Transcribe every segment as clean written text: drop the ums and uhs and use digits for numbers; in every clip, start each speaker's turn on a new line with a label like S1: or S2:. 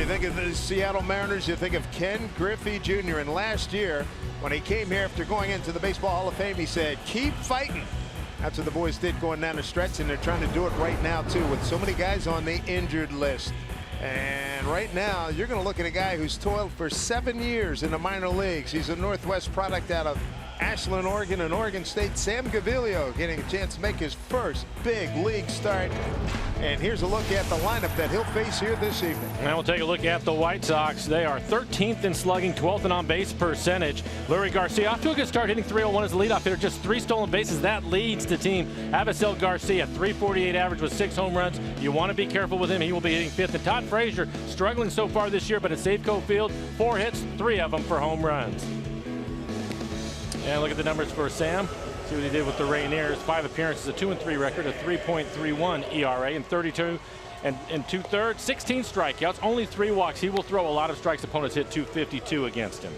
S1: you think of the Seattle Mariners, you think of Ken Griffey Jr. And last year, when he came here after going into the Baseball Hall of Fame, he said, keep fighting. That's what the boys did going down the stretch, and they're trying to do it right now, too, with so many guys on the injured list. And right now, you're going to look at a guy who's toiled for 7 years in the minor leagues. He's a Northwest product out of Ashland, Oregon, and Oregon State. Sam Gaviglio getting a chance to make his first big league start. And here's a look at the lineup that he'll face here this evening.
S2: Now we'll take a look at the White Sox. They are 13th in slugging, 12th in on-base percentage. Leury Garcia off to a good start, hitting .301 as a leadoff hitter. Just 3 stolen bases. That leads the team. Avisail Garcia, .348 average with 6 home runs. You want to be careful with him. He will be hitting 5th. And Todd Frazier struggling so far this year, but at Safeco Field, 4 hits, 3 of them for home runs. And look at the numbers for Sam. See what he did with the Rainiers. 5 appearances, a 2-3 record, a 3.31 ERA, and 32 and 2/3, 16 strikeouts, only 3 walks. He will throw a lot of strikes. Opponents hit .252 against him.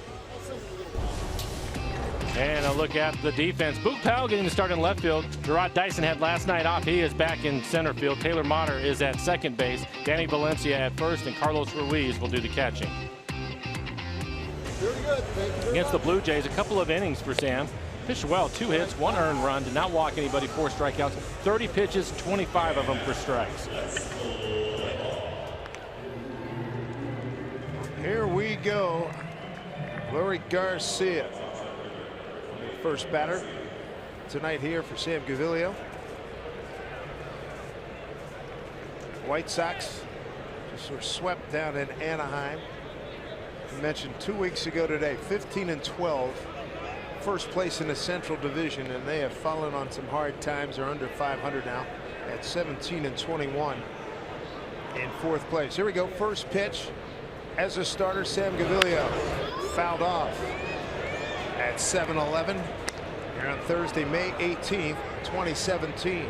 S2: And a look at the defense. Boog Powell getting the start in left field. Gerard Dyson had last night off. He is back in center field. Taylor Motter is at second base. Danny Valencia at first, and Carlos Ruiz will do the catching. Against the Blue Jays, a couple of innings for Sam. Pitched well, 2 hits, 1 earned run, did not walk anybody, 4 strikeouts, 30 pitches, 25 of them for strikes.
S1: Here we go. Leury Garcia, first batter tonight here for Sam Gaviglio. White Sox just were swept down in Anaheim. I mentioned 2 weeks ago today, 15-12. First place in the Central Division, and they have fallen on some hard times. They're under 500 now at 17-21 in 4th place. Here we go. First pitch as a starter, Sam Gaviglio fouled off at 7-11 here on Thursday, May 18th, 2017.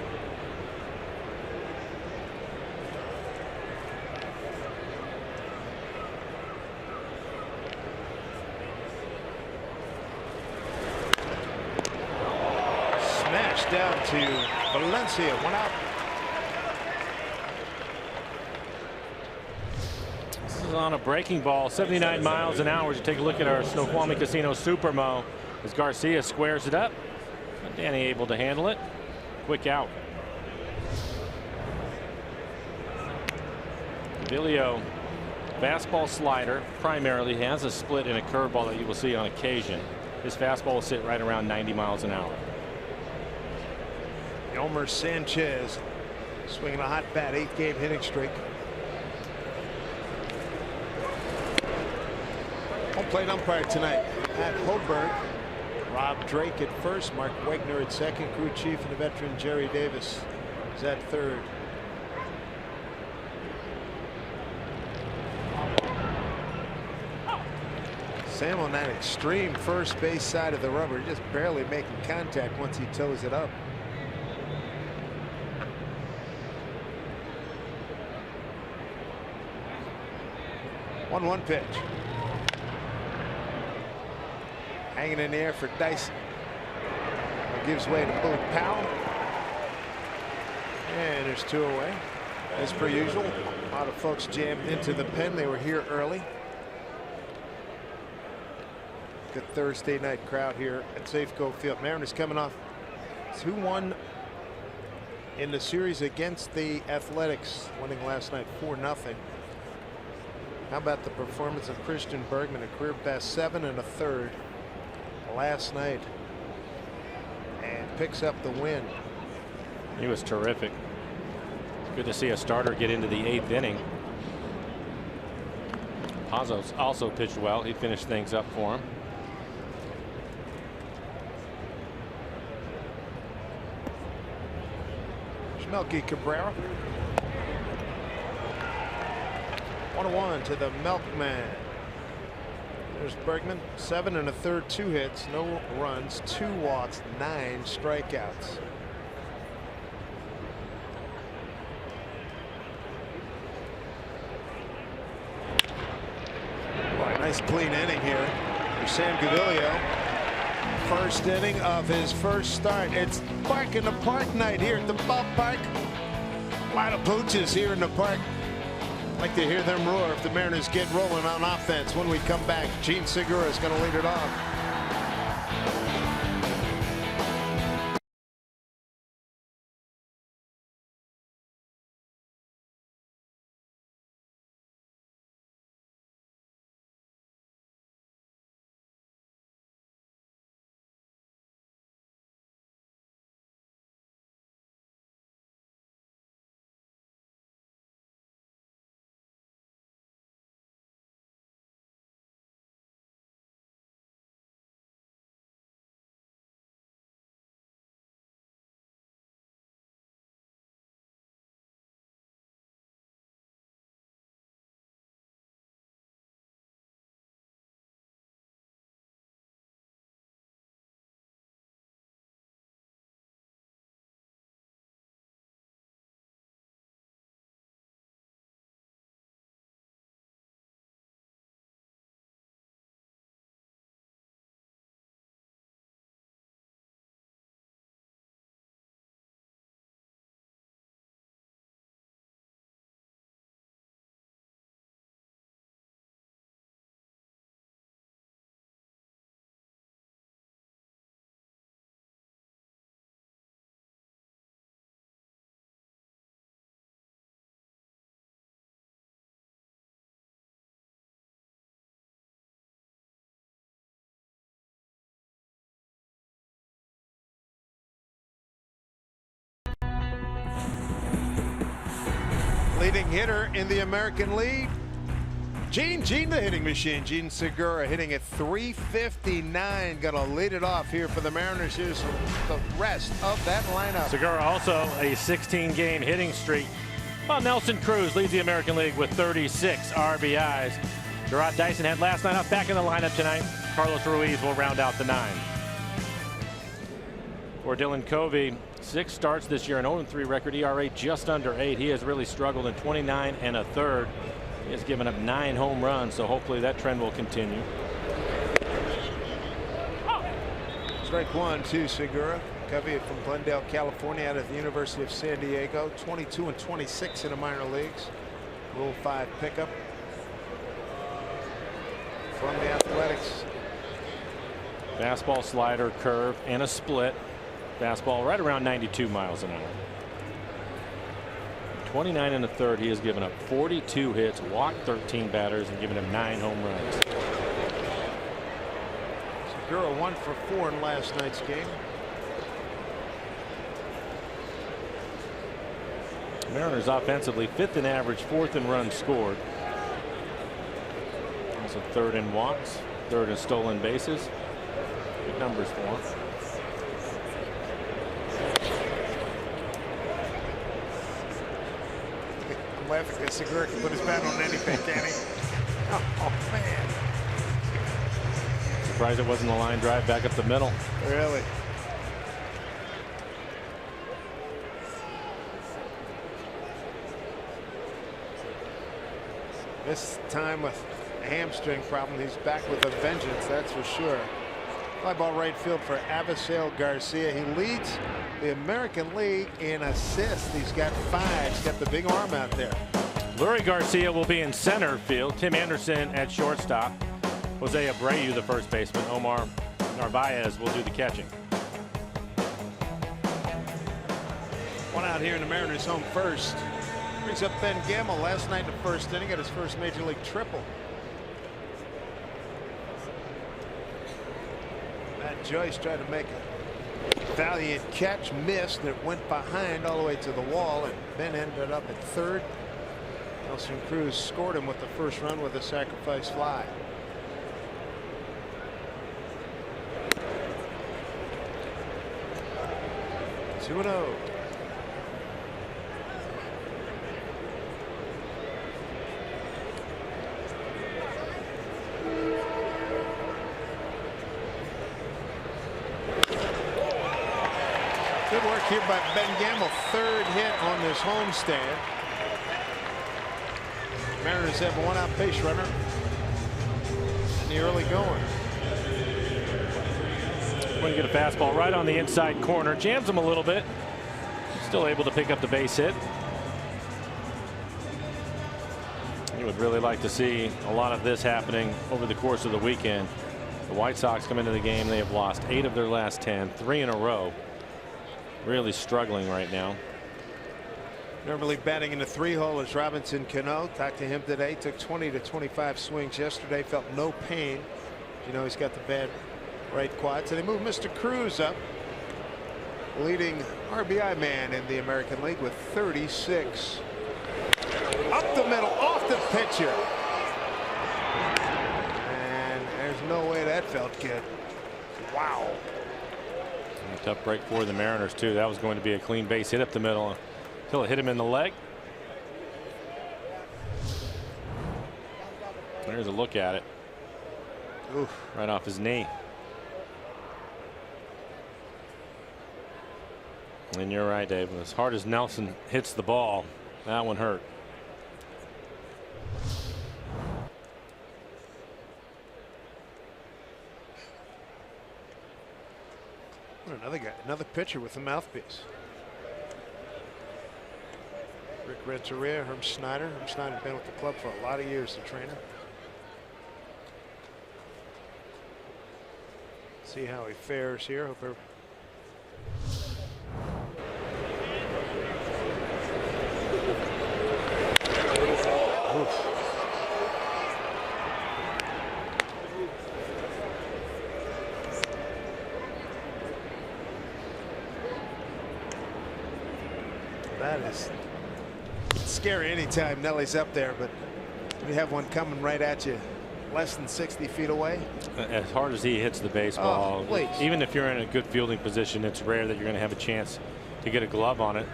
S1: Down to Valencia, 1 out.
S2: This is on a breaking ball, 79 miles an hour. As you take a look at our Snoqualmie Casino Supermo, as Garcia squares it up. Danny able to handle it. Quick out. Gaviglio, fastball slider primarily, has a split and a curveball that you will see on occasion. His fastball will sit right around 90 miles an hour.
S1: Elmer Sanchez swinging a hot bat, 8-game hitting streak. Home plate umpire tonight at Hoberg. Rob Drake at first, Mark Wegner at second, crew chief and the veteran Jerry Davis is at third. Sam on that extreme first base side of the rubber, just barely making contact once he toes it up. 1-1 pitch. Hanging in the air for Dyson. Gives way to Boog Powell. And there's 2 away. As per usual, a lot of folks jammed into the pen. They were here early. Good Thursday night crowd here at Safeco Field. Mariners coming off 2-1 in the series against the Athletics, winning last night 4-0. How about the performance of Christian Bergman, a career best 7 1/3 last night, and picks up the win.
S2: He was terrific. Good to see a starter get into the 8th inning. Pazos also pitched well. He finished things up for him.
S1: Melky Cabrera. 1-1 to the Milkman. There's Bergman, 7 1/3, 2 hits, no runs, 2 walks, 9 strikeouts. Boy, nice clean inning here for Sam Gaviglio. First inning of his first start. It's Bark in the Park night here at the ballpark. A lot of pooches here in the park. Like to hear them roar if the Mariners get rolling on offense. When we come back, Gene Segura is going to lead it off. Leading hitter in the American League, Gene the hitting machine. Gene Segura hitting at .359. Going to lead it off here for the Mariners. Here's the rest of that lineup.
S2: Segura also a 16-game hitting streak. Well, Nelson Cruz leads the American League with 36 RBIs. Gerard Dyson had last night up, back in the lineup tonight. Carlos Ruiz will round out the 9. For Dylan Covey, 6 starts this year, an 0-3 record, ERA just under 8. He has really struggled in 29 1/3. He has given up 9 home runs, so hopefully that trend will continue.
S1: Strike 1 to Segura. Covey from Glendale, California, out of the University of San Diego. 22 and 26 in the minor leagues. Rule 5 pickup from the Athletics.
S2: Fastball, slider, curve, and a split. Fastball right around 92 miles an hour. 29 1/3. He has given up 42 hits, walked 13 batters, and given him 9 home runs.
S1: Segura 1 for 4 in last night's game.
S2: Mariners offensively 5th in average, 4th in runs scored. Also 3rd in walks, 3rd in stolen bases. Good numbers for him.
S1: I'm laughing because Segura can put his bat on anything, can he? Oh, man.
S2: Surprised it wasn't a line drive back up the middle.
S1: Really? This time with a hamstring problem, he's back with a vengeance, that's for sure. Fly ball right field for Avisail Garcia. He leads the American League in assists. He's got 5. He's got the big arm out there.
S2: Lurie Garcia will be in center field. Tim Anderson at shortstop. Jose Abreu, the first baseman. Omar Narvaez will do the catching.
S1: One out here in the Mariners home first. Brings up Ben Gamble. Last night in the first inning, got his first major league triple. Matt Joyce tried to make a valiant catch, missed, and it went behind all the way to the wall, and Ben ended up at 3rd. Nelson Cruz scored him with the first run with a sacrifice fly. Two 2-0. Good work here by Ben Gamble. 3rd hit on this homestand. Mariners have a 1-out base runner in the early going.
S2: Going to get a fastball right on the inside corner. Jams him a little bit. Still able to pick up the base hit. would really like to see a lot of this happening over the course of the weekend. The White Sox come into the game. They have lost 8 of their last 10, 3 in a row. Really struggling right now.
S1: Normally batting in the 3-hole is Robinson Cano. Talked to him today. Took 20 to 25 swings yesterday. Felt no pain. You know, he's got the bad right quad. So they move Mr. Cruz up, leading RBI man in the American League with 36. Up the middle, off the pitcher. And there's no way that felt good. Wow.
S2: A tough break for the Mariners, too. That was going to be a clean base hit up the middle until it hit him in the leg. There's a look at it.
S1: Oof.
S2: Right off his knee. And you're right, Dave. As hard as Nelson hits the ball, that one hurt.
S1: Another guy, another pitcher with a mouthpiece. Rick Renteria, Herm Schneider. Herm Schneider's been with the club for a lot of years, the trainer. See how he fares here. Hope that is scary anytime Nelly's up there, but you have one coming right at you less than 60 feet away.
S2: As hard as he hits the baseball, even if you're in a good fielding position, it's rare that you're going to have a chance to get a glove on it.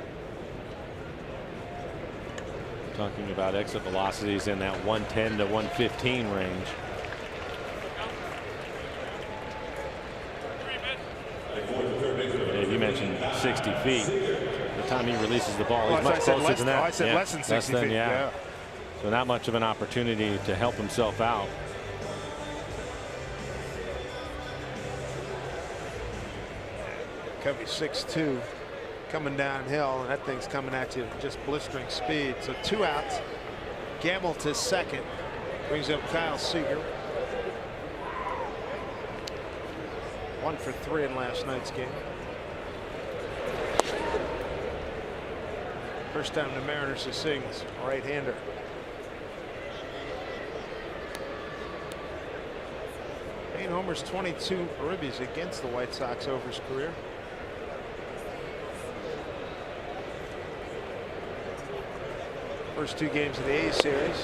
S2: Talking about exit velocities in that 110 to 115 range. Dave, you mentioned 60 feet. The time he releases the ball, he's much closer than that.
S1: I said less than 60 feet.
S2: Yeah. So not much of an opportunity to help himself out.
S1: Covey 6'2", coming downhill, and that thing's coming at you just blistering speed. So 2 outs. Gamble to second, brings up Kyle Seager. 1 for 3 in last night's game. First time the Mariners are seeing this right-hander. Eight homers, 22 ribbies against the White Sox over his career. First 2 games of the A series,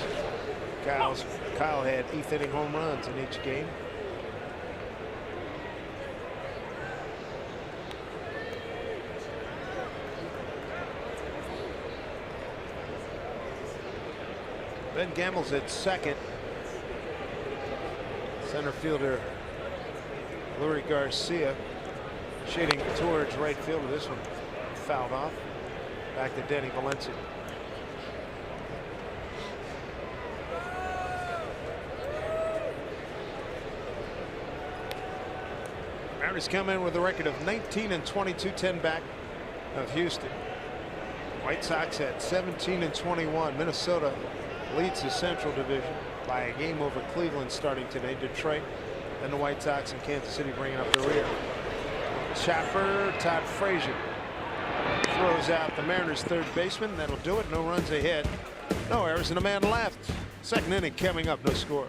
S1: Kyle had 8th inning home runs in each game. Ben Gamble's at second. Center fielder Lurie Garcia shading towards right fielder. This one fouled off. Back to Denny Valencia. Mariners come in with a record of 19 and 22, 10 back of Houston. White Sox at 17 and 21. Minnesota leads the Central Division by a game over Cleveland starting today. Detroit, then the White Sox and Kansas City bringing up the rear. Chopper, Todd Frazier throws out the Mariners' third baseman. That'll do it. No runs ahead, no errors, and a man left. Second inning coming up, no score.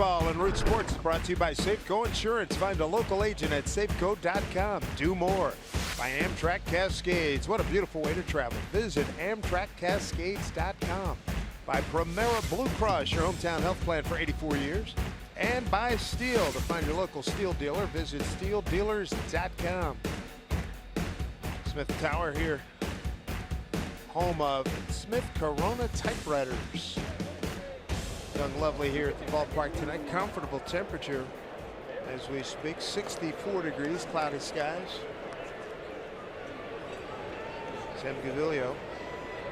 S1: Ball and Root Sports is brought to you by Safeco Insurance. Find a local agent at safeco.com. Do more. By Amtrak Cascades. What a beautiful way to travel. Visit AmtrakCascades.com. By Primera Blue Cross, your hometown health plan for 84 years. And by Steel. To find your local Steel dealer, visit steeldealers.com. Smith Tower here, home of Smith Corona typewriters. Young Lovely here at the ballpark tonight. Comfortable temperature as we speak. 64 degrees, cloudy skies. Sam Gaviglio,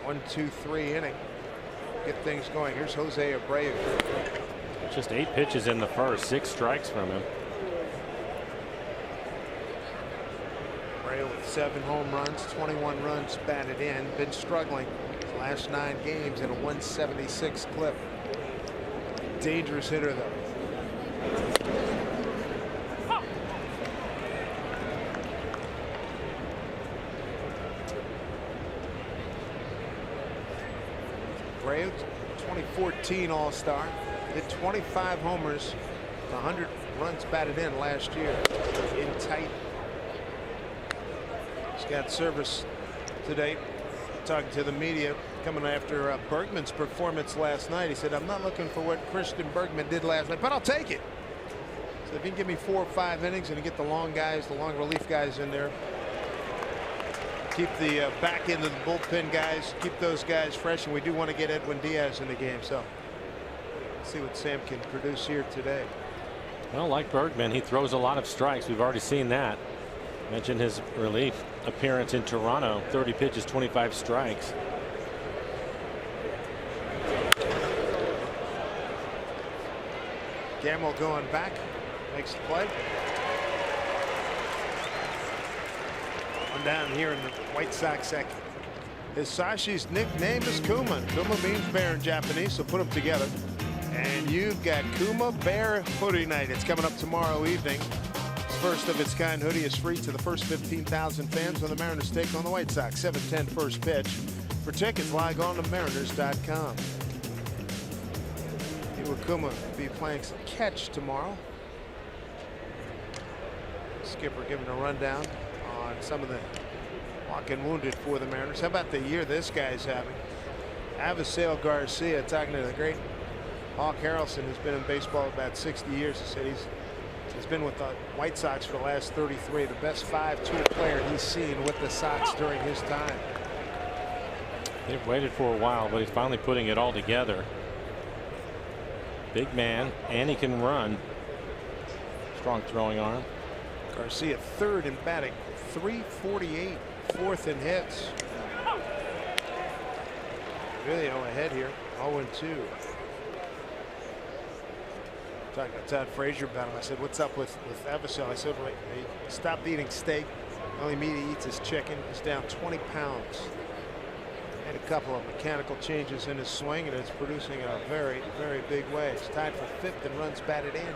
S1: 1-2-3 inning. Get things going. Here's Jose Abreu.
S2: Just 8 pitches in the first, 6 strikes from him.
S1: Abreu with 7 home runs, 21 runs batted in. Been struggling his last 9 games in a 176 clip. Dangerous hitter though. Abreu, 2014 All-Star, hit 25 homers, 100 runs batted in last year. In tight. He's got service today. Talking to the media coming after Bergman's performance last night. He said, I'm not looking for what Christian Bergman did last night, but I'll take it. So if you can give me 4 or 5 innings and you get the long guys, the long relief guys in there, keep the back end of the bullpen guys, keep those guys fresh, and we do want to get Edwin Diaz in the game. So let's see what Sam can produce here today.
S2: Well, like Bergman, he throws a lot of strikes. We've already seen that. Mentioned his relief appearance in Toronto, 30 pitches, 25 strikes.
S1: Gamble going back, makes the play. One down here in the White Sox second. Hisashi's nickname is Kuma. Kuma means bear in Japanese, so put them together. And you've got Kuma Bear Hoodie Night. It's coming up tomorrow evening. First of its kind hoodie is free to the first 15,000 fans when the Mariners take on the White Sox. 7:10 first pitch. For tickets, log on to mariners.com. Iwakuma will be playing some catch tomorrow. Skipper giving a rundown on some of the walk-in wounded for the Mariners. How about the year this guy's having? Avisail Garcia, talking to the great Hawk Harrelson, who's been in baseball about 60 years. He said he's been with the White Sox for the last 33. The best 5-tool player he's seen with the Sox during his time.
S2: They've waited for a while, but he's finally putting it all together. Big man, and he can run. Strong throwing arm.
S1: Garcia third in batting, 348, fourth in hits. Video ahead here, 0-2. Talking to Todd Frazier about him. I said, what's up with Avisail? I said, well, he stopped eating steak. The only meat he eats is chicken. He's down 20 pounds. Made a couple of mechanical changes in his swing, and it's producing in a very, very big way. He's tied for 5th in runs batted in.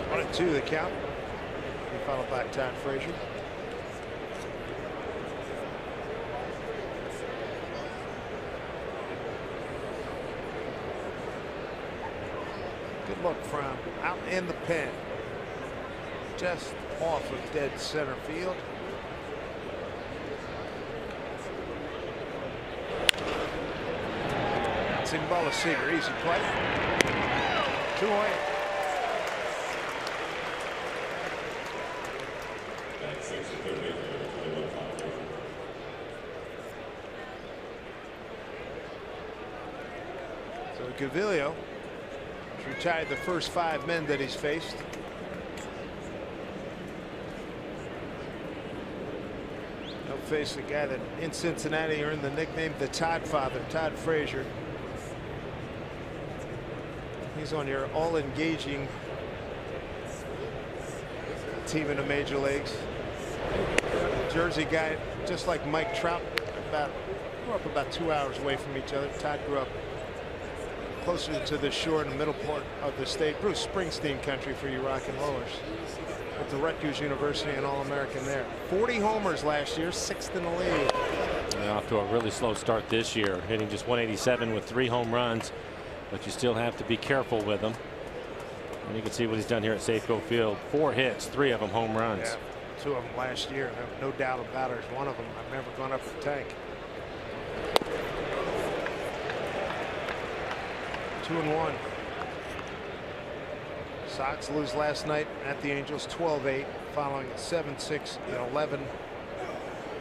S1: One and 2 the count. He followed by Todd Frazier. Good look from out in the pen. Just off of dead center field. Bouncing ball to Seager. Easy play. 2 away. So Gaviglio retired the first 5 men that he's faced. He'll face the guy that in Cincinnati earned the nickname the Todd Father, Todd Frazier. He's on your all-engaging team in the major leagues. Jersey guy, just like Mike Trout, grew up about 2 hours away from each other. Todd grew up closer to the shore in the middle part of the state. Bruce Springsteen country for you rock and rollers. at the Rutgers University, an All-American there. 40 homers last year, 6th in the league.
S2: And off to a really slow start this year, hitting just 187 with 3 home runs, but you still have to be careful with them. And you can see what he's done here at Safeco Field. 4 hits, 3 of them home runs.
S1: Yeah, 2 of them last year. No doubt about it. One of them I've never gone up a tank. 2-1. Sox lose last night at the Angels 12-8 following a 7-6-11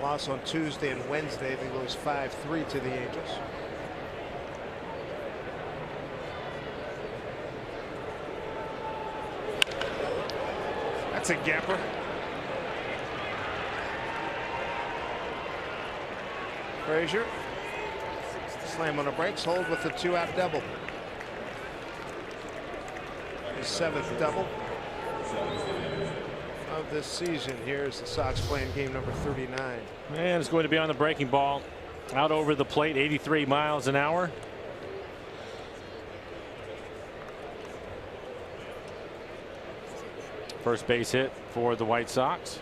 S1: loss on Tuesday and Wednesday. They lose 5-3 to the Angels. That's a gapper. Frazier. Slam on the brakes. Hold with the 2-out double. His 7th double of this season. Here's the Sox playing game number 39.
S2: And it's going to be on the breaking ball. Out over the plate, 83 miles an hour. First base hit for the White Sox.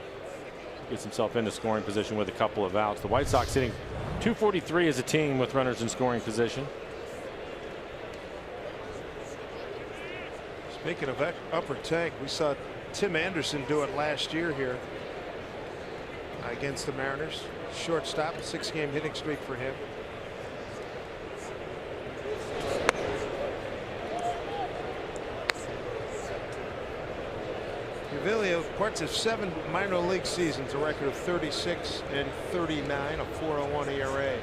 S2: Gets himself into scoring position with a couple of outs. The White Sox hitting .243 as a team with runners in scoring position.
S1: Speaking of upper tank, we saw Tim Anderson do it last year here against the Mariners. Shortstop, 6-game hitting streak for him. Gaviglio, parts of 7 minor league seasons, a record of 36 and 39, a 4.01 ERA.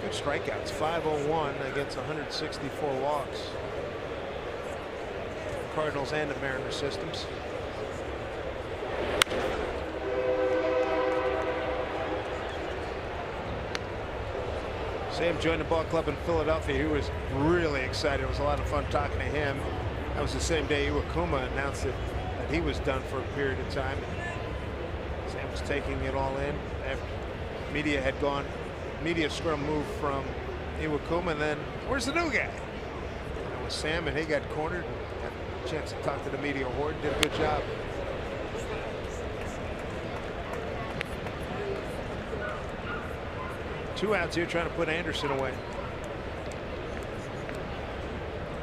S1: Good strikeouts, 501 against 164 walks. Cardinals and the Mariners systems. Sam joined the ball club in Philadelphia. He was really excited. It was a lot of fun talking to him. That was the same day Iwakuma announced that he was done for a period of time. Sam was taking it all in. After media had gone, media scrum moved from Iwakuma, and then where's the new guy? That was Sam, and he got cornered. Had a chance to talk to the media horde. Did a good job. Two outs here trying to put Anderson away.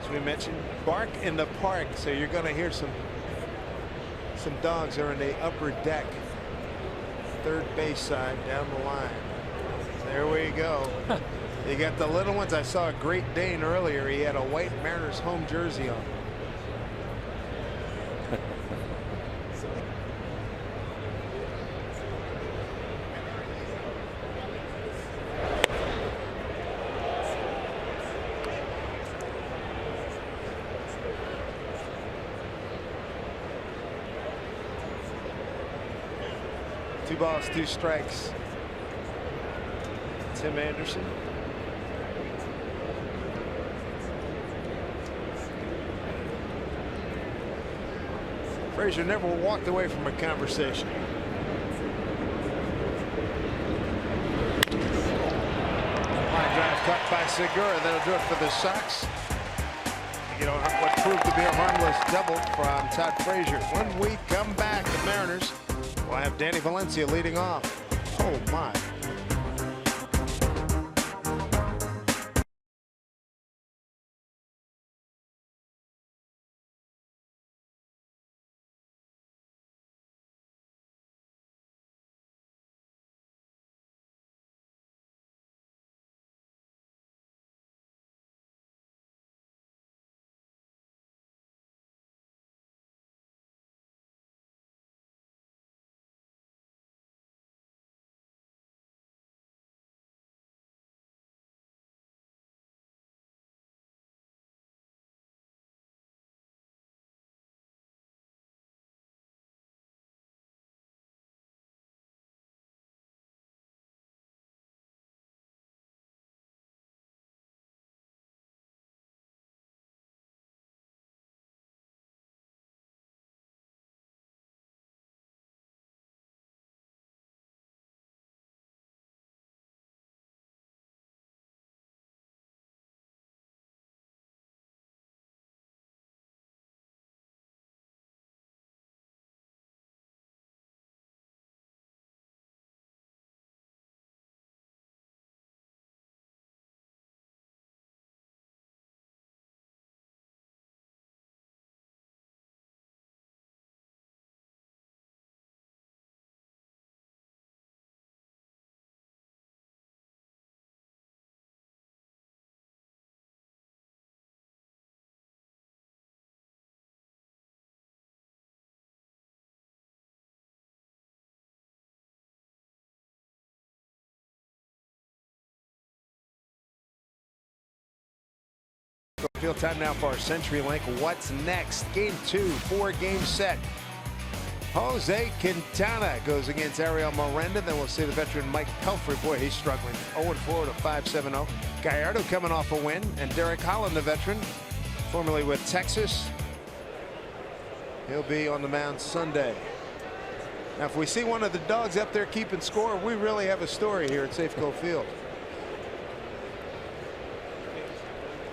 S1: As we mentioned, bark in the park, so you're going to hear some dogs are in the upper deck, third base side down the line. There we go. You got the little ones. I saw a Great Dane earlier. He had a white Mariners home jersey on. Two balls, 2 strikes. Tim Anderson. Frazier never walked away from a conversation. Line drive cut by Segura. That'll do it for the Sox. You know what proved to be a harmless double from Todd Frazier. When we come back, the Mariners will have Danny Valencia leading off. Oh my. Field. Time now for our CenturyLink What's Next? Game 2, 4-game set. Jose Quintana goes against Ariel Miranda. Then we'll see the veteran Mike Pelfrey. Boy, he's struggling. 0-4 to 5-7-0. Gallardo coming off a win. And Derek Holland, the veteran, formerly with Texas. He'll be on the mound Sunday. Now, if we see one of the dogs up there keeping score, we really have a story here at Safeco Field.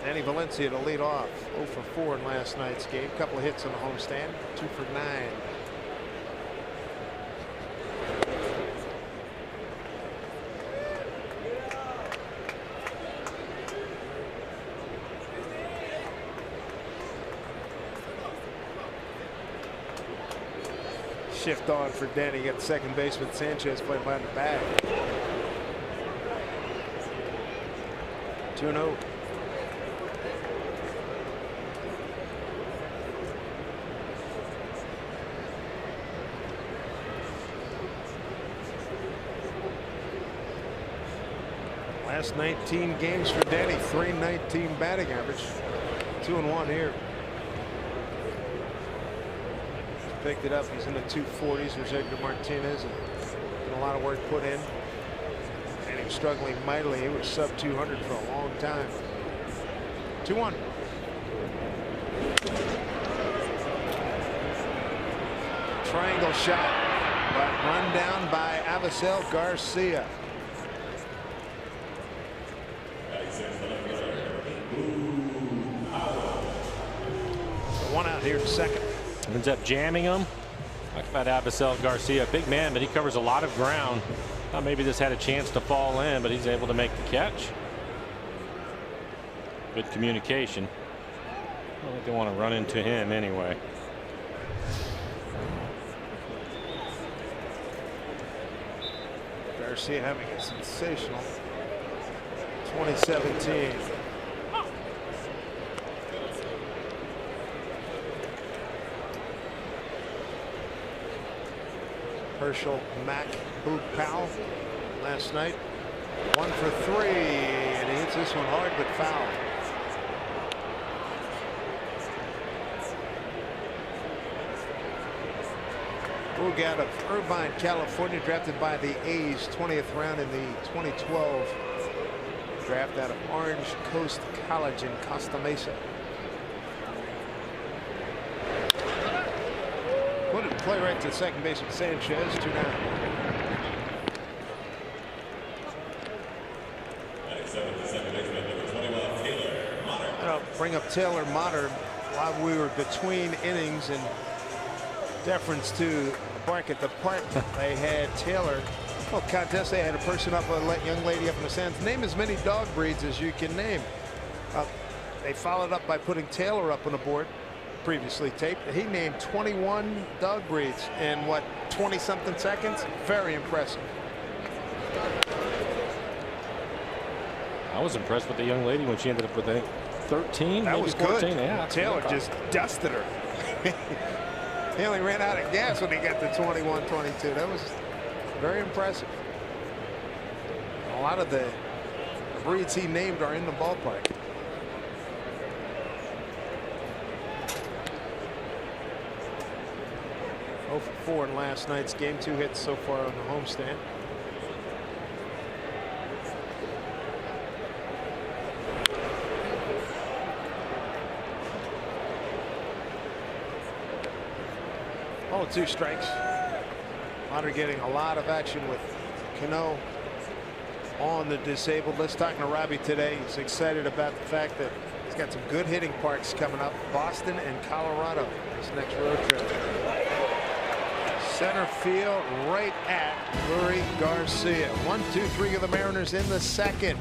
S1: Danny Valencia to lead off. 0 for 4 in last night's game. Couple of hits on the homestand. 2 for 9. Shift on for Danny. You got the second baseman Sanchez playing behind the bag. 2-0. Last 19 games for Danny, .319 batting average. 2-1 here. Picked it up. He's in the 240s. There's Edgar Martinez. And a lot of work put in. And he was struggling mightily. He was sub 200 for a long time. 2-1. Triangle shot, but run down by Avisel Garcia. So 1 out here in second.
S2: Ends up jamming him. Talk about Avisel Garcia, big man, but he covers a lot of ground. Thought maybe this had a chance to fall in, but he's able to make the catch. Good communication. I don't think they want to run into him anyway.
S1: Garcia having a sensational 2017. Herschel Mack Boog Powell last night. 1 for 3, and he hits this one hard but foul. Boog out of Irvine, California, drafted by the A's, 20th round in the 2012 draft out of Orange Coast College in Costa Mesa. Put it play right to second baseman Sanchez. 2 down. I'll bring up Taylor Motter while we were between innings, in deference to the bark at the park. They had Taylor. Well, contest. They had a person up, a young lady up in the stands. Name as many dog breeds as you can name. They followed up by putting Taylor up on the board. Previously taped. He named 21 dog breeds in what, 20-something seconds. Very impressive.
S2: I was impressed with the young lady when she ended up with, I think, 13.
S1: That
S2: maybe
S1: was
S2: 14.
S1: good.
S2: Yeah,
S1: Taylor just dusted her. He only ran out of gas when he got to 21, 22. That was very impressive. A lot of the breeds he named are in the ballpark. Oh for 4 in last night's game. 2 hits so far on the homestand. Oh, 2 strikes. Otter getting a lot of action with Cano on the disabled. Let's talk to Robbie today. He's excited about the fact that he's got some good hitting parks coming up. Boston and Colorado this next road trip. Center field right at Lurie Garcia. 1, 2, 3 of the Mariners in the second.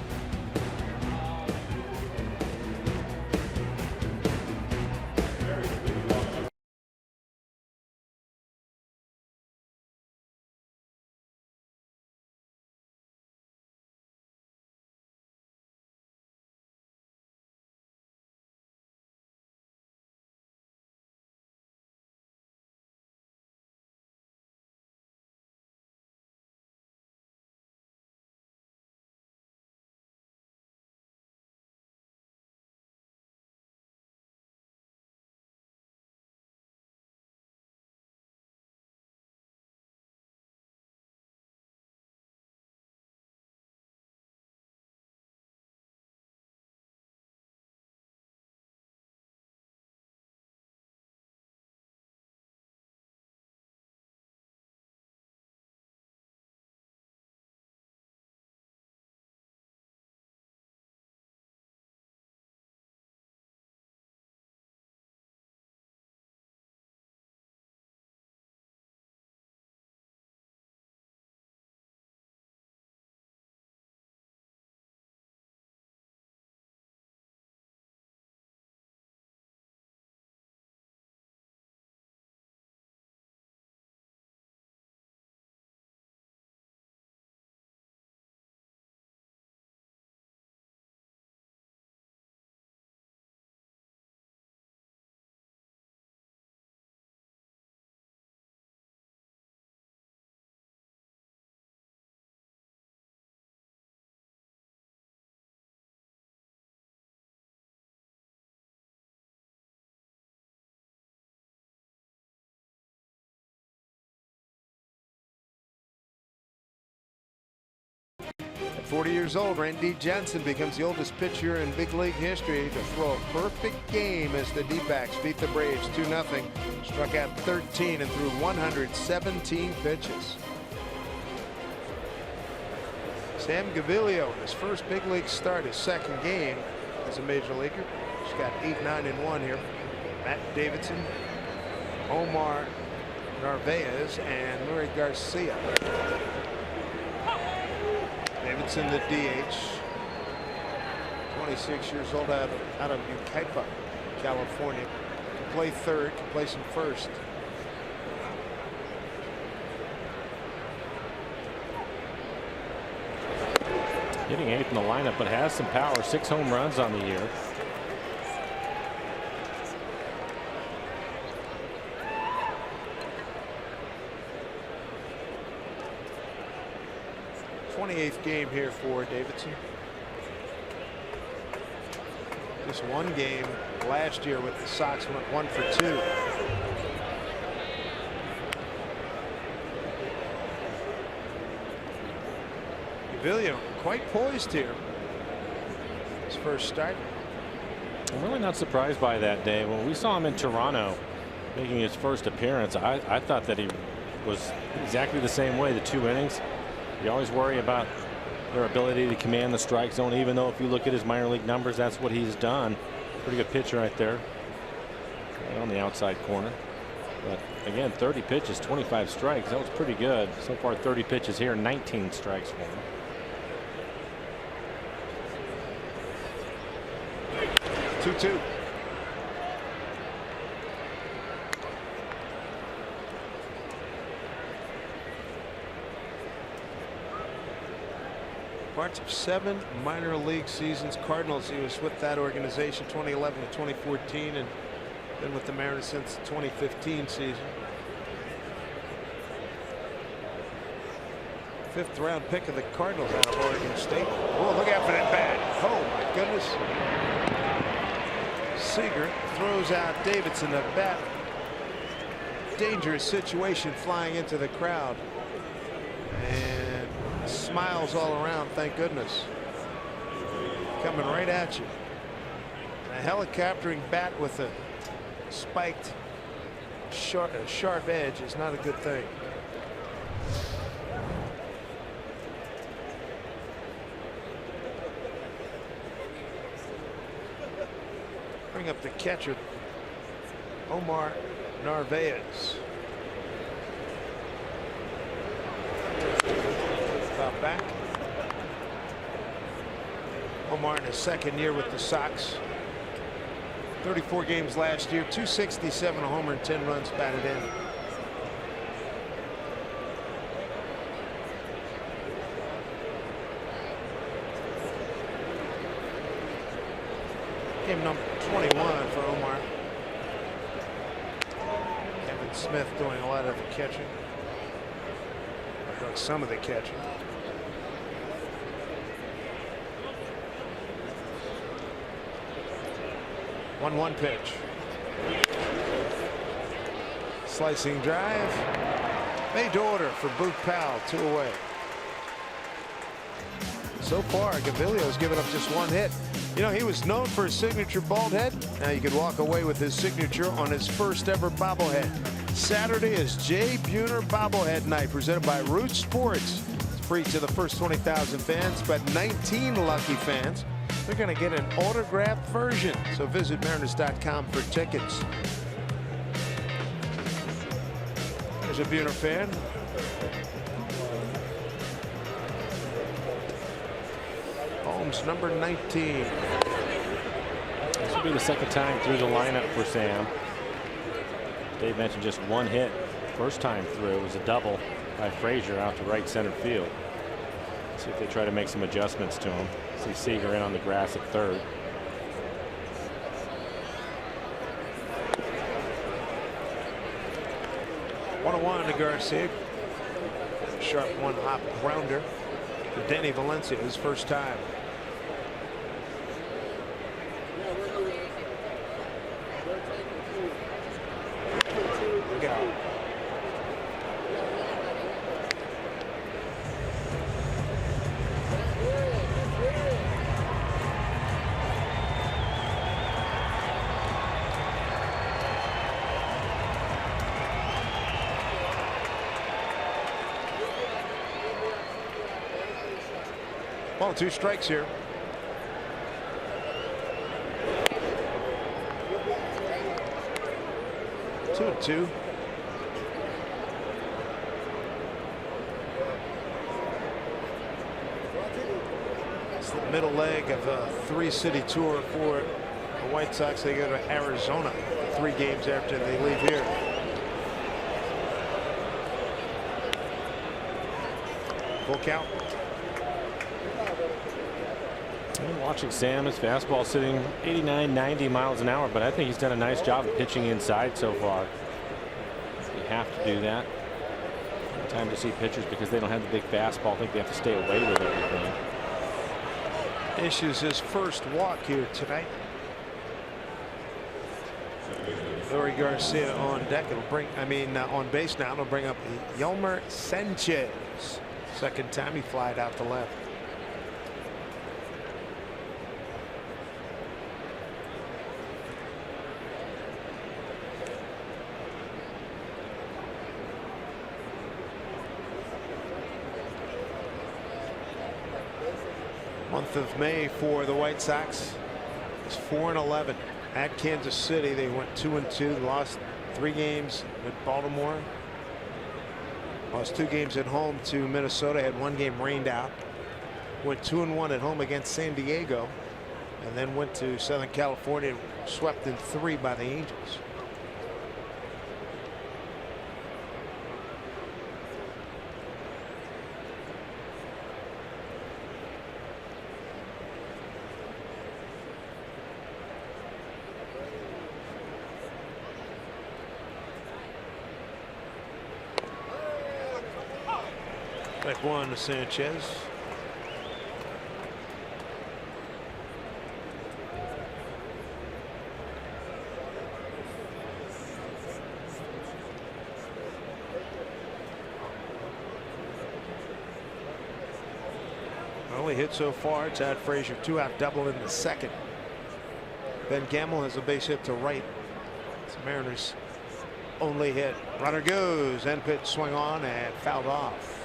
S1: 40 years old, Randy Johnson becomes the oldest pitcher in big league history to throw a perfect game as the D-backs beat the Braves 2-0. Struck out 13 and threw 117 pitches. Sam Gaviglio, his first big league start, his second game as a major leaguer. He's got 8-9-1 here. Matt Davidson, Omar Narvaez, and Luis Garcia. Davidson, the DH, 26 years old, out of Yucaipa, California. Can play third, can play some first.
S2: Hitting 8th in the lineup, but has some power. 6 home runs on the year.
S1: th game here for Davidson. Just one game last year with the Sox, went 1 for 2. Gaviglio quite poised here. His first start.
S2: I'm really not surprised by that, Dave. When we saw him in Toronto making his first appearance, I thought that he was exactly the same way. The 2 innings. You always worry about their ability to command the strike zone, even though if you look at his minor league numbers, that's what he's done. Pretty good pitcher right there. Right on the outside corner. But again, 30 pitches, 25 strikes. That was pretty good. So far, 30 pitches here, 19 strikes for him.
S1: 2-2. Parts of 7 minor league seasons. Cardinals, he was with that organization 2011 to 2014, and been with the Mariners since the 2015 season. 5th round pick of the Cardinals out of Oregon State. Oh, look out for that bat. Oh my goodness. Seager throws out Davidson. The bat. Dangerous situation, flying into the crowd. And smiles all around, thank goodness. Coming right at you. A helicoptering bat with a spiked sharp edge is not a good thing. Bring up the catcher, Omar Narvaez. Back. Omar in his second year with the Sox. 34 games last year, 267, a homer, and 10 runs batted in. Game number 21 for Omar. Kevin Smith doing a lot of the catching. Doing some of the catching. 1-1 pitch. Slicing drive. Made to order for Boog Powell, 2 away. So far, Gaviglio's given up just 1 hit. You know, he was known for his signature bald head. Now you could walk away with his signature on his first ever bobblehead. Saturday is Jay Buhner bobblehead night, presented by Root Sports. It's free to the first 20,000 fans, but 19 lucky fans, they're going to get an autographed version. So visit Mariners.com for tickets. There's a Buhner fan. Holmes, number 19.
S2: This will be the second time through the lineup for Sam. Dave mentioned just 1 hit. First time through was a double by Frazier out to right center field. See if they try to make some adjustments to him. See Seager in on the grass at third.
S1: One to Garcia. Sharp 1-hop grounder to Denny Valencia, his first time. Look out. Ball, 2 strikes here. Two and two. It's the middle leg of a 3-city tour for the White Sox. They go to Arizona 3 games after they leave here. Full count.
S2: I'm watching Sam. His fastball sitting 89, 90 miles an hour, but I think he's done a nice job of pitching inside so far. You have to do that. Time to see pitchers because they don't have the big fastball. I think they have to stay away with everything.
S1: Issues his first walk here tonight. Leury Garcia on deck. It'll bring, on base now. It'll bring up Yolmer Sanchez. Second time he flied out to left. Month of May for the White Sox. It's 4-11 at Kansas City. They went 2-2, lost 3 games with Baltimore, lost 2 games at home to Minnesota, had 1 game rained out, went 2-1 at home against San Diego, and then went to Southern California, swept in 3 by the Angels. Strike 1 to Sanchez. Only hit so far. Chad Frazier 2-out double in the second. Ben Gamble has a base hit to right. It's Mariners' only hit. Runner goes, and pitch swung on and fouled off.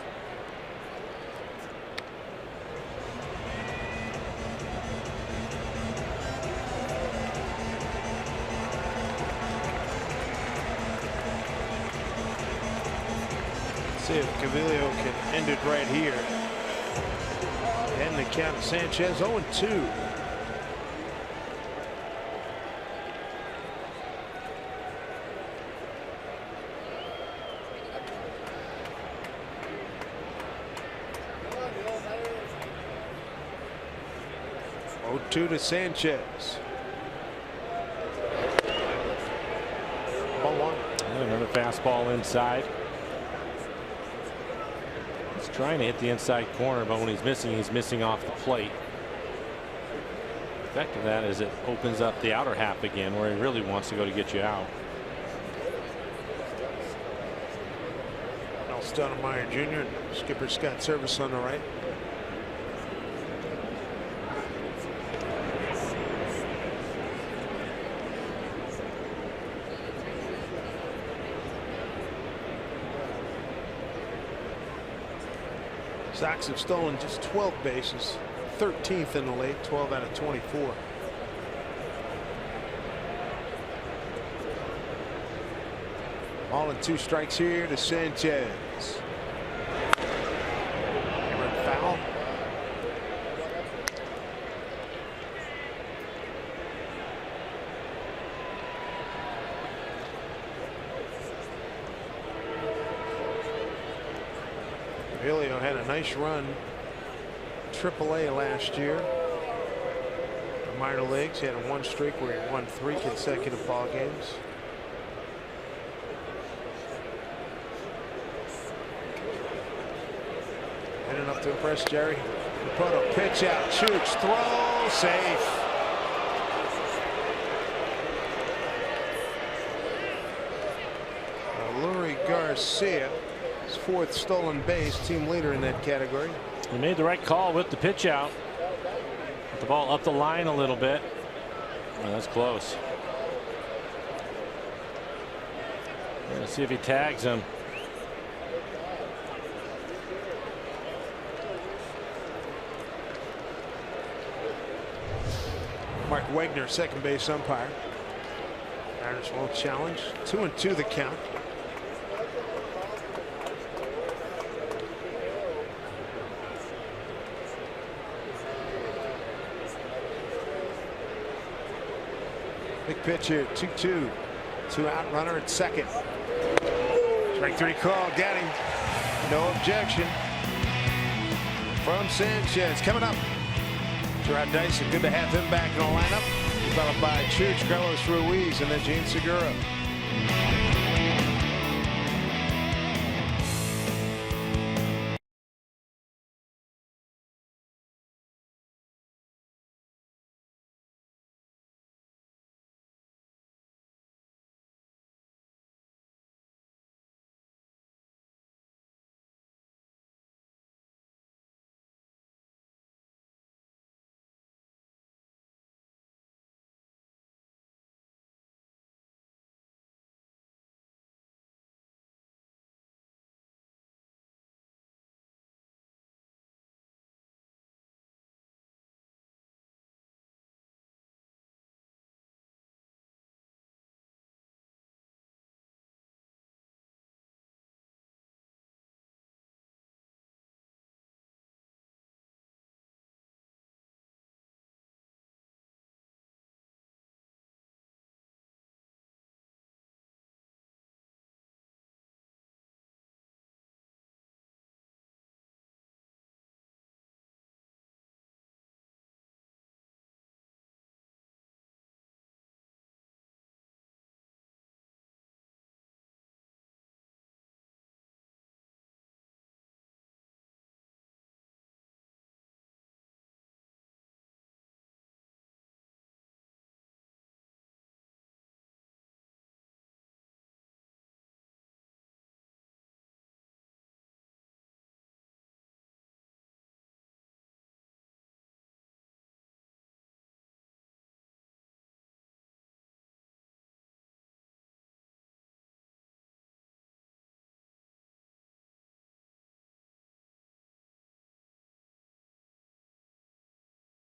S1: See if Cavillo can end it right here. And the count. Sanchez 0-2. To Sanchez. Ball 1.
S2: Another fastball inside. He's trying to hit the inside corner, but when he's missing off the plate. The effect of that is it opens up the outer half again where he really wants to go to get you out.
S1: Al Stoudemire Jr. and skipper Scott Service on the right. Sox have stolen just 12 bases, 13th in the league, 12 out of 24. All in 2 strikes here to Sanchez. Hammered foul. Cavillo had a nice run AAA last year. The minor leagues, he had a 1 streak where he won 3 consecutive ball games. And enough to impress Jerry. He put a pitch out, shoots, throw, safe. Leury Garcia, his 4th stolen base, team leader in that category.
S2: He made the right call with the pitch out. Put the ball up the line a little bit. Oh, that's close. Let's see if he tags him.
S1: Mark Wegner, second base umpire. Mariners won't challenge. 2-2 the count. Big pitch here, 2-2. 2-out runner at second. Strike 3 call, got him. No objection from Sanchez. Coming up, Gerard Dyson, good to have him back in the lineup. Followed by Church, Carlos Ruiz, and then Gene Segura.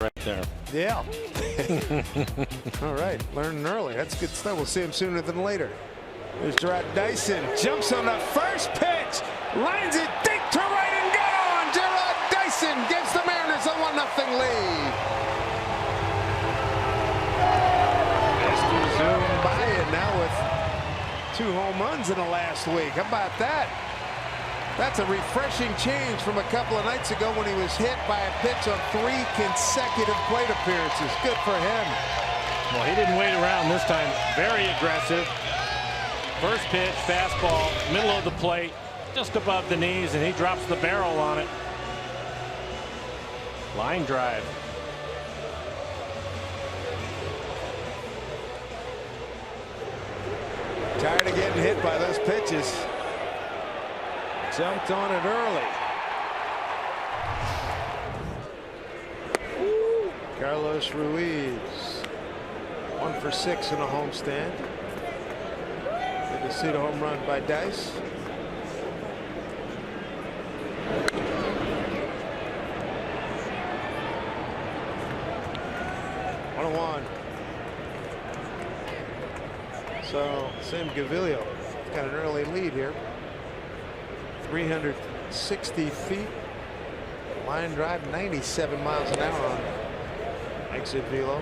S2: Right there.
S1: Yeah. All right, learning early. That's good stuff. We'll see him sooner than later. There's Gerard Dyson. Jumps on the first pitch. Lines it deep to right and gone. Gerard Dyson gives the Mariners a 1-0 lead. Mr. Zoom by it now with 2 home runs in the last week. How about that? That's a refreshing change from a couple of nights ago when he was hit by a pitch on 3 consecutive plate appearances. Good for him.
S2: Well, he didn't wait around this time. Very aggressive. First pitch, fastball, middle of the plate, just above the knees, and he drops the barrel on it. Line drive.
S1: Tired of getting hit by those pitches. Jumped on it early. Carlos Ruiz, 1 for 6 in a homestand. Good to see the home run by Dice. One. So Sam Gaviglio got an early lead here. 360 feet. Line drive, 97 miles an hour on exit velo.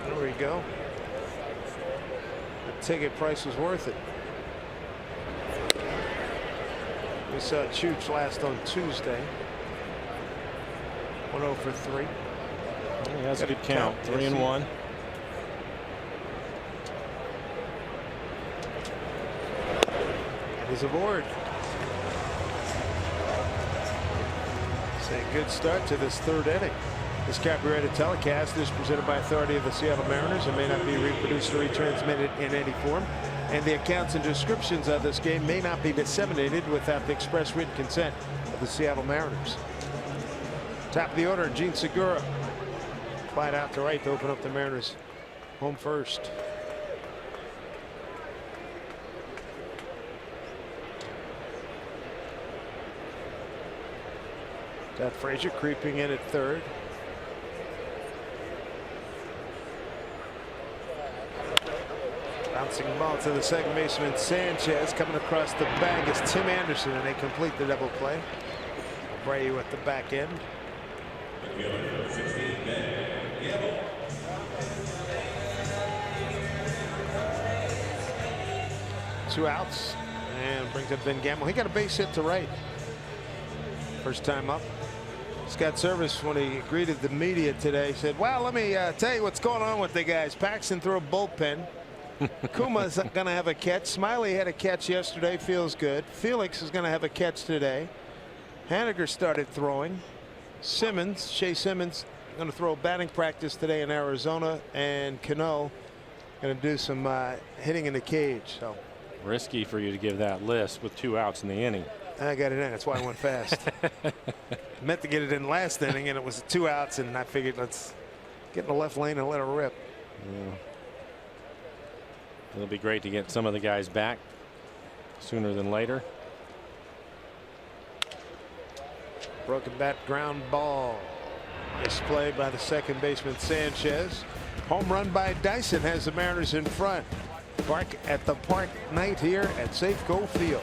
S1: There we go. The ticket price was worth it. We saw Chooch last on Tuesday. 1-0 for 3.
S2: He has a good count. 3-1.
S1: He's aboard. It's a good start to this 3rd inning. This copyrighted telecast is presented by authority of the Seattle Mariners and may not be reproduced or retransmitted in any form. And the accounts and descriptions of this game may not be disseminated without the express written consent of the Seattle Mariners. Top of the order, Gene Segura. Flat out to right to open up the Mariners home first. Got Frazier creeping in at third. Bouncing ball to the second baseman Sanchez, coming across the bag is Tim Anderson, and they complete the double play. Abreu at the back end. Two outs, and brings up Ben Gamble. He got a base hit to right. First time up. Scott Service, when he greeted the media today, said, well, let me tell you what's going on with the guys. Paxton threw a bullpen. Kuma's going to have a catch. Smiley had a catch yesterday. Feels good. Felix is going to have a catch today. Haniger started throwing. Shea Simmons, going to throw batting practice today in Arizona. And Cano going to do some hitting in the cage. So
S2: risky for you to give that list with 2 outs in the inning.
S1: I got it in. That's why I went fast. Meant to get it in last inning, and it was 2 outs, and I figured let's get in the left lane and let her rip.
S2: Yeah. It'll be great to get some of the guys back sooner than later.
S1: Broken bat ground ball. Nice play by the second baseman Sanchez. Home run by Dyson has the Mariners in front. Park at the Park night here at Safeco Field.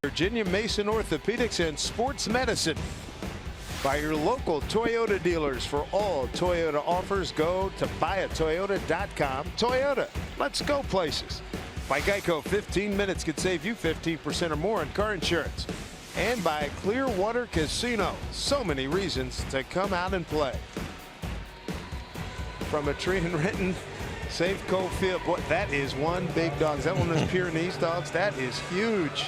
S1: Virginia Mason Orthopedics and Sports Medicine. By your local Toyota dealers. For all Toyota offers, go to buyatoyota.com. Toyota, let's go places. By Geico, 15 minutes could save you 15% or more in car insurance. And by Clearwater Casino. So many reasons to come out and play. From a tree and Renton, Safeco Field. Boy, that is one big dog. Is that one of those Pyrenees dogs? That is huge.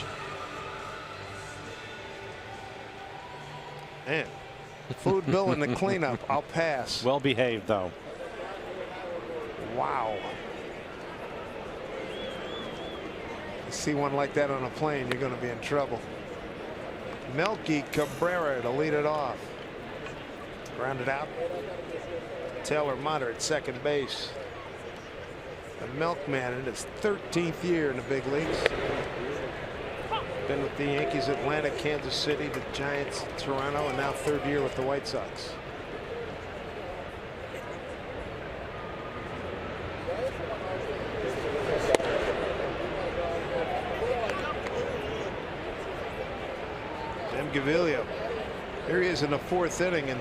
S1: Man, food bill and the cleanup. I'll pass.
S2: Well behaved, though.
S1: Wow. You see one like that on a plane, you're going to be in trouble. Melky Cabrera to lead it off. Grounded out. Taylor Motter at second base. The Milkman in his 13th year in the big leagues. Been with the Yankees, Atlanta, Kansas City, the Giants, Toronto, and now 3rd year with the White Sox. Jim Gaviglio. Here he is in the 4th inning, and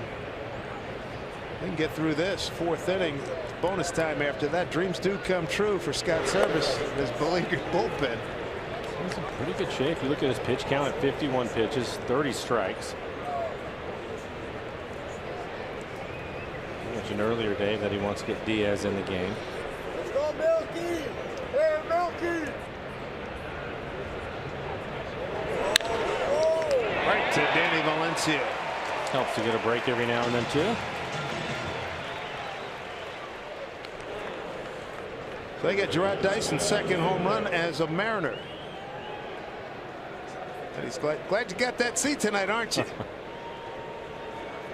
S1: they can get through this 4th inning. Bonus time after that. Dreams do come true for Scott Service. His beleaguered bullpen.
S2: He's in pretty good shape. You look at his pitch count at 51 pitches, 30 strikes. You mentioned earlier, Dave, that he wants to get Diaz in the game.
S3: Let's go, Milky! Hey, Milky!
S1: Right to Danny Valencia.
S2: Helps to get a break every now and then, too.
S1: So they get Gerard Dyson's second home run as a Mariner. And he's glad you got that seat tonight, aren't you?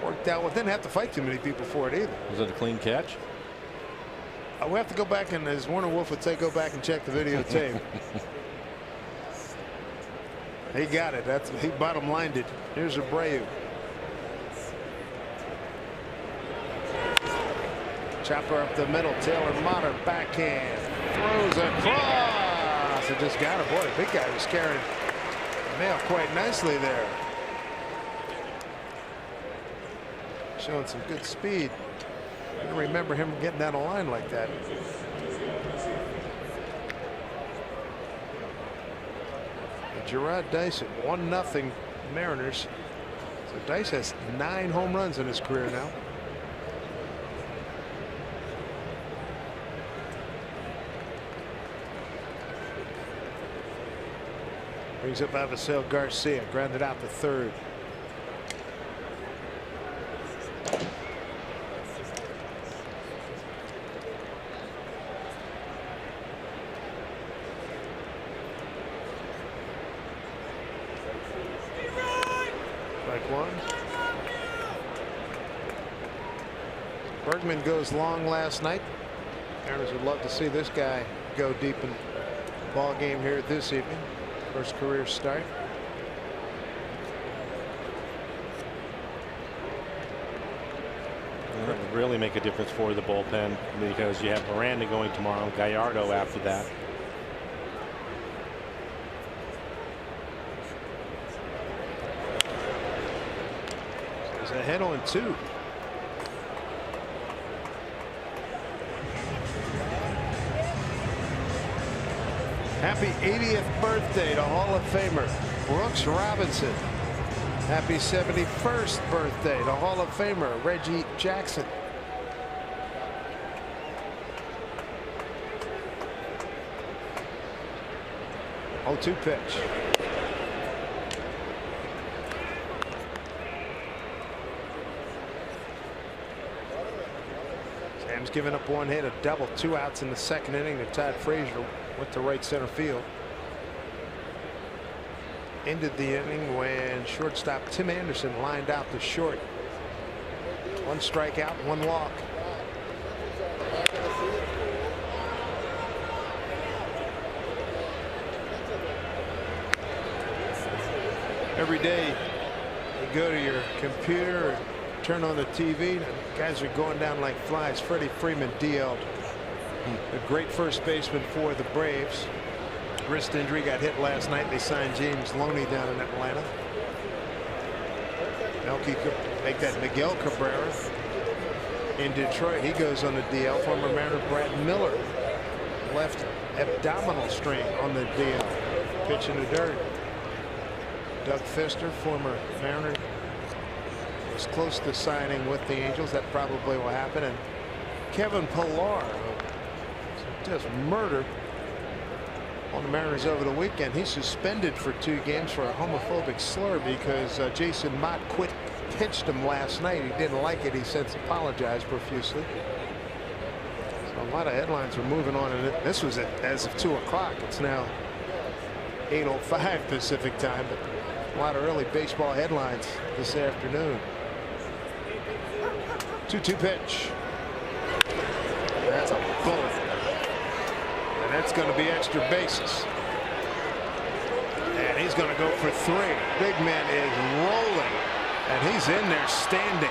S1: Worked out. Well, didn't have to fight too many people for it either.
S2: Was it a clean catch?
S1: We have to go back, and as Warner Wolf would say, go back and check the videotape. He got it. He bottom lined it. Here's Abreu. Chopper up the middle. Taylor Motter backhand. Throws across. It just got it. Boy, the big guy was carrying the mail quite nicely there. Showing some good speed. I don't remember him getting down a line like that. Gerard Dyson, 1-0 Mariners. So Dice has 9 home runs in his career now. Brings up Avisail Garcia, grounded out to third. Bergman goes long last night. Mariners would love to see this guy go deep in the ball game here this evening. First career start.
S2: That would really make a difference for the bullpen because you have Miranda going tomorrow, Gallardo after that.
S1: So he's ahead on 2. Happy 80th birthday to Hall of Famer Brooks Robinson. Happy 71st birthday to Hall of Famer Reggie Jackson. Oh, 2 pitch. Sam's giving up 1 hit, a double, 2 outs in the second inning to Todd Frazier. Went to right center field. Ended the inning when shortstop Tim Anderson lined out to short. 1 strikeout, 1 walk. Every day you go to your computer and turn on the TV, guys are going down like flies. Freddie Freeman DL'd. A great first baseman for the Braves. Wrist injury, got hit last night. They signed James Loney down in Atlanta. Melky could make that Miguel Cabrera in Detroit. He goes on the DL. Former Mariner Brad Miller, left abdominal strain on the DL. Pitch in the dirt. Doug Fister, former Mariner, was close to signing with the Angels. That probably will happen. And Kevin Pillar, just murdered on the Mariners over the weekend. He's suspended for 2 games for a homophobic slur because Jason Mott pitched him last night. He didn't like it. He since apologized profusely. So a lot of headlines are moving on, and this was as of 2 o'clock. It's now 8:05 Pacific time, but a lot of early baseball headlines this afternoon. 2-2 pitch. That's a bullet. And that's going to be extra bases. And he's going to go for 3. Big man is rolling, and he's in there standing.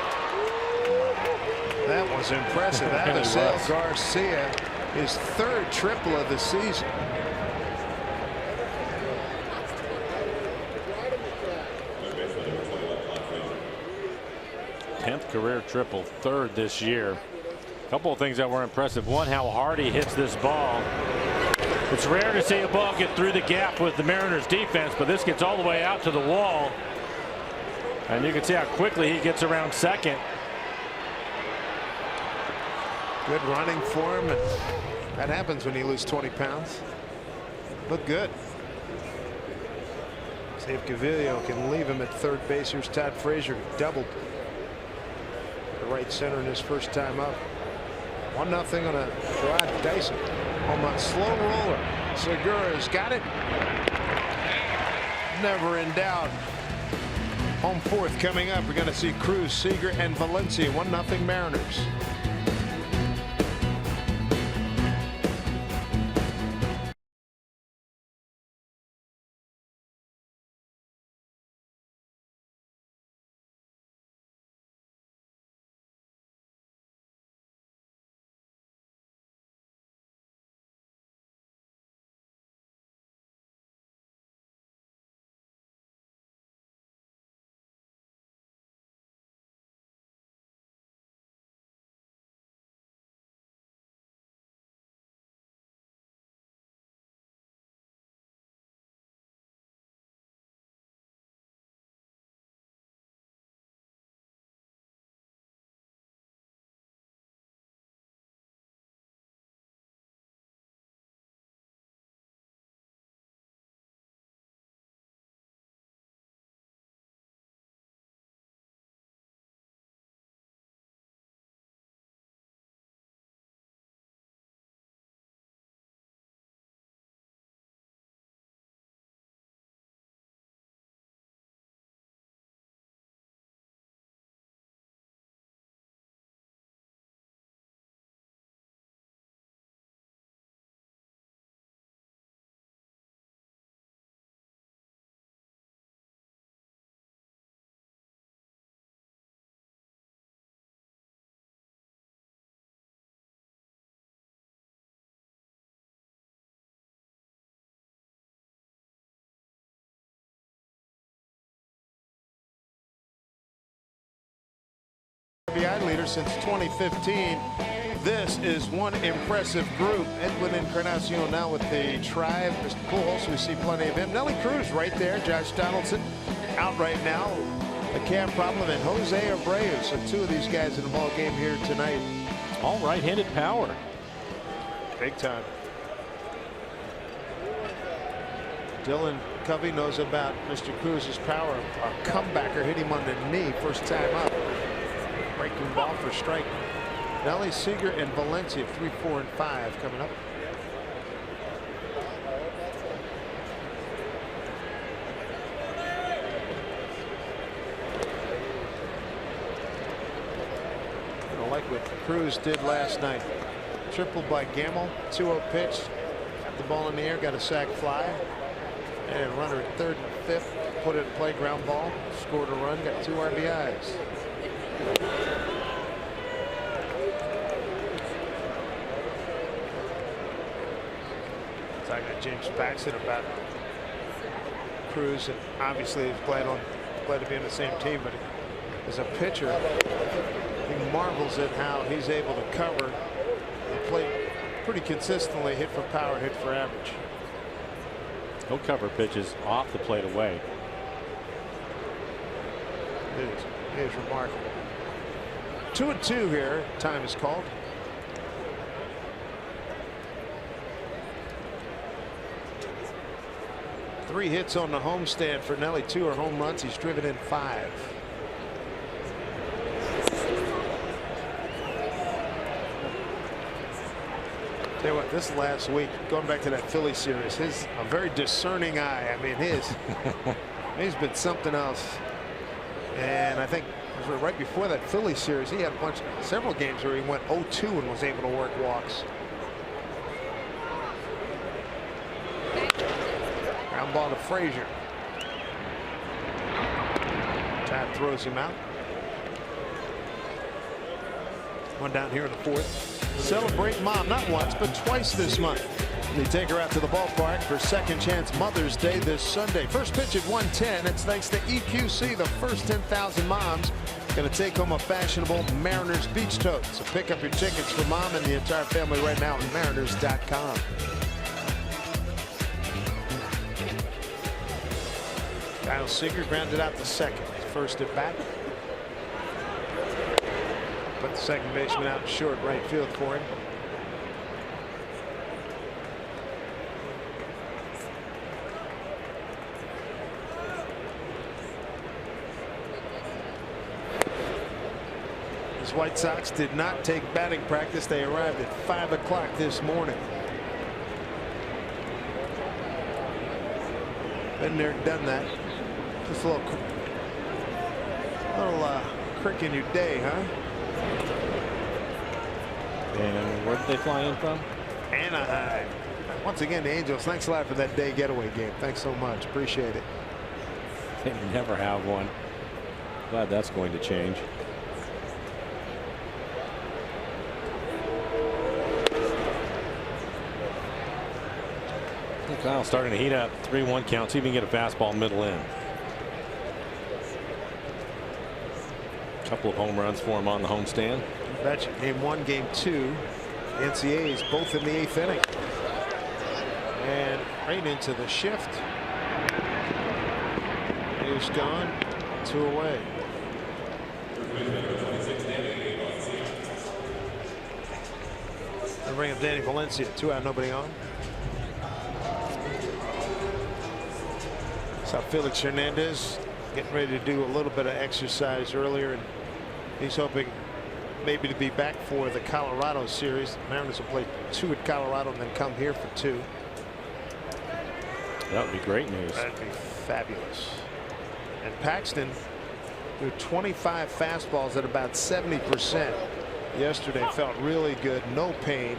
S1: That was impressive. Avisail Garcia, his 3rd triple of the season.
S2: Tenth career triple, 3rd this year. A couple of things that were impressive. One, how hard he hits this ball. It's rare to see a ball get through the gap with the Mariners defense, but this gets all the way out to the wall. And you can see how quickly he gets around second.
S1: Good running for him, and that happens when you lose 20 pounds. Look good. See if Gaviglio can leave him at 3rd base. Here's Todd Frazier, doubled the right center in his first time up. 1-0 on a Gerard Dyson. On a slow roller. Segura's got it. Never in doubt. Home fourth coming up. We're going to see Cruz, Seager, and Valencia. 1-0 Mariners. RBI leader since 2015. This is one impressive group. Edwin Encarnacion now with the Tribe. Mr. Pujols, we see plenty of him. Nelly Cruz right there. Josh Donaldson out right now. A calf problem, and Jose Abreu. So two of these guys in the ball game here tonight.
S2: All right-handed power.
S1: Big time. Dylan Covey knows about Mr. Cruz's power. A comebacker hit him on the knee first time up. Breaking ball for strike. Nelly, Seager, and Valencia 3, 4, and 5 coming up. Like what Cruz did last night. Triple by Gamble. 2-0 pitch. Got the ball in the air. Got a sac fly. And runner at third and fifth. Put it in play. Ground ball. Scored a run. Got 2 RBIs. Talking to James Paxton about Cruz, and obviously he's glad to be on the same team, but as a pitcher, he marvels at how he's able to cover the plate pretty consistently, hit for power, hit for average.
S2: He'll cover pitches off the plate away.
S1: It is remarkable. 2-2 here. Time is called. Three hits on the homestand for Nelly. 2 are home runs. He's driven in 5. Tell you what, this last week, going back to that Philly series, a very discerning eye. I mean, he's been something else. And I think right before that Philly series, he had several games where he went 0-2 and was able to work walks. Ground ball to Frazier. Tad throws him out. One down here in the fourth. Celebrate mom not once but twice this month. They take her out to the ballpark for Second Chance Mother's Day this Sunday. First pitch at 1:10. It's thanks to EQC. The first 10,000 moms going to take home a fashionable Mariners beach tote. So pick up your tickets for mom and the entire family right now at Mariners.com. Kyle Seager grounded out to second. First at bat. Put the second baseman out in short right field for him. His White Sox did not take batting practice. They arrived at 5 o'clock this morning. Been there, done that. Just a little crick in your day, huh?
S2: And where did they fly in from?
S1: Anaheim. Once again, the Angels. Thanks a lot for that day getaway game. Thanks so much. Appreciate it.
S2: They never have one. Glad that's going to change. Kyle starting to heat up. 3-1 count. See if he can get a fastball middle in. A couple of home runs for him on the homestand.
S1: Betcha. Game 1, game 2. NCAAs both in the 8th inning. And right into the shift. He's gone. 2 away. They bring up Danny Valencia. 2 out, nobody on. Saw Felix Hernandez getting ready to do a little bit of exercise earlier, and he's hoping maybe to be back for the Colorado series. The Mariners will play 2 at Colorado and then come here for 2.
S2: That would be great news.
S1: That'd be fabulous. And Paxton threw 25 fastballs at about 70% yesterday. Felt really good. No pain.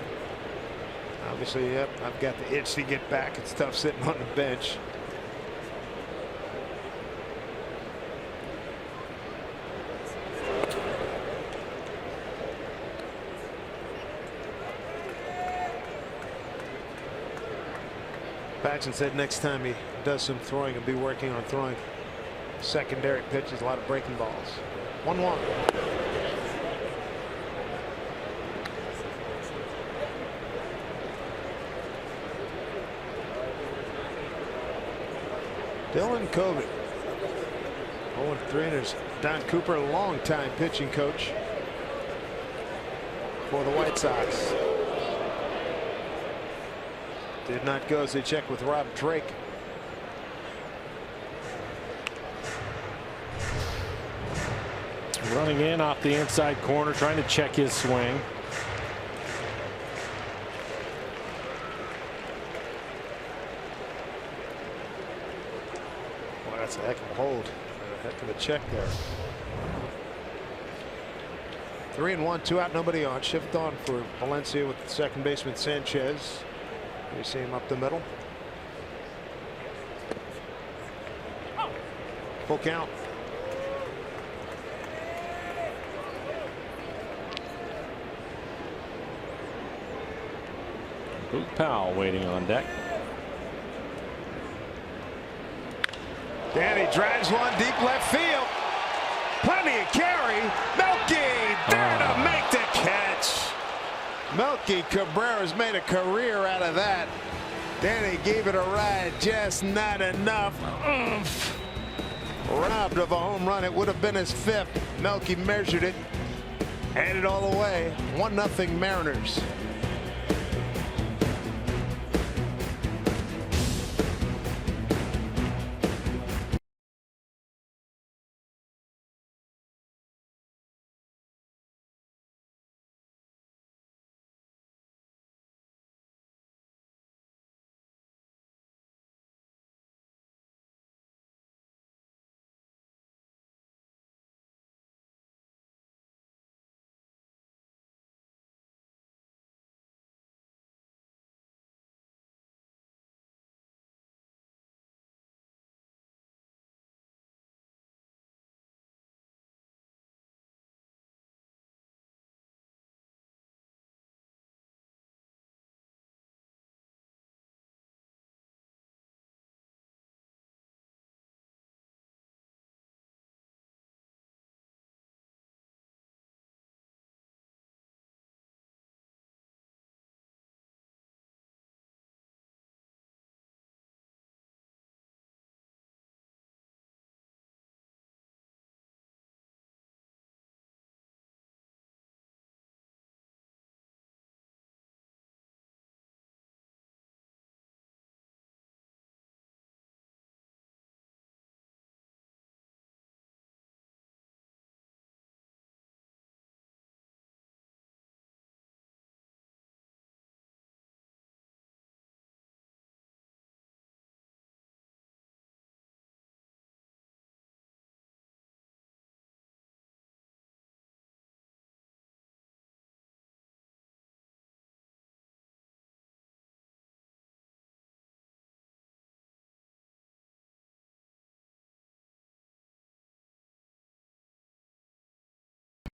S1: Obviously, yep, I've got the itch to get back. It's tough sitting on the bench. Paxton said next time he does some throwing, he'll be working on throwing secondary pitches, a lot of breaking balls. 1-1. Dylan Covey. 0-3. There's Don Cooper, a longtime pitching coach for the White Sox. Did not go as they check with Rob Drake.
S2: Running in off the inside corner, trying to check his swing.
S1: Well, that's a heck of a hold. A heck of a check there. 3-1, 2 out, nobody on. Shift on for Valencia with the second baseman Sanchez. You see him up the middle. Full count.
S2: Boot Powell waiting on deck.
S1: Danny drives one deep left field. Plenty of carry. Melky there to make the catch. Melky Cabrera's made a career out of that. Danny gave it a ride, just not enough. Oomph. Robbed of a home run. It would have been his 5th. Melky measured it, had it all away. 1-0 Mariners.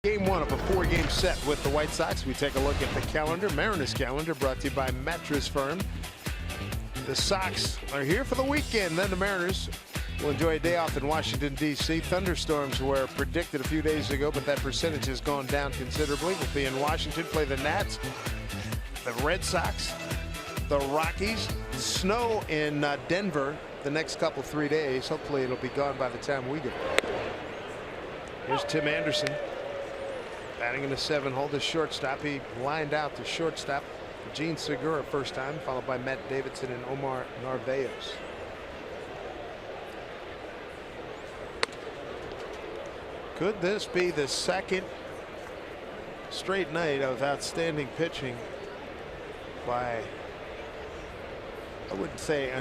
S1: Game one of a 4-game set with the White Sox. We take a look at the calendar. Mariners calendar brought to you by Mattress Firm. The Sox are here for the weekend. Then the Mariners will enjoy a day off in Washington, D.C. Thunderstorms were predicted a few days ago, but that percentage has gone down considerably. We'll be in Washington, play the Nats, the Red Sox, the Rockies. Snow in Denver the next 3 days. Hopefully it'll be gone by the time we get there. Here's Tim Anderson. Batting in the 7-hole, the shortstop. He lined out the shortstop. Gene Segura first time, followed by Matt Davidson and Omar Narvaez. Could this be the second straight night of outstanding pitching by, I wouldn't say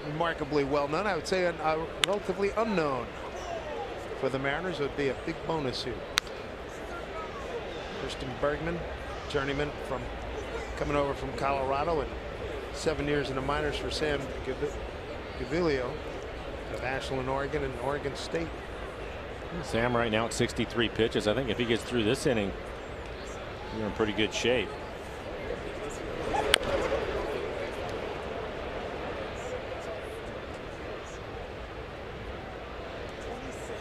S1: remarkably well known, I would say relatively unknown for the Mariners? It would be a big bonus here. Christian Bergman, journeyman from coming over from Colorado, and 7 years in the minors for Sam Gaviglio of Ashland, Oregon, and Oregon State.
S2: Sam right now at 63 pitches. I think if he gets through this inning, you're in pretty good shape.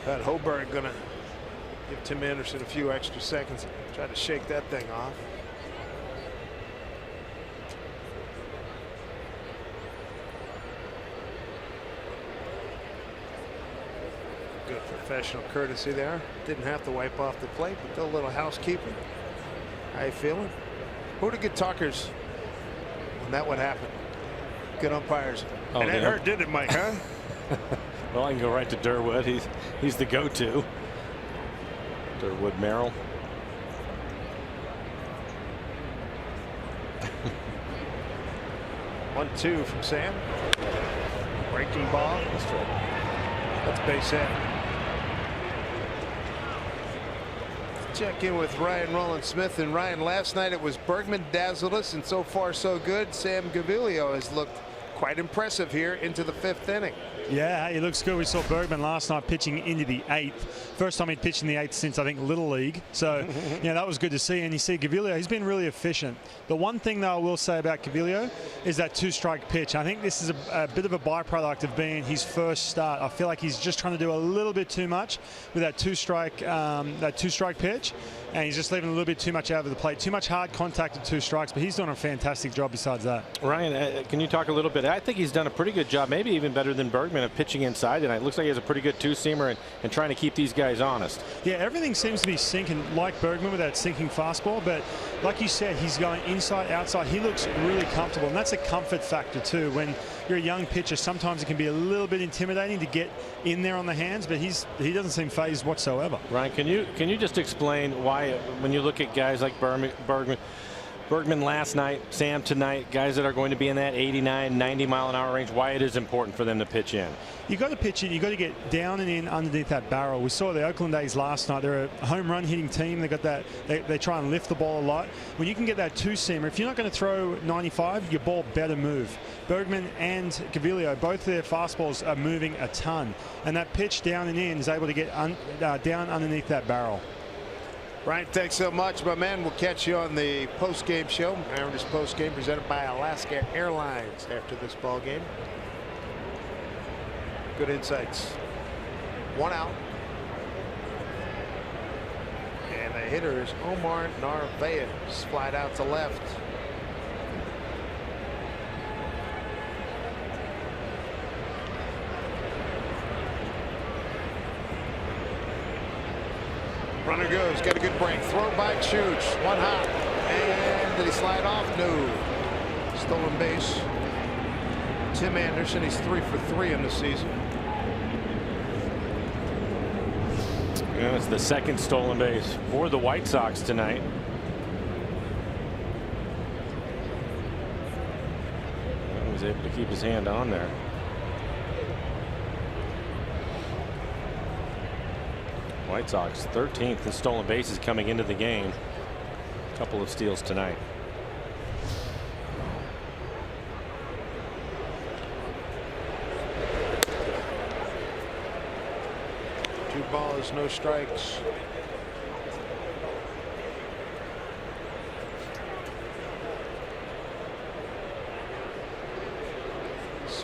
S1: Pat Hoberg gonna give Tim Anderson a few extra seconds. Try to shake that thing off. Good professional courtesy there. Didn't have to wipe off the plate, but a little housekeeping. How you feeling? Who to get talkers when that would happen? Good umpires.
S2: Oh,
S1: and that hurt, didn't it, Mike? Huh?
S2: Well, I can go right to Durwood. He's the go-to. Durwood Merrill.
S1: 1-2 from Sam. Breaking ball. That's base hit. Check in with Ryan Rowland-Smith. And Ryan, last night it was Bergman dazzled us, and so far so good. Sam Gaviglio has looked quite impressive here into the 5th inning.
S4: Yeah, he looks good. We saw Bergman last night pitching into the 8th. First time he'd pitched in the 8th since, I think, Little League. So, yeah, that was good to see. And you see Gaviglio, he's been really efficient. The one thing, though, I will say about Gaviglio is that 2-strike pitch. I think this is a bit of a byproduct of being his first start. I feel like he's just trying to do a little bit too much with that two-strike pitch. And he's just leaving a little bit too much out of the plate. Too much hard contact at 2 strikes, but he's doing a fantastic job besides that.
S2: Ryan, can you talk a little bit? I think he's done a pretty good job, maybe even better than Bergman, of pitching inside tonight. It looks like he has a pretty good 2-seamer and trying to keep these guys honest.
S4: Yeah, everything seems to be sinking like Bergman with that sinking fastball, but like you said, he's going inside, outside. He looks really comfortable, and that's a comfort factor too. When you're a young pitcher, sometimes it can be a little bit intimidating to get in there on the hands, but he doesn't seem phased whatsoever.
S2: Ryan, can you just explain why, when you look at guys like Bergman last night, Sam tonight, guys that are going to be in that 89, 90 mile an hour range, why it is important for them to pitch in?
S4: You got to pitch in. You got to get down and in underneath that barrel. We saw the Oakland A's last night. They're a home run hitting team. They got that. They try and lift the ball a lot. When you can get that 2-seamer, if you're not going to throw 95, your ball better move. Bergman and Gaviglio, both their fastballs are moving a ton, and that pitch down and in is able to get down underneath that barrel.
S1: Ryan, thanks so much, my man. We'll catch you on the post-game show. Mariners post-game presented by Alaska Airlines after this ball game. Good insights. 1 out. And the hitter is Omar Narvaez. Flied out to left. Runner goes, got a good break. Throw by Chooch. 1 hop. And did he slide off? No. Stolen base. Tim Anderson, he's 3 for 3 in the season.
S2: Yeah, it's the 2nd stolen base for the White Sox tonight. He was able to keep his hand on there. White Sox 13th in stolen bases coming into the game. A couple of steals tonight.
S1: Two balls, no strikes.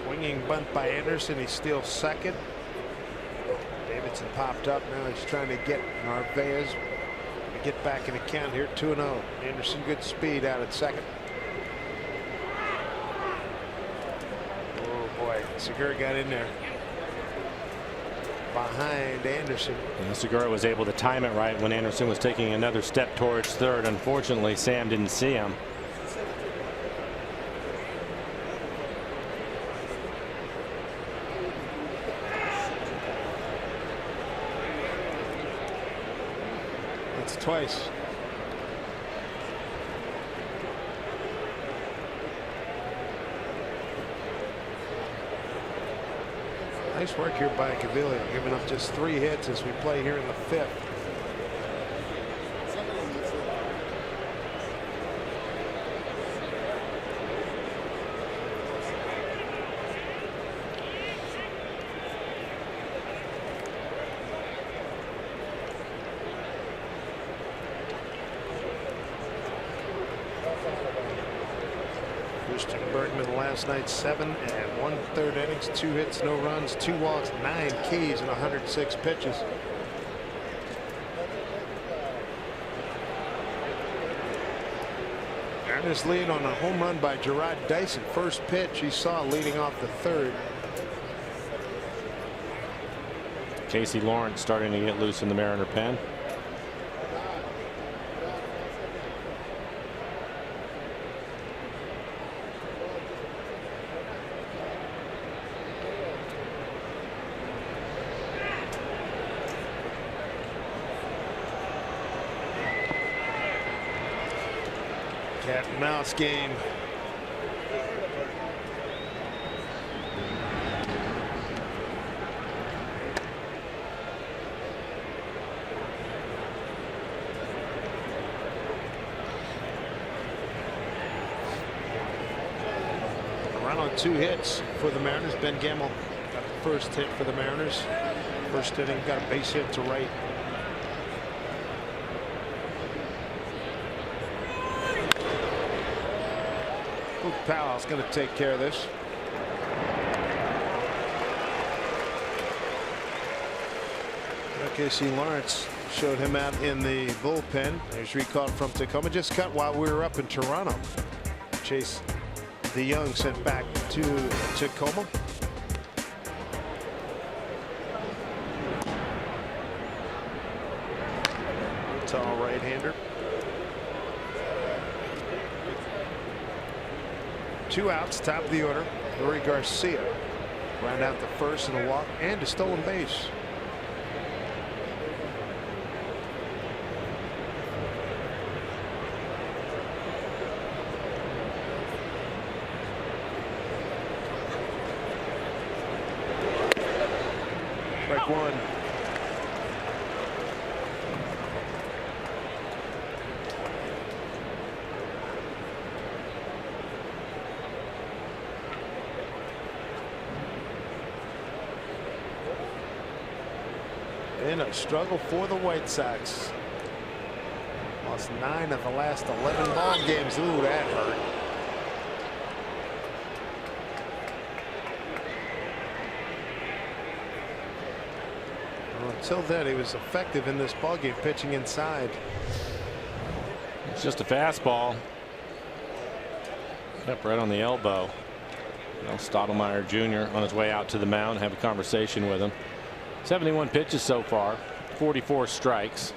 S1: Swinging bunt by Anderson. He steals second. Davidson popped up. Now he's trying to get Narvaez to get back in the count here. 2-0. Anderson good speed out at second. Oh boy, Segura got in there behind Anderson.
S2: And Segura was able to time it right when Anderson was taking another step towards third. Unfortunately, Sam didn't see him.
S1: That's twice. Nice work here by Gavilia, giving up just 3 hits as we play here in the 5th. Christian Bergman last night 7 1/3 innings, 2 hits, no runs, 2 walks, 9 Ks and 106 pitches. Earnest lead on a home run by Gerard Dyson. First pitch he saw leading off the 3rd.
S2: Casey Lawrence starting to get loose in the Mariner pen.
S1: Cat and mouse game. Run on 2 hits for the Mariners. Ben Gamble got the first hit for the Mariners. First inning, got a base hit to right. Powell's going to take care of this. Casey Lawrence showed him out in the bullpen. There's recall from Tacoma. Just cut while we were up in Toronto. Chase the Young sent back to Tacoma. Tall right-hander. 2 outs, top of the order. Leury Garcia round out the first and a walk and a stolen base. Strike 1. In a struggle for the White Sox. Lost 9 of the last 11 ball games. Ooh, that hurt. Well, until then, he was effective in this ball game, pitching inside.
S2: It's just a fastball. Up right on the elbow. Stottlemyre Jr. on his way out to the mound. Have a conversation with him. 71 pitches so far, 44 strikes.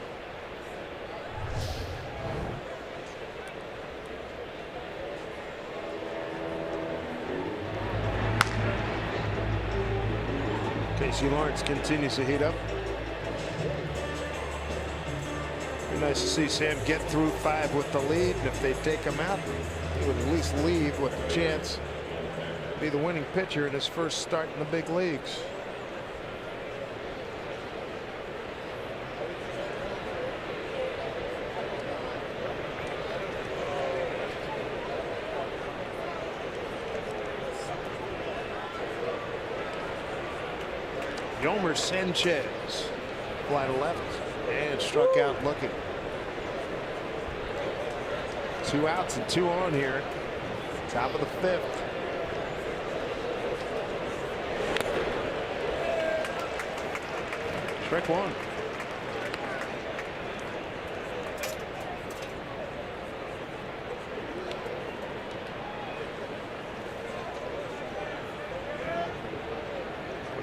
S1: Casey Lawrence continues to heat up. Be nice to see Sam get through 5 with the lead, and if they take him out, he would at least leave with a chance to be the winning pitcher in his first start in the big leagues. Yomer Sanchez fly to left and struck out looking. 2 outs and 2 on here. Top of the 5th. Strike one.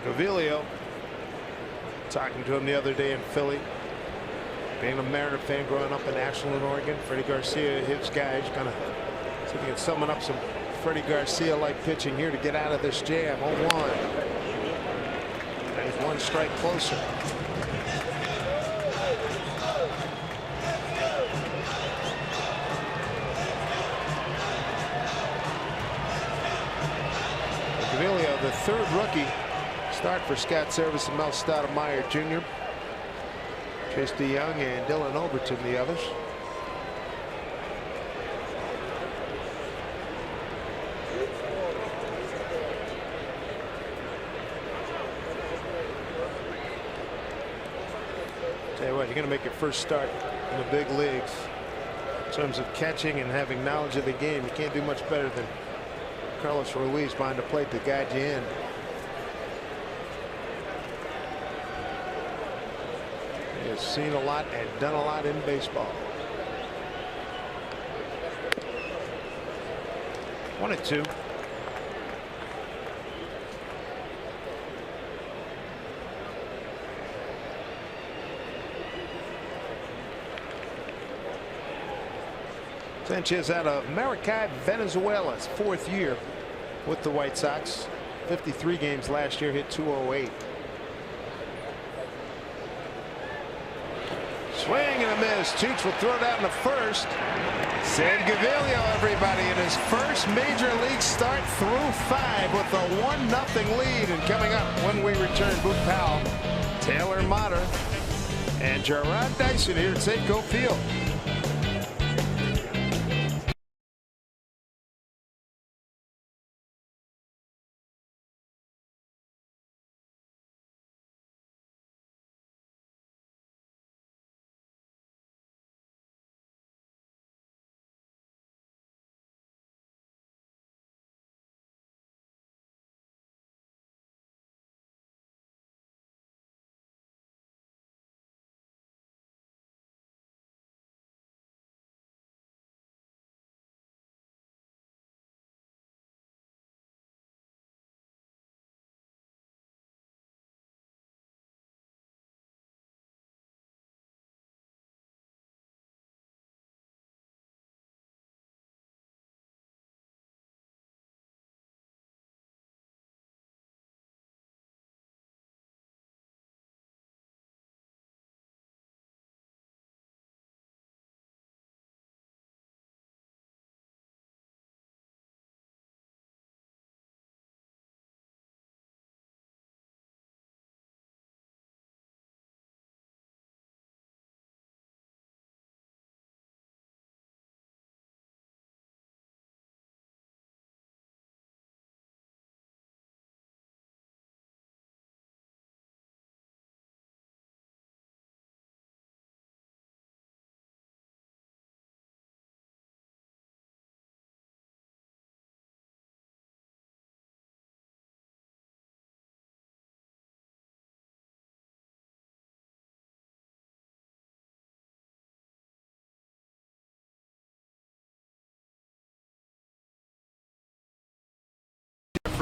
S1: Gavilio, talking to him the other day in Philly. Being a Mariner fan growing up in Ashland, Oregon, Freddie Garcia, his guys, kind of see if he can summon up some Freddie Garcia-like pitching here to get out of this jam. 0-1. And he's one strike closer. Gavilio, the third rookie start for Scott Service and Mel Stoudemire Jr. Chase DeYoung and Dylan Overton the others. Tell you what, you're going to make your first start in the big leagues in terms of catching and having knowledge of the game. You can't do much better than Carlos Ruiz behind the plate to guide you in. He has seen a lot and done a lot in baseball. 1-2. Sanchez out of Maracay, Venezuela, his 4th year with the White Sox. 53 games last year, hit .208. Swing and a miss. Toots will throw down the first. San Gavilio, everybody, in his first major league start through 5 with a 1-0 lead. And coming up when we return, Boot Powell, Taylor Motter, and Gerard Dyson here at Safeco Field.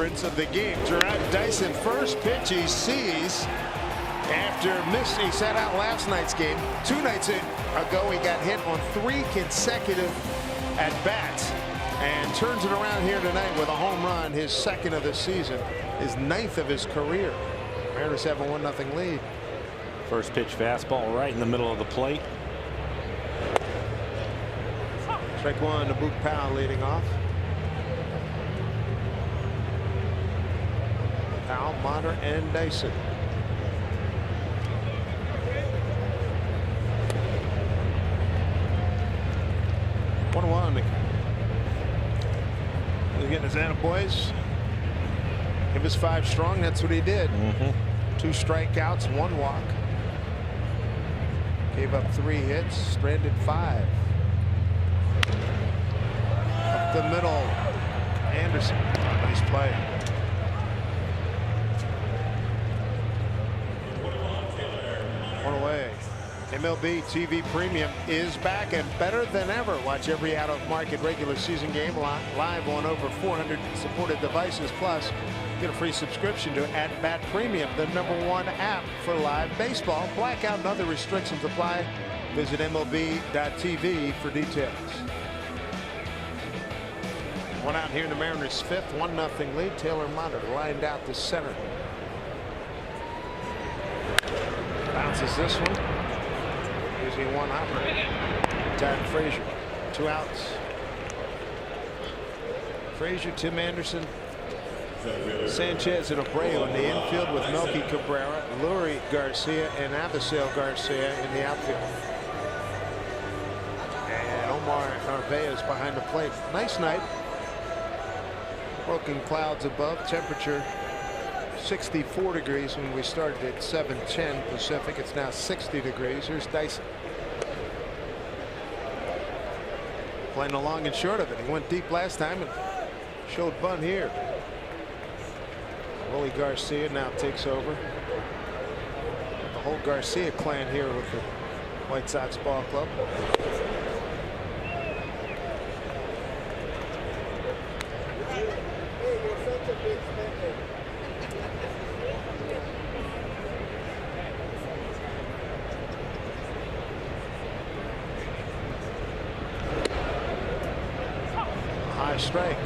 S1: Of the game. Gerard Dyson, first pitch he sees after he sat out last night's game. 2 nights ago he got hit on 3 consecutive at bats and turns it around here tonight with a home run, his 2nd of the season, his 9th of his career. Mariners have a 1-0 lead.
S2: First pitch fastball right in the middle of the plate.
S1: Strike one to Boot Powell leading off. Powell, Motter, and Dyson. He's getting his attaboys. Give us 5 strong. That's what he did. 2 strikeouts, 1 walk. Gave up 3 hits, stranded 5. Up the middle, Anderson. Nice play. One away. MLB TV Premium is back and better than ever. Watch every out-of-market regular season game live on over 400 supported devices. Plus, get a free subscription to At-Bat Premium, the #1 app for live baseball. Blackout and other restrictions apply. Visit MLB.tv for details. One out here in the Mariners' 5th, 1-0 lead. Taylor Monitor lined out to center. Bounces this one. Using one hopper. Tyron Frazier. 2 outs. Frazier, Tim Anderson, Sanchez, and Abreu in the infield with Melky Cabrera, Lurie Garcia, and Avisail Garcia in the outfield. And Omar Narvaez behind the plate. Nice night. Broken clouds above. Temperature 64 degrees when we started at 7:10 Pacific. It's now 60 degrees. Here's Dyson. Playing the long and short of it. He went deep last time and showed bunt here. Willie Garcia now takes over. The whole Garcia clan here with the White Sox ball club. High strike.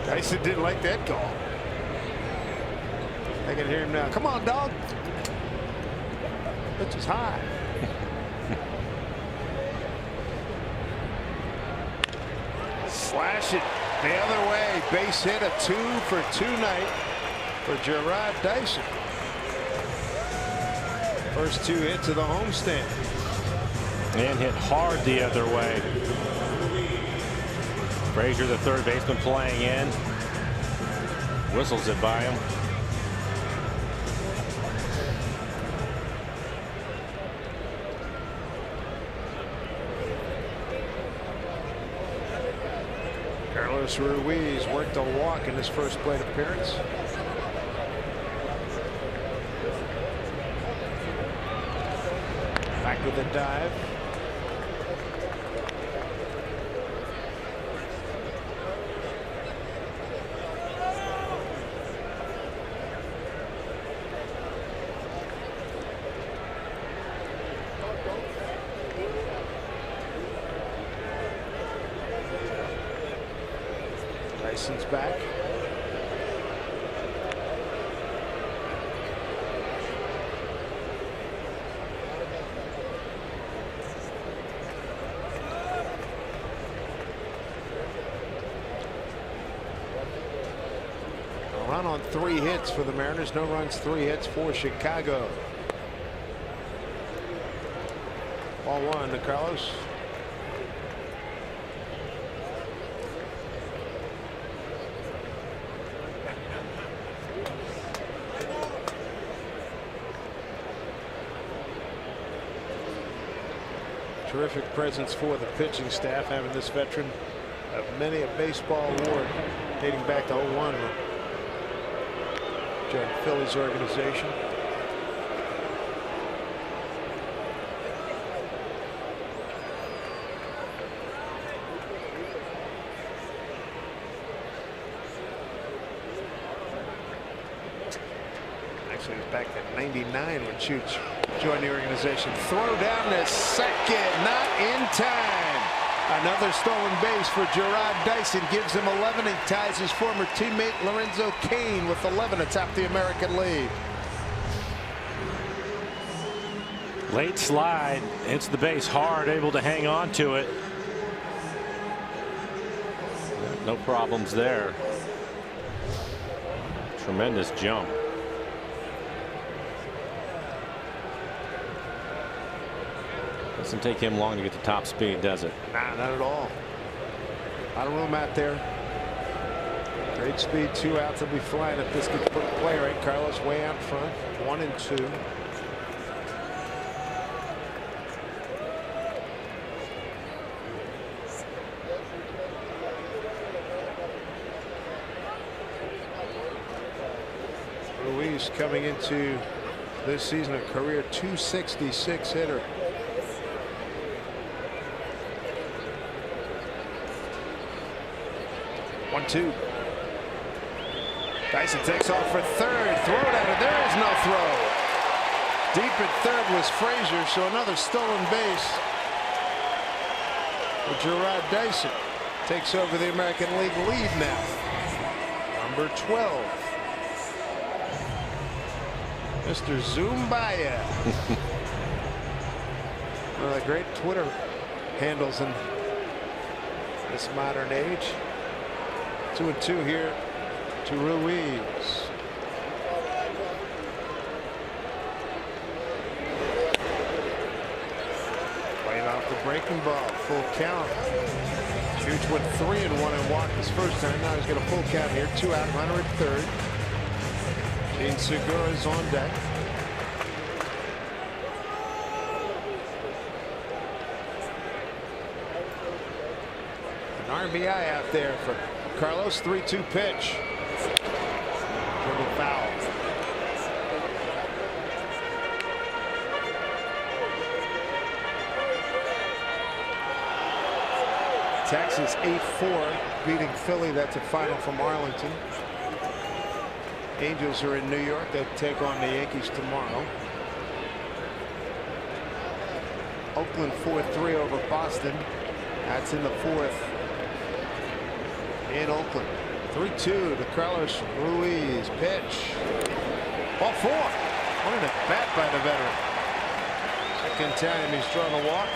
S1: Dyson didn't like that call. I can hear him now. Come on, dog. Pitch is high. Slash it the other way. Base hit, a 2-for-2 night for Gerard Dyson. First 2 hits of the homestand.
S2: And hit hard the other way. Frazier, the third baseman, playing in. Whistles it by him.
S1: Carlos Ruiz worked a walk in his first plate appearance. Back with a dive. Dyson's back. A run on 3 hits for the Mariners. No runs, 3 hits for Chicago. Ball 1 to Carlos. Terrific presence for the pitching staff, having this veteran of many a baseball award dating back to 01. Joined the Phillies organization. Actually, it was back in '99 when Chooch joined the organization. Throw down to second, not in time. Another stolen base for Gerard Dyson gives him 11. He ties his former teammate Lorenzo Cain with 11 atop the American League.
S2: Late slide, hits the base hard, able to hang on to it. No problems there. Tremendous jump. Doesn't take him long to get to top speed, does it?
S1: Nah, not at all. A lot of room out there. Great speed, 2 outs. Will be flying if this gets put in play right. Carlos way out front, 1 and 2. Ruiz coming into this season, a career .266 hitter. One-two. Dyson takes off for third. Throw it at it. There is no throw. Deep at third was Frazier, so another stolen base. Gerard Dyson takes over the American League lead now. Number 12. Mr. Zumbaya. One of the great Twitter handles in this modern age. 2-2 here to Ruiz. Playing off the breaking ball, full count. Shoots went 3-1 and walked his first time. Now he's got a full count here. 2 out, Hunter at third. Gene Segura is on deck. An RBI out there for Carlos. 3-2 pitch. Dribble foul. Texas 8-4 beating Philly. That's a final from Arlington. Angels are in New York. They'll take on the Yankees tomorrow. Oakland 4-3 over Boston. That's in the fourth in Oakland. 3-2 to Carlos Ruiz. Pitch. Ball 4. What an at bat by the veteran. Second time he's drawn a walk.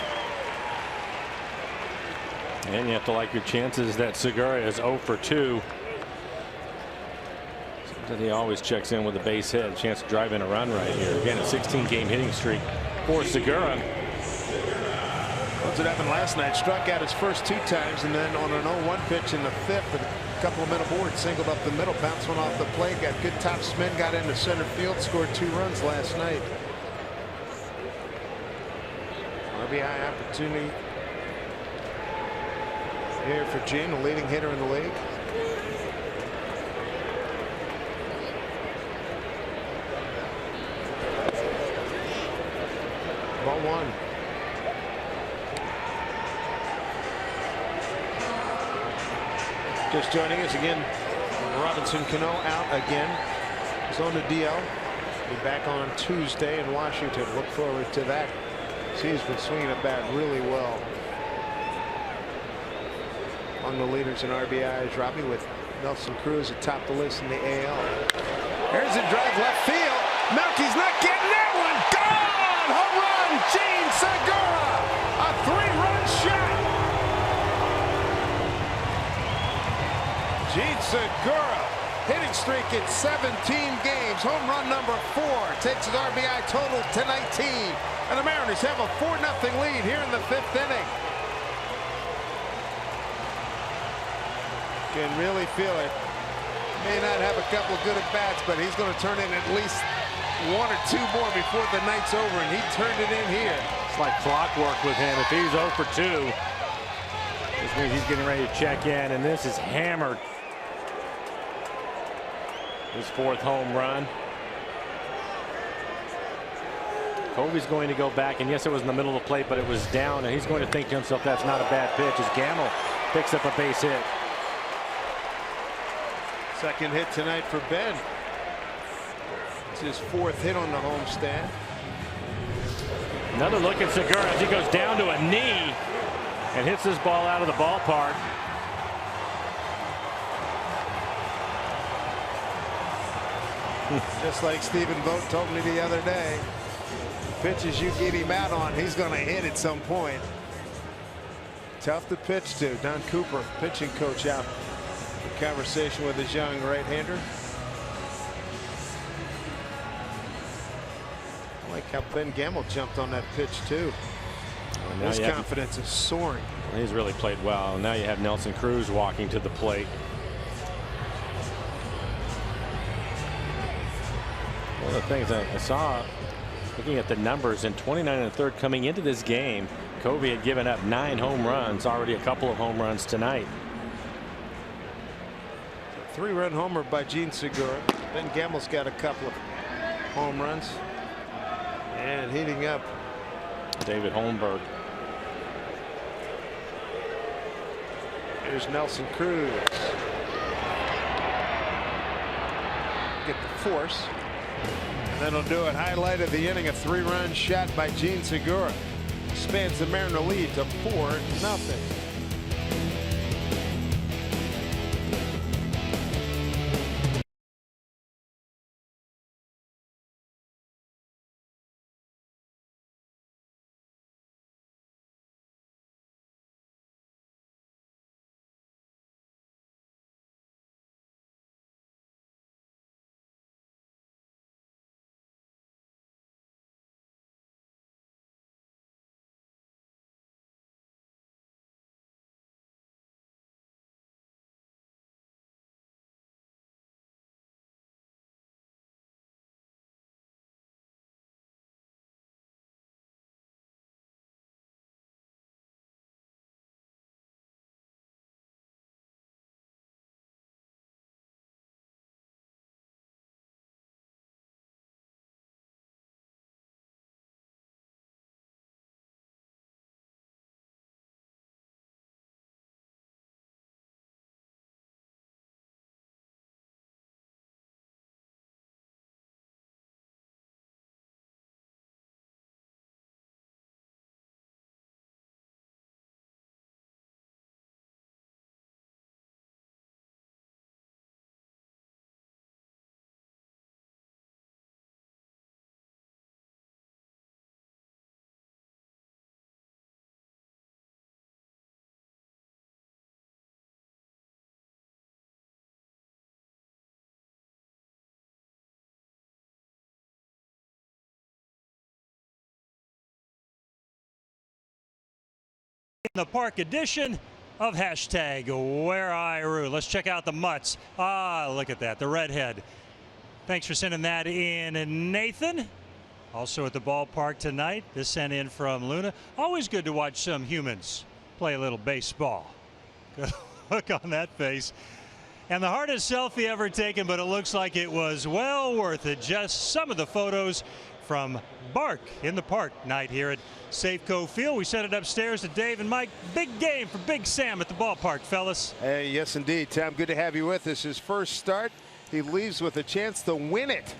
S2: And you have to like your chances that Segura is 0 for 2. That he always checks in with a base hit. A chance to drive in a run right here. Again, a 16-game hitting streak for Segura.
S1: That's what happened last night. Struck out his first 2 times, and then on an 0-1 pitch in the 5th with a couple of men aboard, singled up the middle, bounced one off the plate, got good top spin, got into center field, scored 2 runs last night. RBI opportunity here for Gene, the leading hitter in the league. Ball 1. Just joining us again, Robinson Cano out again. He's on the DL. Be back on Tuesday in Washington. Look forward to that. He's been swinging a bat really well. Among the leaders in RBIs, Robbie, with Nelson Cruz atop the list in the AL. There's a drive left field. Melky's not getting that one. Gone! Home run! Gene Segura! A 3-run shot! Gene Segura, hitting streak in 17 games. Home run number 4 takes his RBI total to 19. And the Mariners have a 4-0 lead here in the 5th inning. Can really feel it. May not have a couple of good at bats, but he's going to turn in at least 1 or 2 more before the night's over, and he turned it in here.
S2: It's like clockwork with him. If he's 0 for 2, this means he's getting ready to check in, and this is hammered. His 4th home run. Kobe's going to go back, and yes, it was in the middle of the plate, but it was down, and he's going to think to himself, that's not a bad pitch, as Gamble picks up a base hit.
S1: Second hit tonight for Ben. It's his 4th hit on the homestand.
S2: Another look at Segura as he goes down to a knee and hits this ball out of the ballpark.
S1: Just like Stephen Vogt told me the other day, pitches you get him out on, he's going to hit at some point. Tough to pitch to. Don Cooper, pitching coach, out for conversation with his young right-hander. I like how Ben Gamble jumped on that pitch too.
S2: Well,
S1: his confidence is soaring.
S2: Well, he's really played well. Now you have Nelson Cruz walking to the plate. One of the things I saw, looking at the numbers, in 29 1/3 coming into this game, Kobe had given up 9 home runs, already a couple of home runs tonight.
S1: 3-run homer by Gene Segura. Ben Gamble's got a couple of home runs. And heating up,
S2: David Holmberg.
S1: here's Nelson Cruz. Get the force. And then he'll do it. Highlight of the inning, a 3-run shot by Gene Segura. Expands the Mariner lead to 4-0.
S5: The park edition of hashtag Where I Rue. Let's check out the mutts. Ah, look at that, the redhead. Thanks for sending that in, Nathan. Also at the ballpark tonight. This sent in from Luna. Always good to watch some humans play a little baseball. Good look on that face. And the hardest selfie ever taken, but it looks like it was well worth it. Just some of the photos from Bark in the Park night here at Safeco Field. We sent it upstairs to Dave and Mike. Big game for Big Sam at the ballpark, fellas.
S1: Hey, yes, indeed, Tom. Good to have you with us. His first start, he leaves with a chance to win it.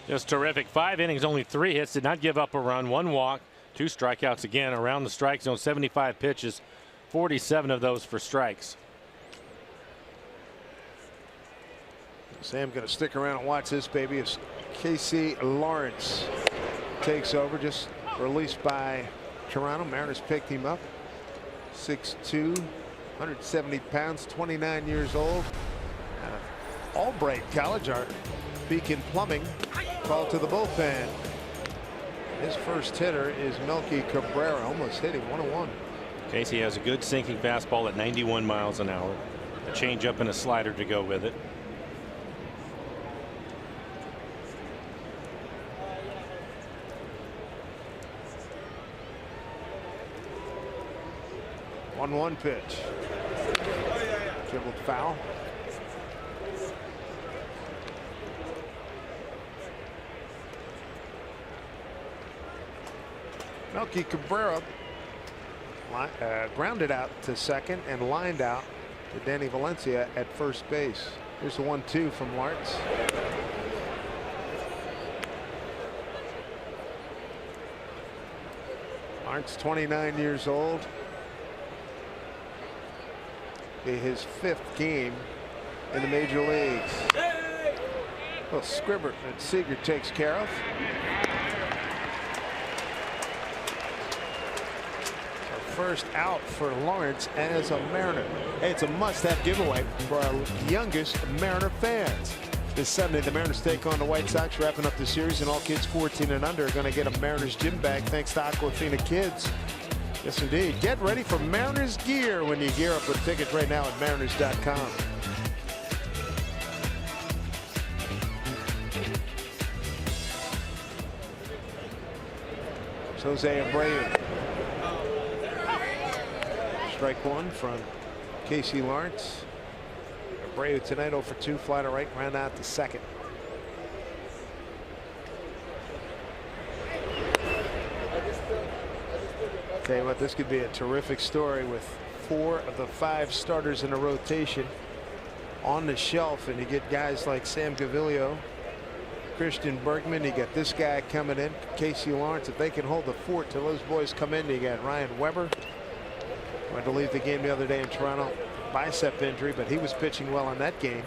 S2: Just terrific. 5 innings, only 3 hits, did not give up a run, 1 walk, 2 strikeouts again around the strike zone, 75 pitches, 47 of those for strikes.
S1: Sam going to stick around and watch this baby as Casey Lawrence takes over, just released by Toronto. Mariners picked him up. 6'2", 170 pounds, 29 years old. Albright College, our Beacon Plumbing, called to the bullpen. His first hitter is Melky Cabrera. Almost hit him 1-1.
S2: Casey has a good sinking fastball at 91 miles an hour. A changeup and a slider to go with it.
S1: One pitch. Dribbled foul. Melky Cabrera grounded out to second and lined out to Danny Valencia at first base. Here's the 1-2 from Lawrence. Lawrence, 29 years old. His 5th game in the major leagues. Well, Scribbert and Seager takes care of. So first out for Lawrence as a Mariner. Hey, it's a must-have giveaway for our youngest Mariner fans. This Sunday, the Mariners take on the White Sox, wrapping up the series, and all kids 14 and under are going to get a Mariners gym bag thanks to Aquafina Kids. Yes, indeed. Get ready for Mariners gear when you gear up with tickets right now at Mariners.com. Jose Abreu. Strike 1 from Casey Lawrence. Abreu tonight 0 for 2, fly to right, round out to second. Tell you what, this could be a terrific story with 4 of the 5 starters in a rotation on the shelf, and you get guys like Sam Gaviglio, Christian Bergman. You got this guy coming in, Casey Lawrence. If they can hold the fort till those boys come in, you got Ryan Weber. Wanted to leave the game the other day in Toronto, bicep injury, but he was pitching well in that game.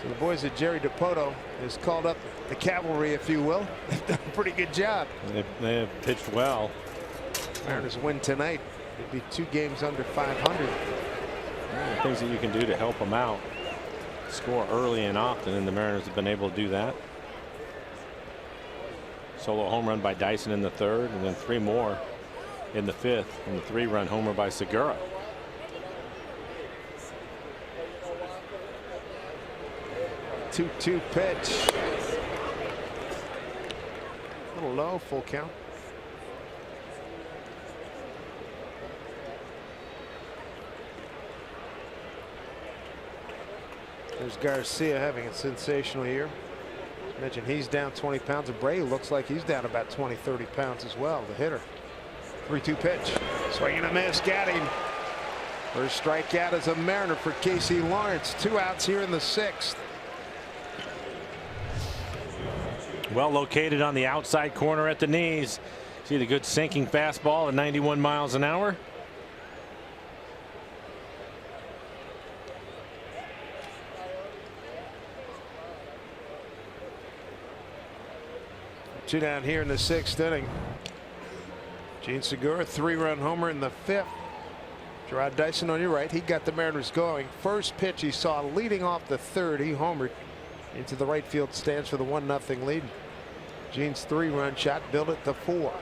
S1: So the boys at Jerry DiPoto has called up the cavalry, if you will. They've done a pretty good job.
S2: They have pitched well.
S1: Mariners win tonight. It'd be 2 games under 500.
S2: Things that you can do to help them out. Score early and often, and the Mariners have been able to do that. Solo home run by Dyson in the 3rd, and then 3 more in the 5th, and the 3-run homer by Segura.
S1: Two pitch. A little low, full count. There's Garcia having a sensational year. As mentioned, he's down 20 pounds. And Bray looks like he's down about 20-30 pounds as well, the hitter. 3-2 pitch. Swing and a miss. Got him. First strikeout as a Mariner for Casey Lawrence. 2 outs here in the 6th.
S2: Well located on the outside corner at the knees. See the good sinking fastball at 91 miles an hour.
S1: Two down here in the 6th inning. Gene Segura, 3-run homer in the 5th. Gerard Dyson on your right. He got the Mariners going. First pitch he saw leading off the 3rd. He homered into the right field stands for the 1-0 lead. Gene's 3-run shot built it to 4.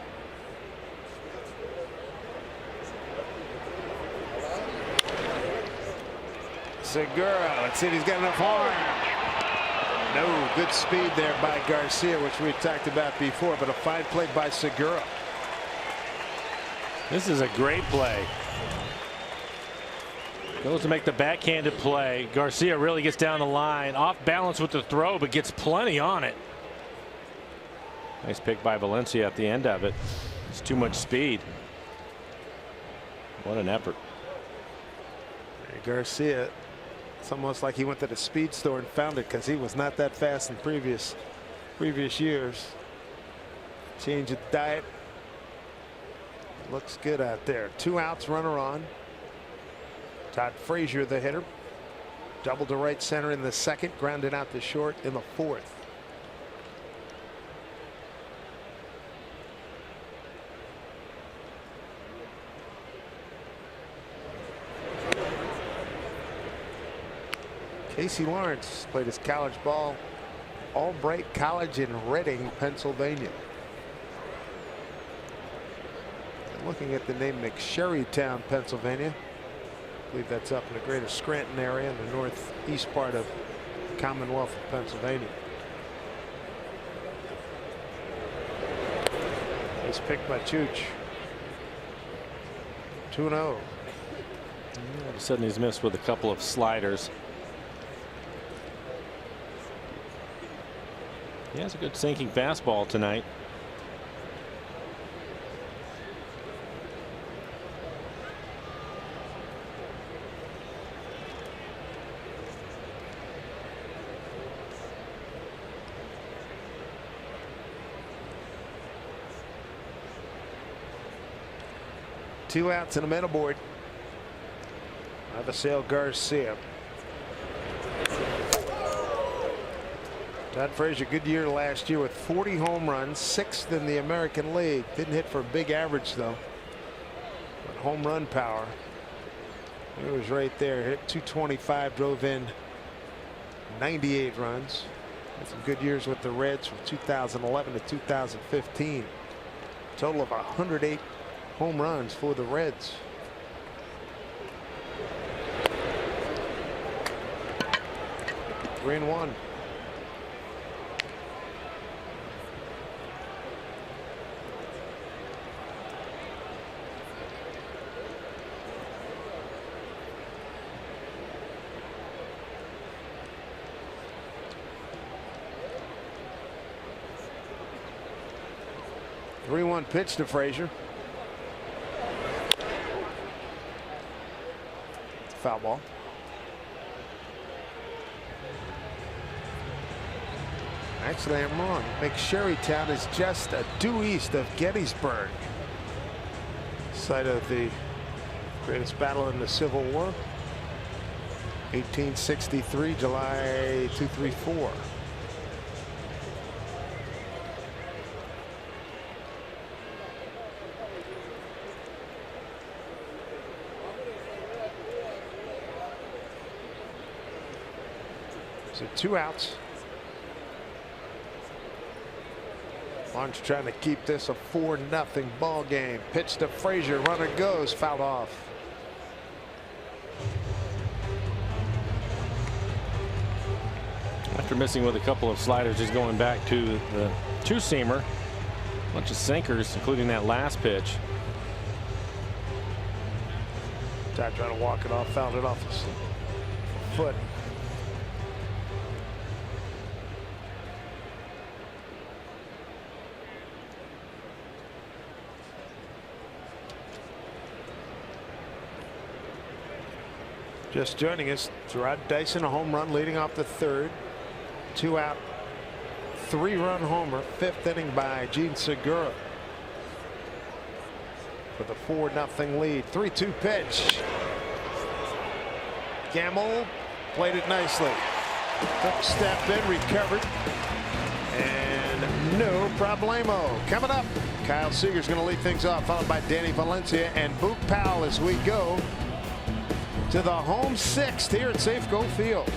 S1: Segura, let's see if he's got enough horn. No, good speed there by Garcia, which we talked about before, but a fine play by Segura.
S2: This is a great play. Goes to make the backhanded play. Garcia really gets down the line, off balance with the throw, but gets plenty on it. Nice pick by Valencia at the end of it. It's too much speed. What an effort.
S1: Garcia, it's almost like he went to the speed store and found it, because he was not that fast in previous years. Change of diet. Looks good out there. 2 outs, runner on. Todd Frazier, the hitter, double to right center in the 2nd, grounded out to short in the 4th. Casey Lawrence played his college ball, Albright College in Reading, Pennsylvania. And looking at the name McSherrytown, Pennsylvania. I believe that's up in the greater Scranton area in the northeast part of the Commonwealth of Pennsylvania. Nice pick by Chooch. 2-0.
S2: All of a sudden he's missed with a couple of sliders. He has a good sinking fastball tonight.
S1: Two outs and a man aboard. Avisail Garcia. Todd Frazier, good year last year with 40 home runs, 6th in the American League. Didn't hit for a big average though. But home run power, it was right there. Hit 225, drove in 98 runs. Had some good years with the Reds from 2011 to 2015. Total of 108 home runs for the Reds. Three and one. Three-one pitch to Frazier. foul ball. Actually, I'm wrong. McSherrytown is just due east of Gettysburg, site of the greatest battle in the Civil War. 1863, July 234. So 2 outs. Marlins trying to keep this a 4-0 ball game. Pitch to Frazier, runner goes, fouled off.
S2: After missing with a couple of sliders, he's going back to the two-seamer. Bunch of sinkers, including that last pitch.
S1: Trying to walk it off, fouled it off his foot. Just joining us, Gerard Dyson, a home run leading off the 3rd. 2 out, 3-run homer, 5th inning by Gene Segura for the 4-0 lead. 3-2 pitch. Gamble played it nicely. Took a step in, recovered, and no problemo. Coming up, Kyle Seager's going to lead things off, followed by Danny Valencia and Boog Powell as we go to the home 6th here at Safeco Field.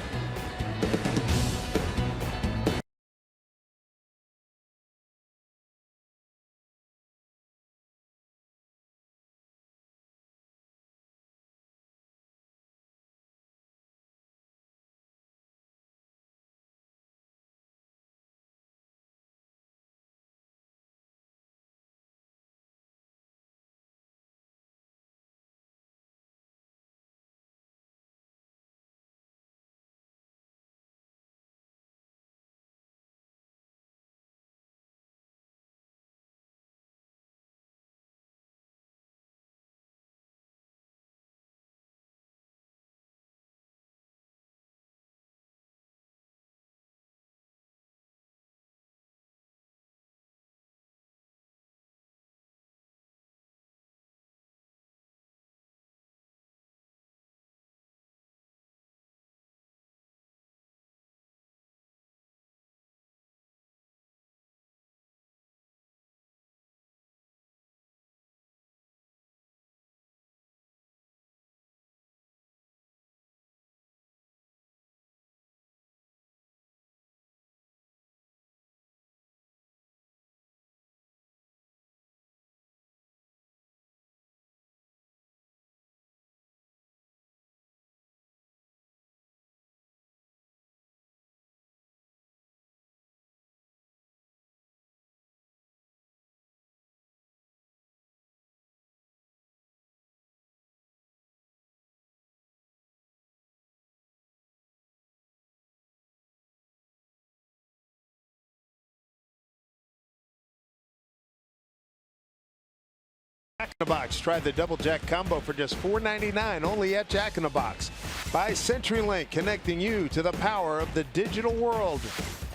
S1: Jack in the Box. Try the Double Jack combo for just $4.99 only at Jack in the Box. By CenturyLink, connecting you to the power of the digital world.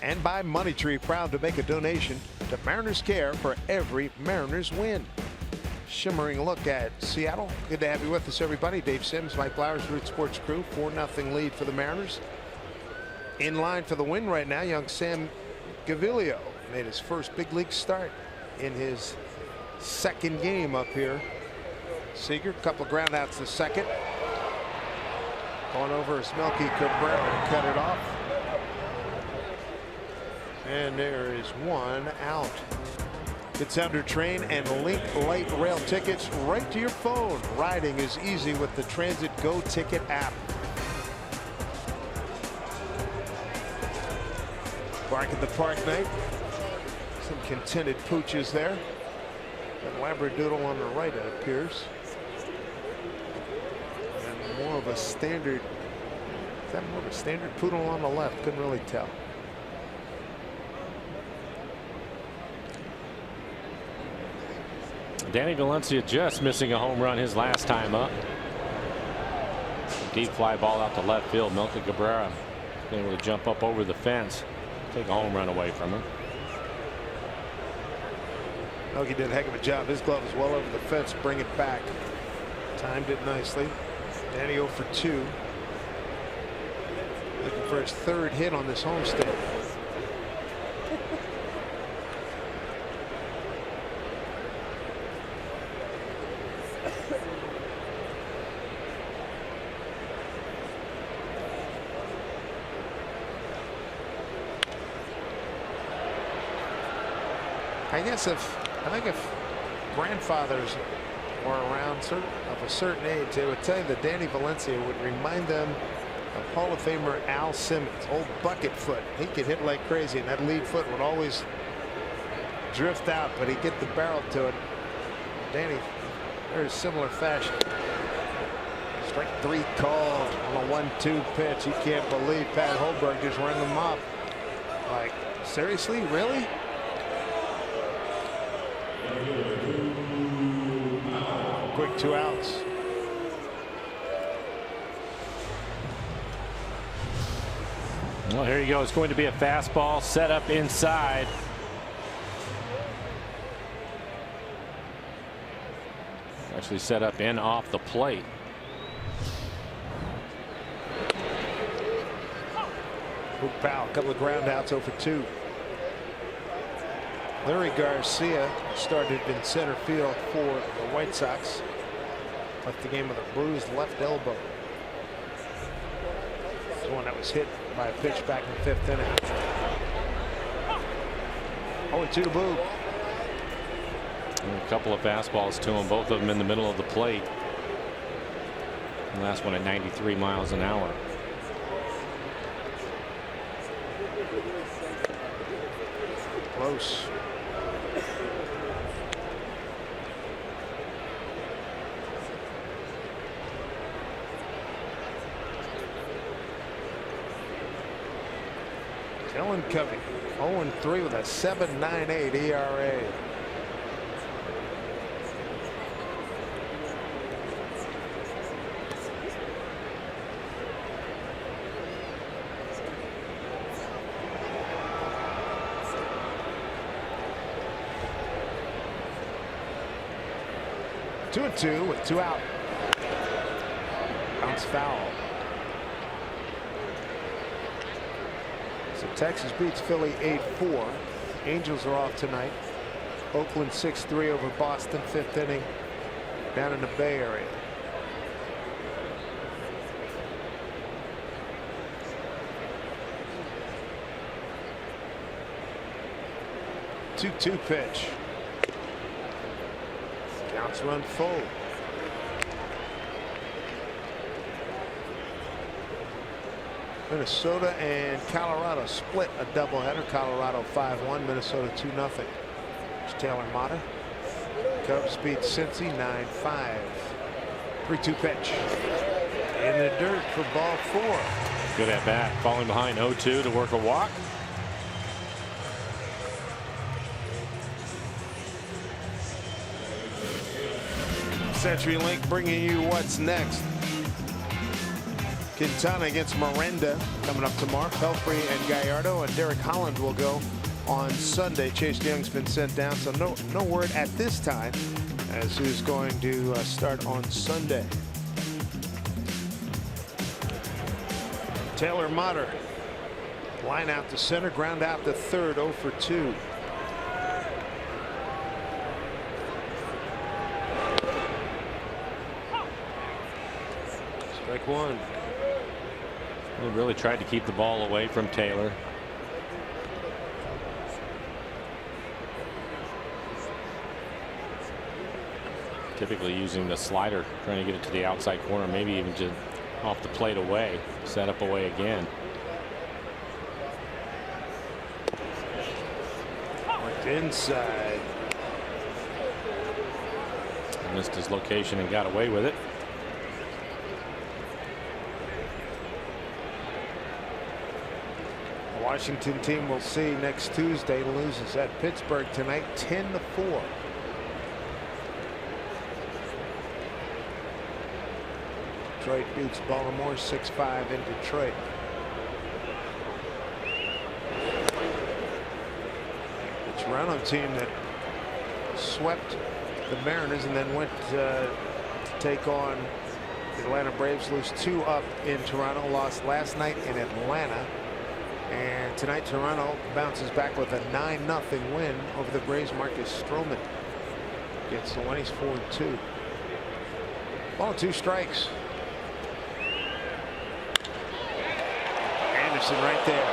S1: And by Money Tree, proud to make a donation to Mariners Care for every Mariners win. Shimmering look at Seattle. Good to have you with us, everybody. Dave Sims, Mike Flowers, Root Sports Crew. 4-0 lead for the Mariners. In line for the win right now, young Sam Gaviglio made his first big league start in his 2nd game up here. Seager, couple ground outs to second. Going over is Melky Cabrera, cut it off. And there is 1 out. Get Sounder Train and Link Light Rail tickets right to your phone. Riding is easy with the Transit Go Ticket app. Bark at the Park night. Some contented pooches there. And Labradoodle on the right, it appears. And more of a standard. Is that more of a standard poodle on the left? Couldn't really tell.
S2: Danny Valencia just missing a home run his last time up. deep fly ball out to left field. Melky Cabrera being able to jump up over the fence, take a home run away from him.
S1: Melky did a heck of a job. His glove was well over the fence. Bring it back. Timed it nicely. Danny 0 for 2. Looking for his 3rd hit on this homestand. I think if grandfathers were around of a certain age, they would tell you that Danny Valencia would remind them of Hall of Famer Al Simmons, old bucket foot. He could hit like crazy, and that lead foot would always drift out, but he'd get the barrel to it. Danny, very similar fashion. Strike 3 called on a 1-2 pitch. You can't believe Pat Holberg just rang him up. Like, seriously, really? Quick 2 outs.
S2: Well, here you go. It's going to be a fastball set up inside. Actually set up in off the plate.
S1: Luke Powell, a couple of ground outs 0 for 2. Larry Garcia started in center field for the White Sox. Left the game with a bruised left elbow. This one that was hit by a pitch back in the 5th inning. 0-2 to Boog.
S2: A couple of fastballs to him, both of them in the middle of the plate. The last one at 93 miles an hour.
S1: Close. Dylan Covey 0-3 with a 7.98 ERA. Two and 2 with 2 out. Bounce foul. So Texas beats Philly 8-4. Angels are off tonight. Oakland 6-3 over Boston, 5th inning down in the Bay Area. Two pitch. Counts run full. Minnesota and Colorado split a doubleheader. Colorado 5-1, Minnesota 2-0. It's Taylor Motter. Cubs beat Cincy 9-5. 3-2 pitch. In the dirt for ball 4.
S2: Good at bat. Falling behind 0-2 to work a walk.
S1: CenturyLink bringing you what's next. Quintana against Miranda coming up tomorrow. Pelfrey and Gallardo and Derek Holland will go on Sunday. Chase Young's been sent down, so no word at this time as who's going to start on Sunday. Taylor Motter, line out to center, ground out to third, 0 for 2. Strike 1.
S2: They really tried to keep the ball away from Taylor. Typically using the slider, trying to get it to the outside corner, maybe even just off the plate away. Set up away again.
S1: Went inside.
S2: Missed his location and got away with it.
S1: Washington team we'll see next Tuesday loses at Pittsburgh tonight 10-4. Detroit beats Baltimore 6-5 in Detroit. The Toronto team that swept the Mariners and then went to take on the Atlanta Braves, lose 2 up in Toronto, lost last night in Atlanta. And tonight Toronto bounces back with a 9-0 win over the Braves. Marcus Stroman gets the one. He's 4-2. Ball 2 strikes. Anderson right there.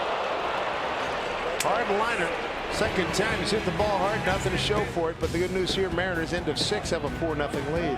S1: Hard liner. Second time he's hit the ball hard. Nothing to show for it. But the good news here, Mariners end of 6 have a 4-0 lead.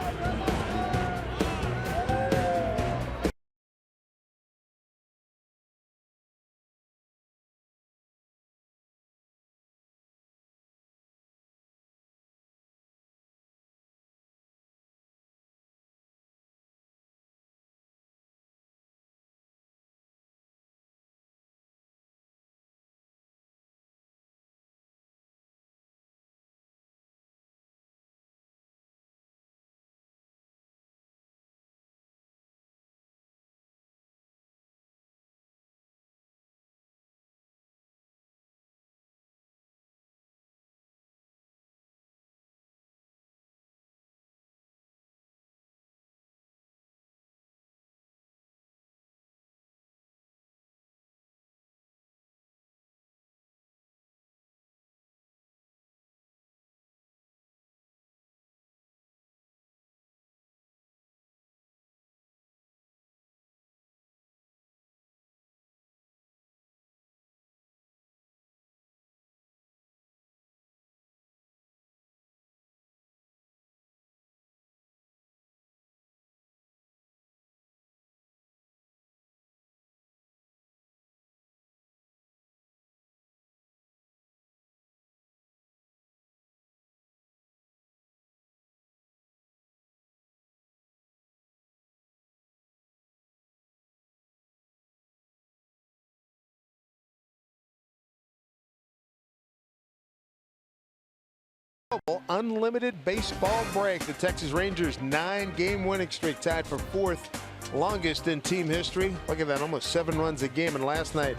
S1: Unlimited baseball break. The Texas Rangers 9-game winning streak tied for 4th longest in team history. Look at that, almost 7 runs a game. And last night,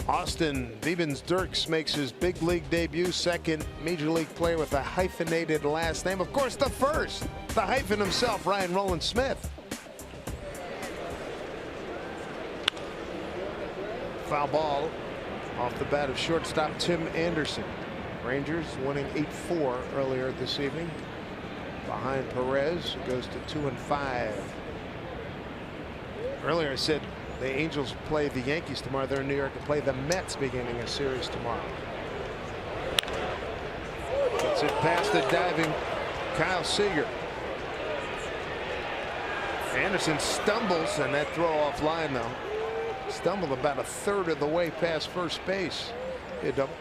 S1: Austin Vivens-Dirks makes his big league debut, second major league player with a hyphenated last name. Of course, the first, the hyphen himself, Ryan Rowland-Smith. Foul ball off the bat of shortstop Tim Anderson. Rangers winning 8-4 earlier this evening. Behind Perez, who goes to 2-5. Earlier I said the Angels play the Yankees tomorrow. They're in New York and play the Mets beginning a series tomorrow. Gets it past the diving Kyle Seager. Anderson stumbles, and that throw off line though. Stumbled about 1/3 of the way past first base. A double.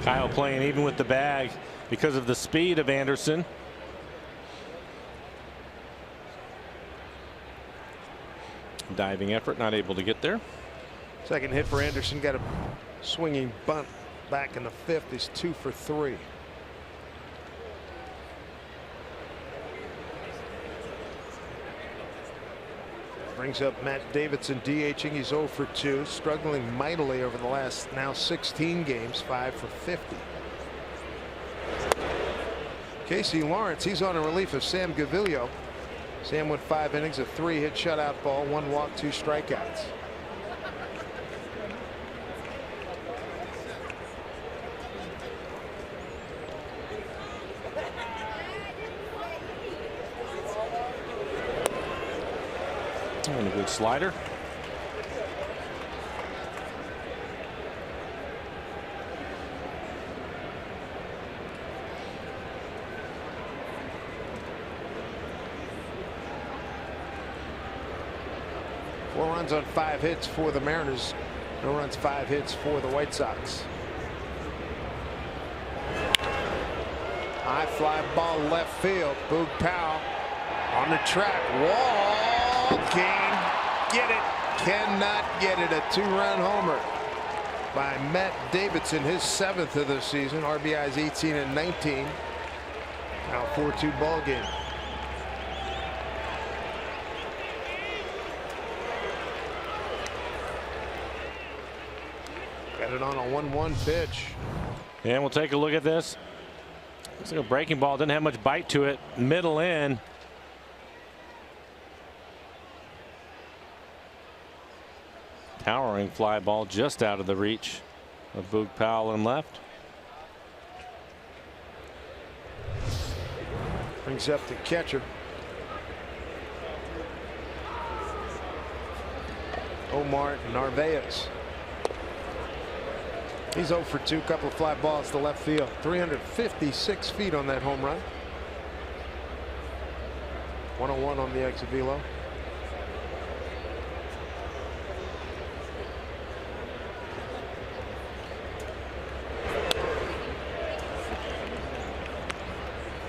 S2: Kyle playing even with the bag because of the speed of Anderson. Diving effort, not able to get there.
S1: Second hit for Anderson, got a swinging bunt back in the 5th. He's 2 for 3. Brings up Matt Davidson DHing. He's 0 for 2, struggling mightily over the last now 16 games, 5 for 50. Casey Lawrence, he's on a relief of Sam Gaviglio. Sam went 5 innings, a 3-hit shutout ball, 1 walk, 2 strikeouts.
S2: And a good slider.
S1: Four runs on 5 hits for the Mariners. No runs, 5 hits for the White Sox. High fly ball left field. Boog Powell on the track. Walking. Get it. Cannot get it. A 2-run homer by Matt Davidson, his 7th of the season. RBIs 18 and 19. Now 4-2 ball game. Got it on a 1-1 pitch.
S2: And we'll take a look at this. Looks like a breaking ball. Didn't have much bite to it. Middle in. Towering fly ball just out of the reach of Boog Powell and left.
S1: Brings up the catcher. Omar Narvaez. He's 0 for 2, couple of fly balls to left field. 356 feet on that home run. 101 on the exit velo.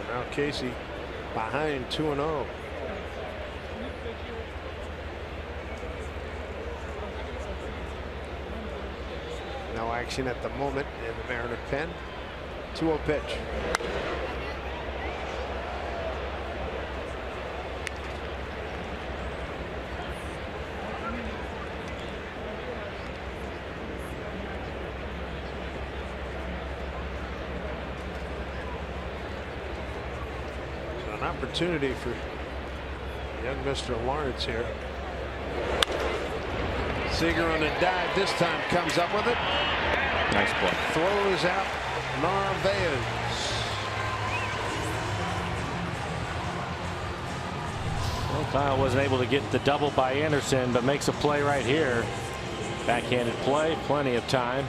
S1: Now Casey behind 2-0. No action at the moment in the Mariner pen. 2-0 pitch. So an opportunity for young Mr. Lawrence here. Seager on a dive this time, comes up with it.
S2: Nice play.
S1: Throws out Narvaez.
S2: Well, Kyle wasn't able to get the double by Anderson, but makes a play right here. Backhanded play, plenty of time.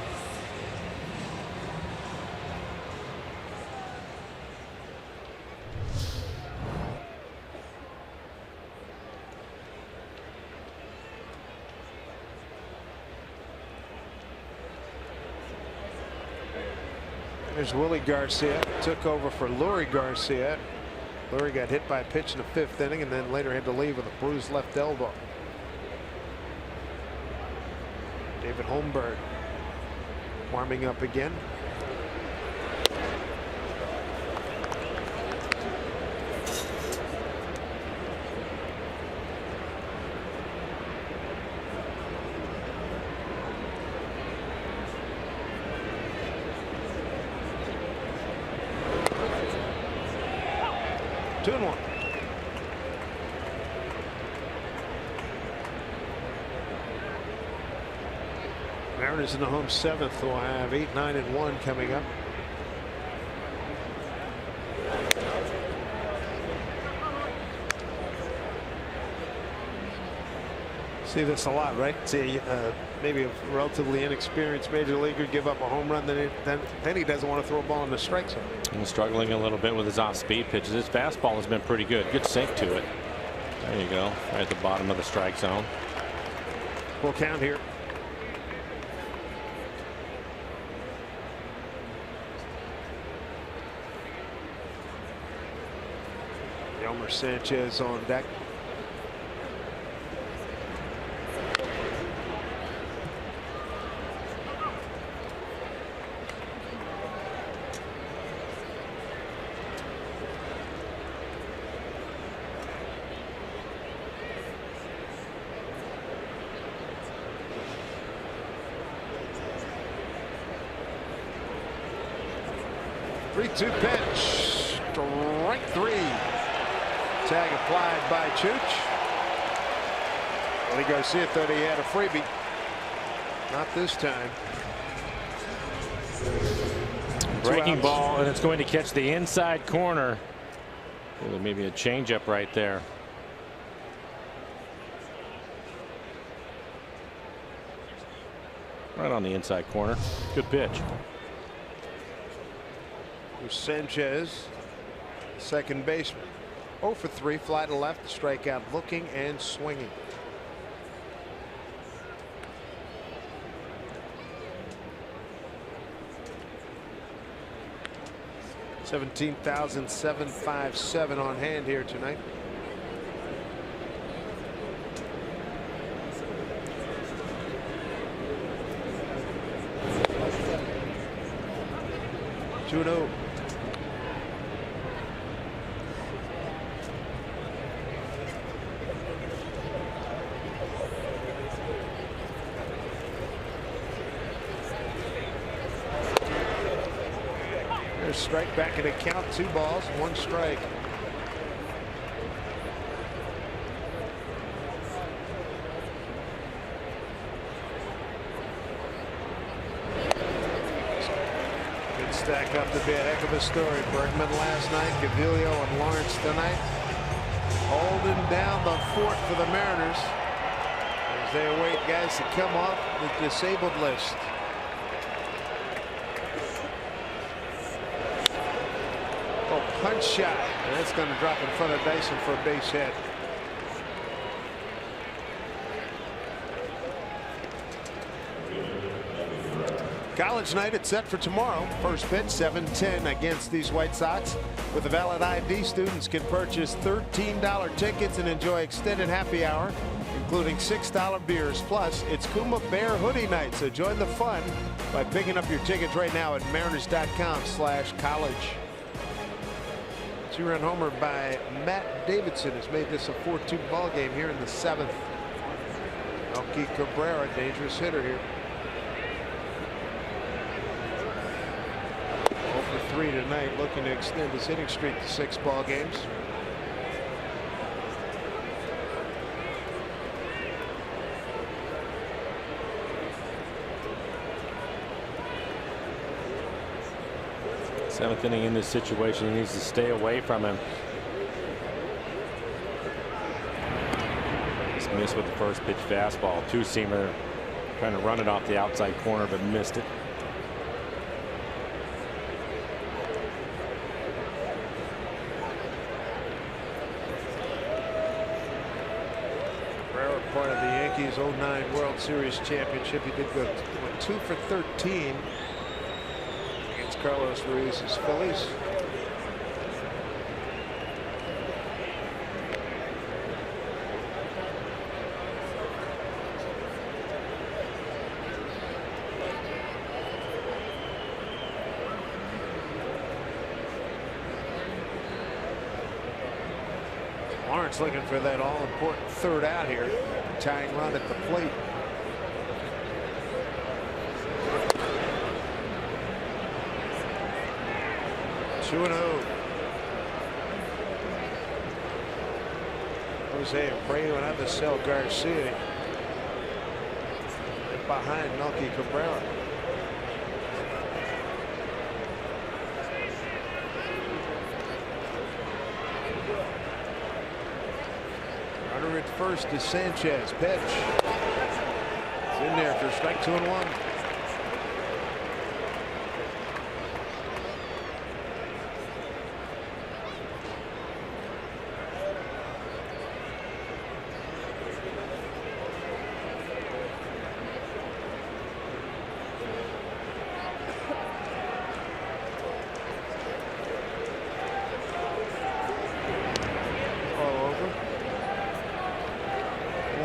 S1: There's Willie Garcia, took over for Lurie Garcia. Lurie got hit by a pitch in the 5th inning and then later had to leave with a bruised left elbow. David Holmberg warming up again. Two and one. Mariners in the home 7th will have 8, 9, and 1 coming up. See this a lot, right? See maybe a relatively inexperienced major leaguer give up a home run, then he doesn't want to throw a ball in the strike zone.
S2: And struggling a little bit with his off-speed pitches. His fastball has been pretty good. Good sink to it. There you go, right at the bottom of the strike zone.
S1: Full count here. Yelmer Sanchez on deck. Two pitch, strike 3. Tag applied by Chooch. Willie Garcia thought he had a freebie. Not this time.
S2: Breaking ball, and it's going to catch the inside corner. Maybe a changeup right there. Right on the inside corner. Good pitch.
S1: Sanchez, second baseman. 0 for 3, fly to left, strikeout, looking and swinging. $17,757 on hand here tonight. Juno. There's strike back in the count. 2 balls, 1 strike. Good stack up to be a heck of a story. Bergman last night, Gavilio and Lawrence tonight. Holding down the fort for the Mariners as they await guys to come off the disabled list. Oh, punch shot. And that's going to drop in front of Dyson for a base hit. College night, it's set for tomorrow. First pitch 7:10 against these White Sox. With a valid ID, students can purchase $13 tickets and enjoy extended happy hour, including $6 beers. Plus, it's Kuma Bear Hoodie Night, so join the fun by picking up your tickets right now at mariners.com/college. 2-run homer by Matt Davidson has made this a 4-2 ball game here in the 7th. Melky Cabrera, dangerous hitter here. 0-for-3 tonight, looking to extend his hitting streak to 6 ball games.
S2: Seventh inning in this situation, he needs to stay away from him. Just missed with the first pitch fastball. 2-seamer, trying to run it off the outside corner, but missed it.
S1: Part of the Yankees 09 World Series championship. He did go 2 for 13 against Carlos Ruiz's Phillies. Lawrence looking for that all-important 3rd out here. Tying run at the plate. Two 2-0. Jose Abreu and Avisel Garcia behind Melky Cabrera. Runner at first is Sanchez. Pitch. It's in there for strike 2 and 1.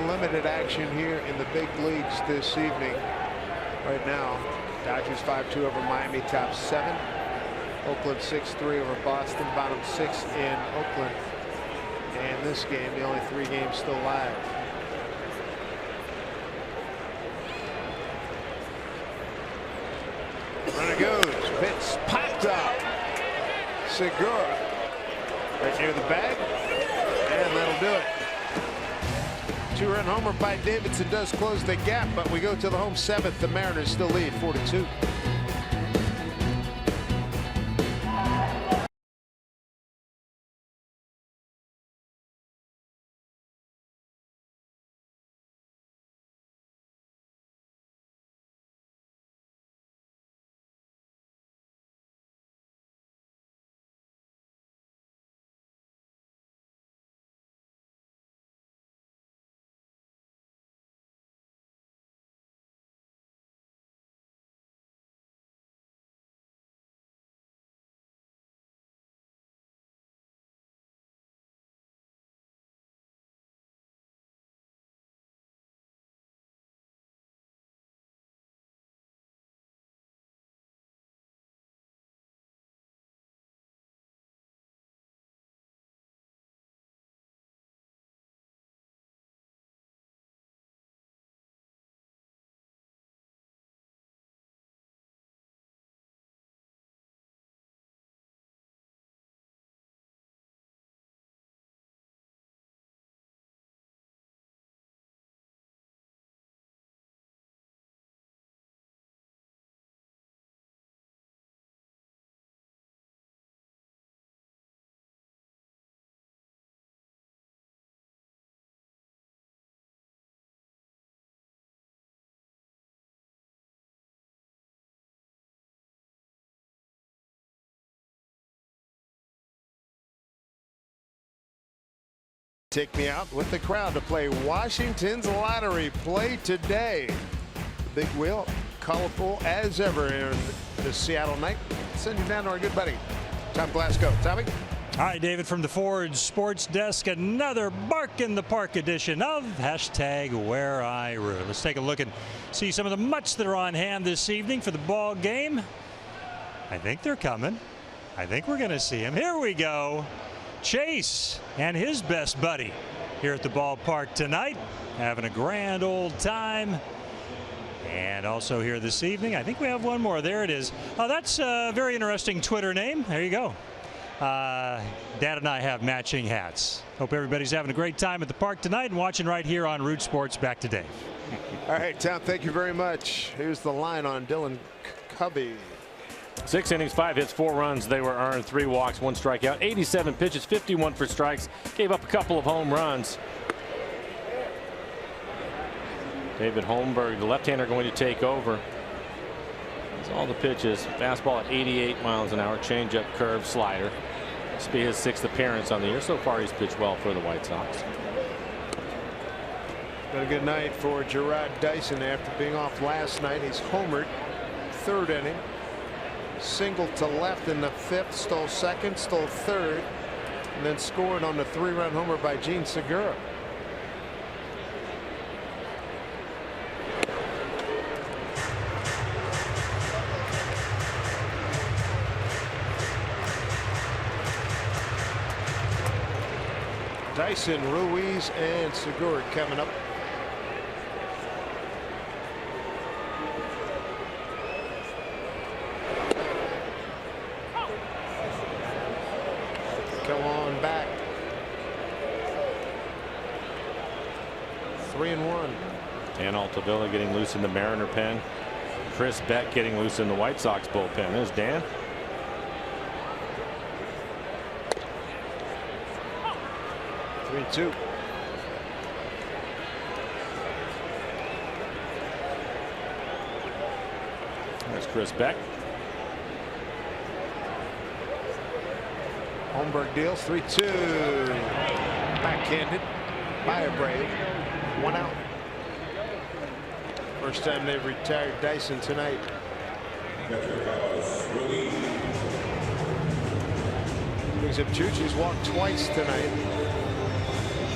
S1: Limited action here in the big leagues this evening. Right now, Dodgers 5-2 over Miami, top 7. Oakland 6-3 over Boston, bottom 6 in Oakland. And this game, the only 3 games still live. Runner goes, pitch popped up. Segura right near the bag, and that'll do it. 2-run homer by Davidson does close the gap, but we go to the home 7th. The Mariners still lead 4-2. take me out with the crowd to play Washington's lottery play today. The big wheel, colorful as ever in the Seattle night. Send you down to our good buddy, Tom Glasgow. Tommy?
S5: Hi, David from the Ford Sports Desk. Another Bark in the Park edition of #Where I Root. Let's take a look and see some of the mutts that are on hand this evening for the ball game. I think they're coming. I think we're going to see them. Here we go. Chase and his best buddy here at the ballpark tonight, having a grand old time. And also here this evening, I think we have one more. There it is. Oh, that's a very interesting Twitter name. There you go. Dad and I have matching hats. Hope everybody's having a great time at the park tonight and watching right here on Root Sports. Back to Dave.
S1: All right, Tom, thank you very much. Here's the line on Dylan Covey.
S2: 6 innings, 5 hits, 4 runs. They were earned, 3 walks, 1 strikeout, 87 pitches, 51 for strikes. Gave up a couple of home runs. David Holmberg, the left-hander, going to take over. That's all the pitches. Fastball at 88 miles an hour. Changeup, curve, slider. This will be his 6th appearance on the year. So far, he's pitched well for the White Sox.
S1: Been a good night for Gerard Dyson after being off last night. He's homered, 3rd inning. Single to left in the 5th, stole 2nd, stole 3rd, and then scored on the 3-run homer by Gene Segura. Dyson, Ruiz, and Segura coming up. Come on back. 3-1.
S2: Dan Altavilla getting loose in the Mariner pen. Chris Beck getting loose in the White Sox bullpen. There's Dan.
S1: Two.
S2: There's Chris Beck.
S1: Holmberg deals 3-2. Backhanded by a Brave. 1 out. First time they've retired Dyson tonight. Brings up Chuchi's walked twice tonight.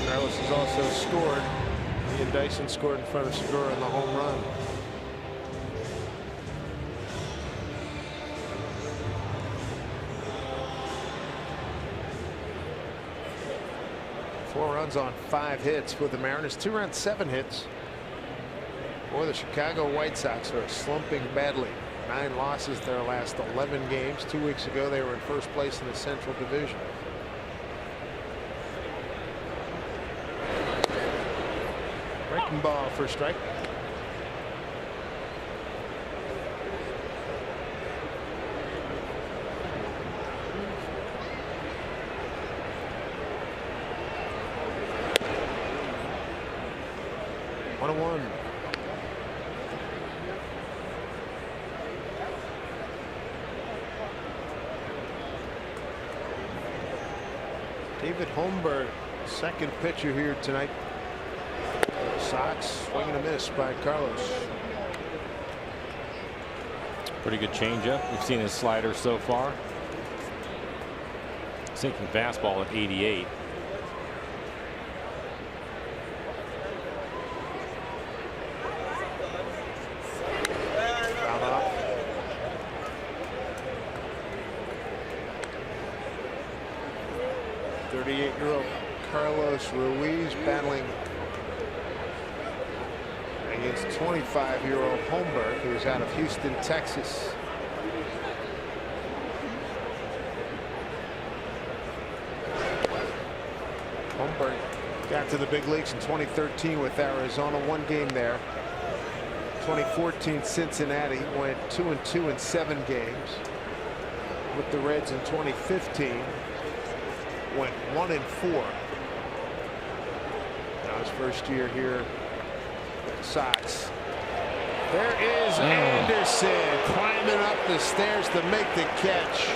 S1: Carlos has also scored. He and Dyson scored in front of Segura in the home run. Four runs on 5 hits with the Mariners. 2 runs, 7 hits. Boy, the Chicago White Sox are slumping badly. 9 losses their last 11 games. 2 weeks ago, they were in first place in the Central Division. Breaking ball for a strike. One. David Holmberg, second pitcher here tonight. Sox swing and a miss by Carlos.
S2: Pretty good changeup. We've seen his slider so far. Sinking fastball at 88.
S1: Foul off. .38-year-old Carlos Ruiz battling against 25-year-old Holmberg, who's out of Houston, Texas. Holmberg got to the big leagues in 2013 with Arizona, 1 game there. 2014 Cincinnati, went 2-2 in 7 games. With the Reds in 2015, went 1-4. Now his first year here. Sox. There is Anderson climbing up the stairs to make the catch.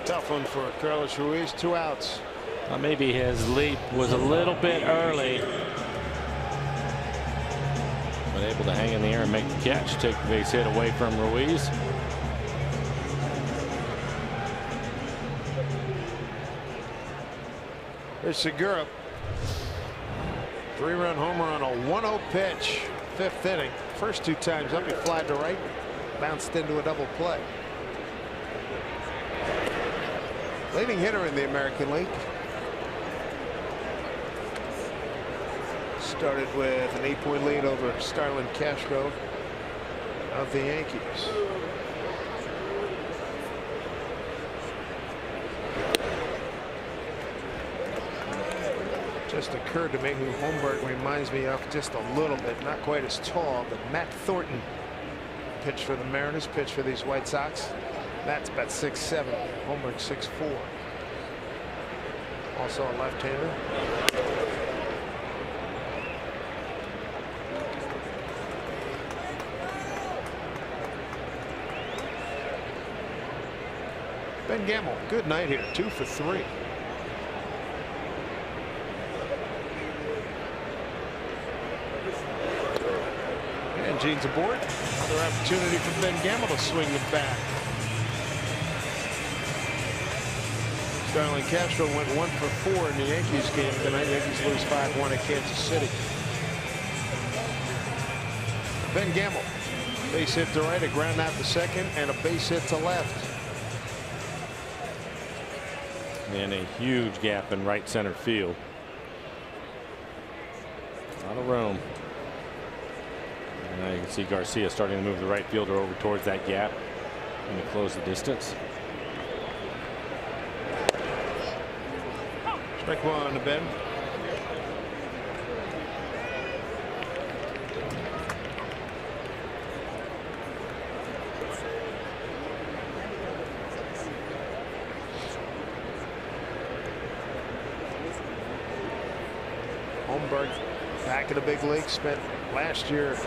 S1: Tough one for Carlos Ruiz. 2 outs.
S2: Maybe his leap was a little bit early, but able to hang in the air and make the catch, take the base hit away from Ruiz.
S1: There's Segura. 3-run homer on a 1-0 pitch. 5th inning. First 2 times up, he flied to right, bounced into a double play. Leading hitter in the American League. Started with an 8-point lead over Starlin Castro of the Yankees. Just occurred to me who Holmberg reminds me of just a little bit. Not quite as tall, but Matt Thornton pitched for the Mariners, pitched for these White Sox. Matt's about 6'7", Holmberg 6'4". Also a left-hander. Ben Gamble, good night here, 2 for 3. And Gene's aboard. Another opportunity for Ben Gamble to swing the bat. Starlin Castro went 1 for 4 in the Yankees game tonight. Yankees lose 5-1 at Kansas City. Ben Gamble, base hit to right, a ground out to second, and a base hit to left.
S2: And a huge gap in right center field. A lot of room. And now you can see Garcia starting to move the right fielder over towards that gap and to close the distance.
S1: Strike 1 to Ben. Holmberg back in the big league, spent last year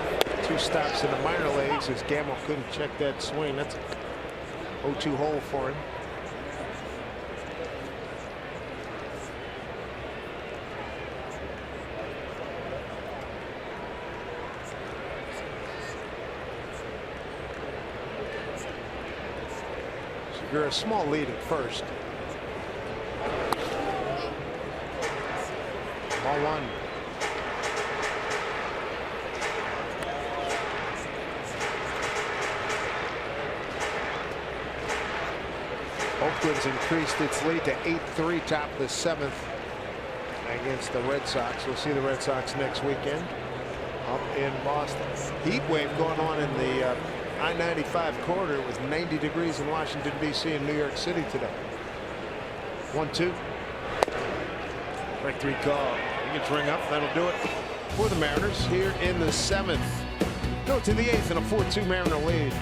S1: 2 stops in the minor leagues as Gamble couldn't check that swing. That's a 0-2 hole for him. You're a small lead at first. Ball 1. Oakland's increased its lead to 8-3, top of the 7th against the Red Sox. We'll see the Red Sox next weekend up in Boston. Heat wave going on in the I-95 corridor. It was 90 degrees in Washington, D.C. and New York City today. 1-2. Strike 3 call. He gets ring up. That'll do it for the Mariners here in the 7th. Go to the 8th in a 4-2 Mariner lead.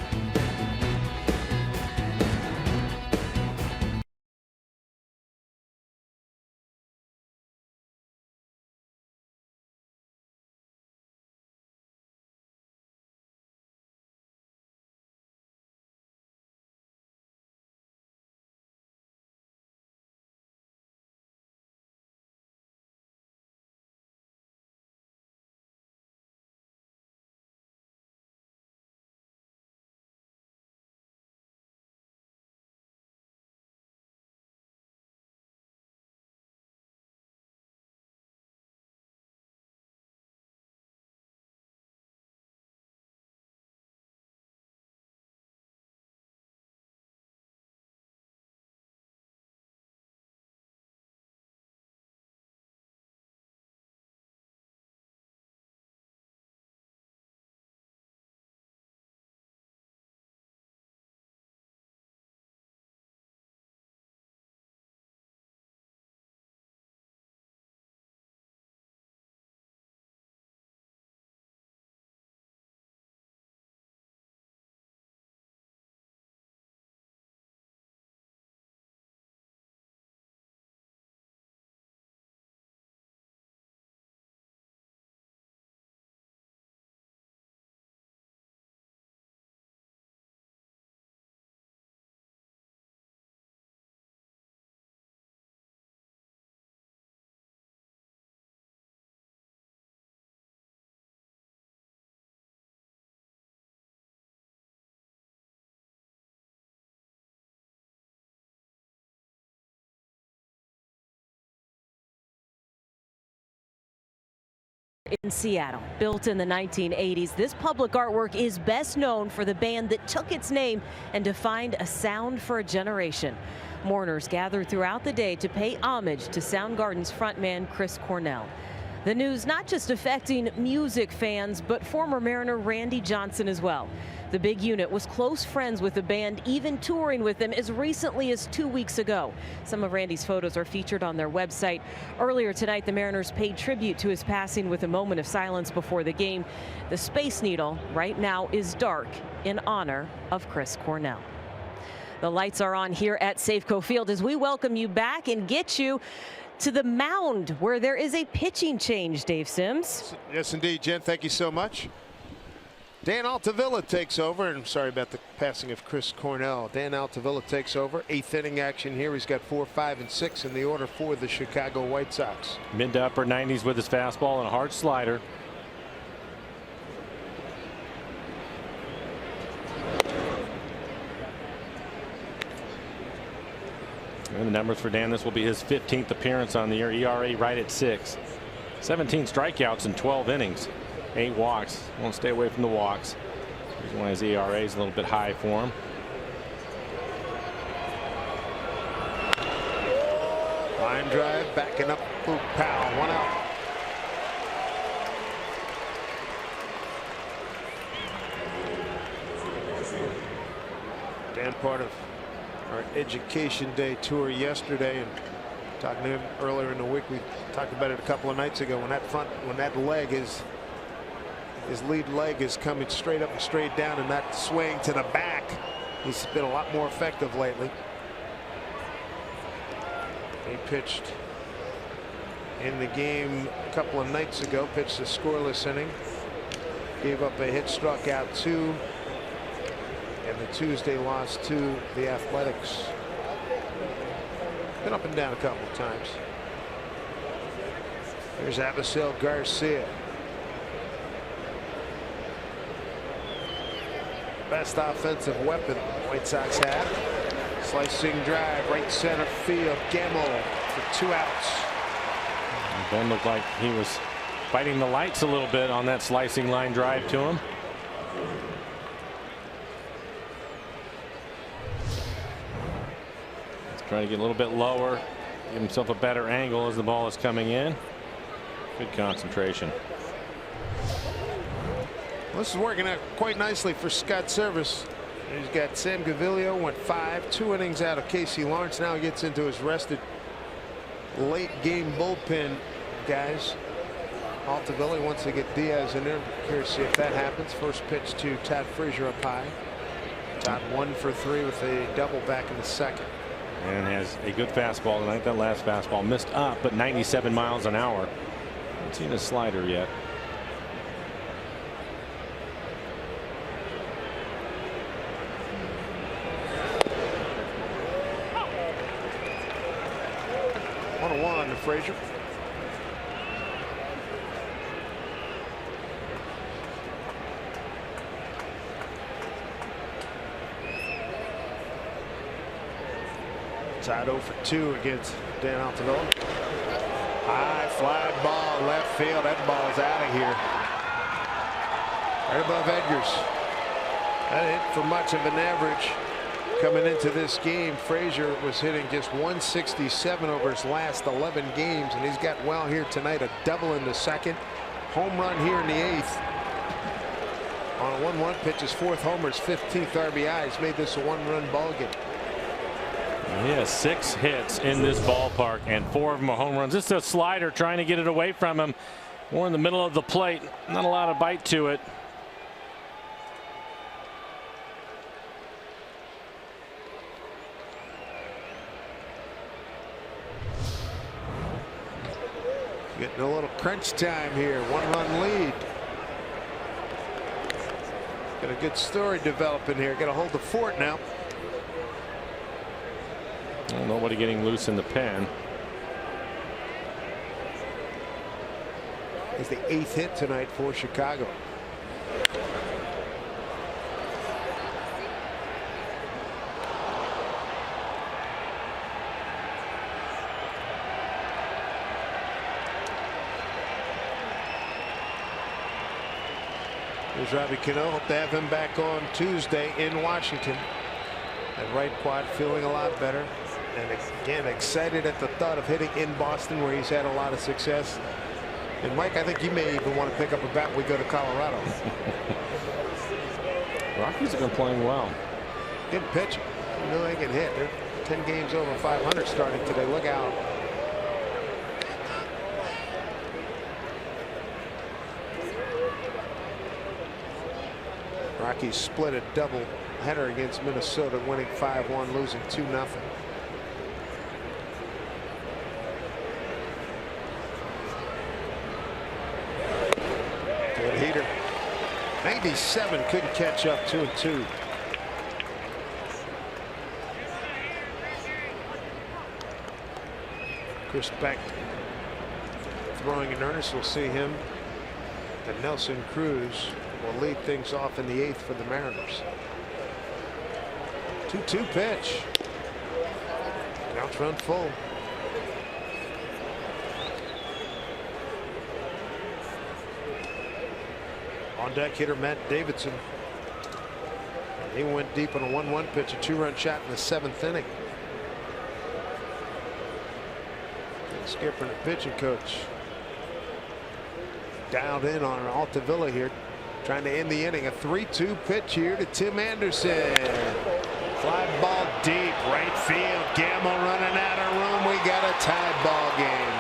S6: in Seattle. Built in the 1980s, this public artwork is best known for the band that took its name and defined a sound for a generation. Mourners gathered throughout the day to pay homage to Soundgarden's frontman Chris Cornell. The news not just affecting music fans, but former Mariner Randy Johnson as well. The big unit was close friends with the band, even touring with them as recently as 2 weeks ago. Some of Randy's photos are featured on their website. Earlier tonight, the Mariners paid tribute to his passing with a moment of silence before the game. The Space Needle right now is dark in honor of Chris Cornell. The lights are on here at Safeco Field as we welcome you back and get you to the mound where there is a pitching change, Dave Sims.
S1: Yes, indeed, Jen. Thank you so much. Dan Altavilla takes over, and sorry about the passing of Chris Cornell. Dan Altavilla takes over. 8th inning action here. He's got 4, 5, and 6 in the order for the Chicago White Sox.
S2: Mid to upper 90s with his fastball and a hard slider. And the numbers for Dan, this will be his 15th appearance on the year. ERA right at 6. 17 strikeouts in 12 innings. 8 walks. Won't stay away from the walks. Here's why his ERA is a little bit high for him.
S1: Line drive, backing up, Luke Powell, 1 out. Dan, part of our Education Day tour yesterday, and talking to him earlier in the week. We talked about it a couple of nights ago. When that leg is, his lead leg is coming straight up and straight down and not swaying to the back, he's been a lot more effective lately. He pitched in the game a couple of nights ago, pitched a scoreless inning, gave up a hit, struck out 2. And the Tuesday loss to the Athletics. Been up and down a couple of times. Here's Avisail Garcia. Best offensive weapon the White Sox have. Slicing drive, right center field. Gamble for 2 outs.
S2: Ben looked like he was fighting the lights a little bit on that slicing line drive to him. Trying to get a little bit lower, give himself a better angle as the ball is coming in. Good concentration.
S1: Well, this is working out quite nicely for Scott Service. He's got Sam Gaviglio, went 5, 2 innings out of Casey Lawrence. Now he gets into his rested late game bullpen guys. Altavilla wants to get Diaz in there. Curious to see if that happens. First pitch to Todd Frazier up high. Todd 1 for 3 with a double back in the second.
S2: And has a good fastball tonight. That last fastball missed up, but 97 miles an hour. Haven't seen a slider yet.
S1: On 1 to Frazier. Side 0 for 2 against Dan Altavilla. High fly ball left field. That ball's out of here. Right above Edgar's. That hit for much of an average coming into this game. Frazier was hitting just 167 over his last 11 games, and he's got well here tonight. A double in the second. Home run here in the 8th. On a 1-1 pitch, his 4th homer, his 15th RBI. He's made this a 1-run ball game.
S2: He has 6 hits in this ballpark, and 4 of them are home runs. This is a slider trying to get it away from him. More in the middle of the plate. Not a lot of bite to it.
S1: Getting a little crunch time here. 1-run lead. Got a good story developing here. Got to hold the fort now.
S2: Nobody getting loose in the pen.
S1: It's the 8th hit tonight for Chicago. Here's Robbie Cano. Hope to have him back on Tuesday in Washington. And right quad feeling a lot better. And again, excited at the thought of hitting in Boston, where he's had a lot of success. And Mike, I think you may even want to pick up a bat when we go to Colorado.
S2: Rockies have been playing well.
S1: Good pitch. You know they can hit. They're 10 games over 500 starting today. Look out. Rockies split a double header against Minnesota, winning 5-1, losing 2-0. Good heater. 97, couldn't catch up. 2-2. Chris Beck throwing in earnest. We'll see him. And Nelson Cruz will lead things off in the 8th for the Mariners. 2-2 pitch. Counts run full. On deck hitter Matt Davidson. He went deep on a 1-1 pitch, a 2-run shot in the 7th inning. Skipper and the pitching coach dialed in on Altavilla here, trying to end the inning. A 3-2 pitch here to Tim Anderson. Fly ball deep right field. Gamble running out of room. We got a tied ball game.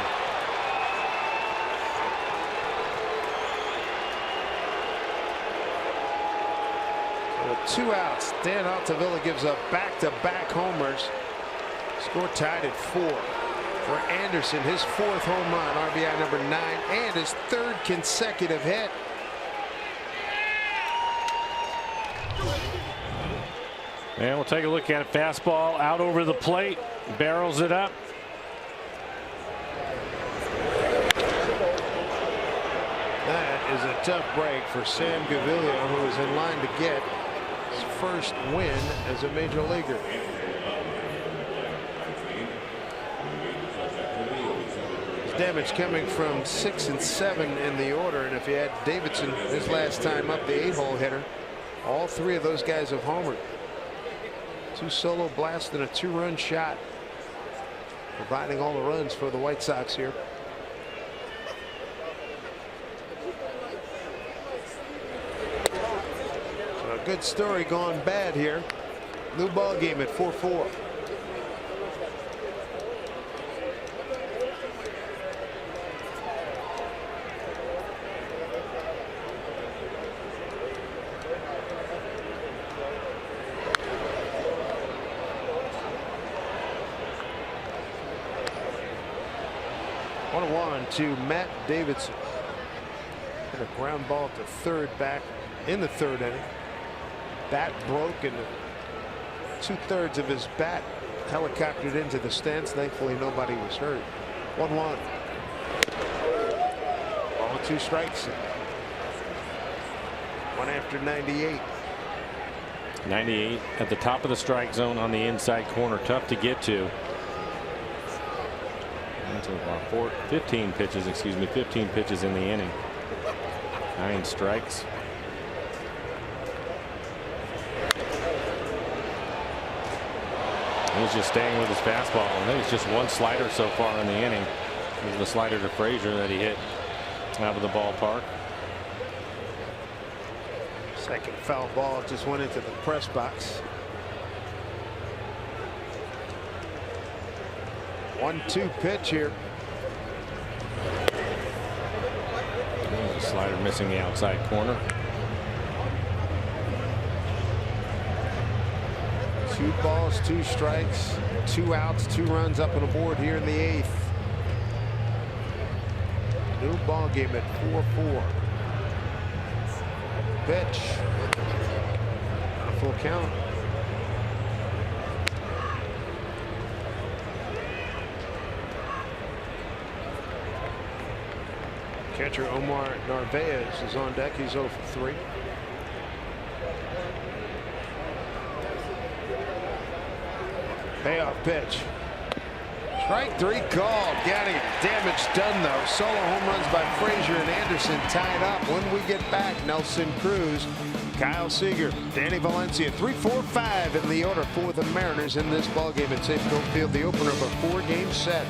S1: With 2 outs, Dan Altavilla gives up back-to-back homers. Score tied at 4. For Anderson, his 4th home run, RBI number 9, and his 3rd consecutive hit.
S2: And we'll take a look at it. Fastball out over the plate, barrels it up.
S1: That is a tough break for Sam Gaviglio, who is in line to get his first win as a major leaguer. Damage coming from 6 and 7 in the order, and if you had Davidson his last time up, the 8-hole hitter, all 3 of those guys have homered. 2 solo blasts and a 2-run shot, providing all the runs for the White Sox here. So a good story gone bad here. New ball game at 4-4. To Matt Davidson. And a ground ball to third back in the 3rd inning. Bat broke, and 2/3 of his bat helicoptered into the stands. Thankfully, nobody was hurt. 1-1. Ball with 2 strikes. 1 after 98.
S2: 98 at the top of the strike zone on the inside corner. Tough to get to. 15 pitches, 15 pitches in the inning. 9 strikes. He's just staying with his fastball. I think it's just 1 slider so far in the inning. It was the slider to Frazier that he hit out of the ballpark.
S1: Second foul ball just went into the press box. 1-2 pitch here.
S2: There's a slider missing the outside corner.
S1: 2 balls, 2 strikes, 2 outs, 2 runs up on the board here in the 8th. New ball game at 4-4. Pitch. A full count. Catcher Omar Narvaez is on deck. He's 0 for 3. Payoff pitch. Strike 3 called. Getting damage done though. Solo home runs by Frazier and Anderson tied up. When we get back, Nelson Cruz, Kyle Seager, Danny Valencia, 3, 4, 5 in the order for the Mariners in this ballgame at Safeco Field, the opener of a 4-game set.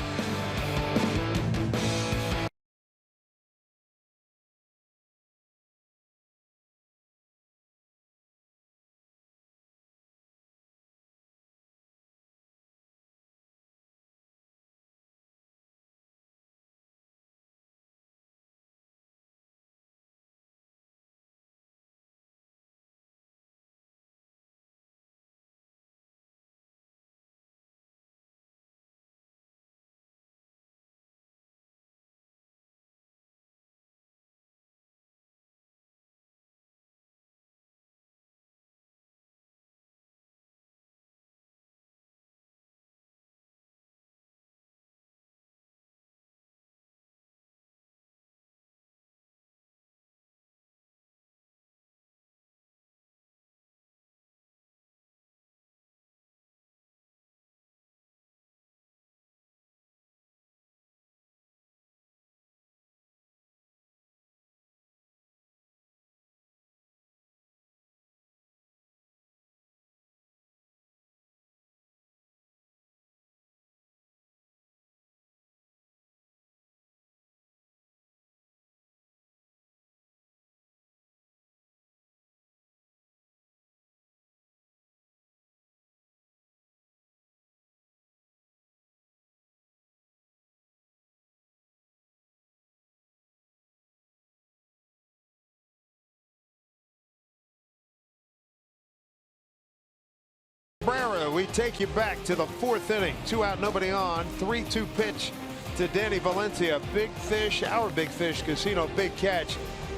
S1: We take you back to the 4th inning. 2 out, nobody on. 3-2 pitch to Danny Valencia. Big fish, our big fish casino, big catch.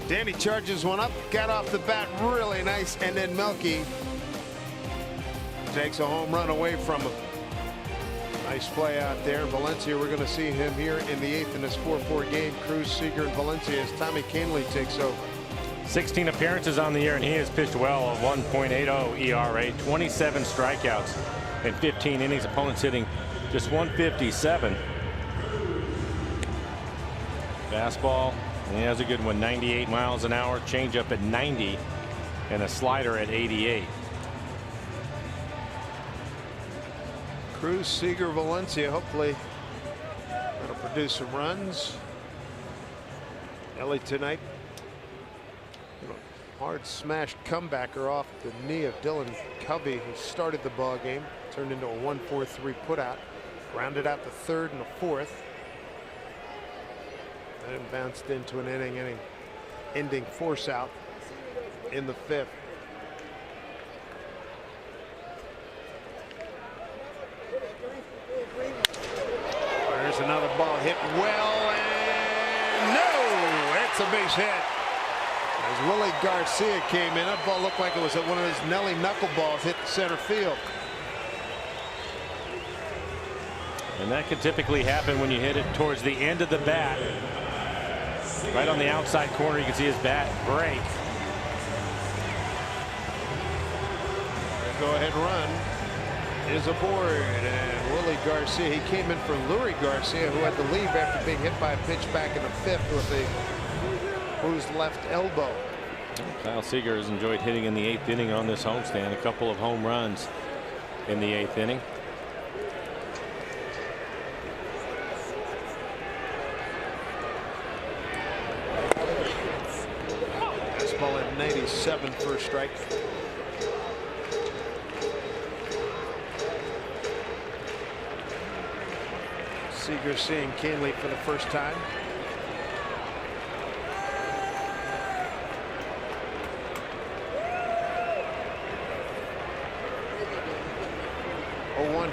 S1: Danny charges one up, got off the bat really nice, and then Melky takes a home run away from him. Nice play out there. Valencia, we're going to see him here in the 8th in this 4-4 game. Cruz, Seager, and Valencia as Tommy Kahnle takes over.
S2: 16 appearances on the year, and he has pitched well. A 1.80 ERA, 27 strikeouts in 15 innings. Opponents hitting just 157. Fastball, he has a good one, 98 miles an hour. Changeup at 90, and a slider at 88.
S1: Cruz, Seager, Valencia. Hopefully that'll produce some runs. Ellie tonight. Hard smashed comebacker off the knee of Dylan Covey, who started the ball game. Turned into a 1-4-3 putout. Rounded out the 3rd and the 4th. And bounced into an ending force out in the 5th. There's another ball hit well, and no! It's a base hit. As Willie Garcia came in, that ball looked like it was one of his Nelly knuckleballs hit center field.
S2: And that can typically happen when you hit it towards the end of the bat. Right on the outside corner, you can see his bat break.
S1: Go-ahead run is aboard, and Willie Garcia, he came in for Lurie Garcia, who had to leave after being hit by a pitch back in the 5th with a bruised left elbow.
S2: Kyle Seager has enjoyed hitting in the 8th inning on this homestand. A couple of home runs in the 8th inning.
S1: Fastball at 97 for a strike. Seager seeing Kahnle for the first time.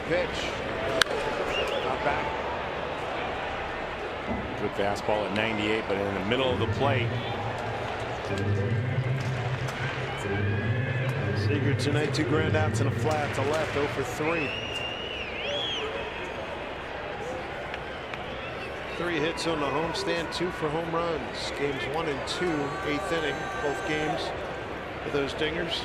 S1: Pitch. Not back.
S2: Good fastball at 98, but in the middle of the plate.
S1: Seager tonight, 2 ground outs and a flat to left, 0 for 3. 3 hits on the homestand, 2 for home runs. Games 1 and 2, 8th inning, both games for those dingers.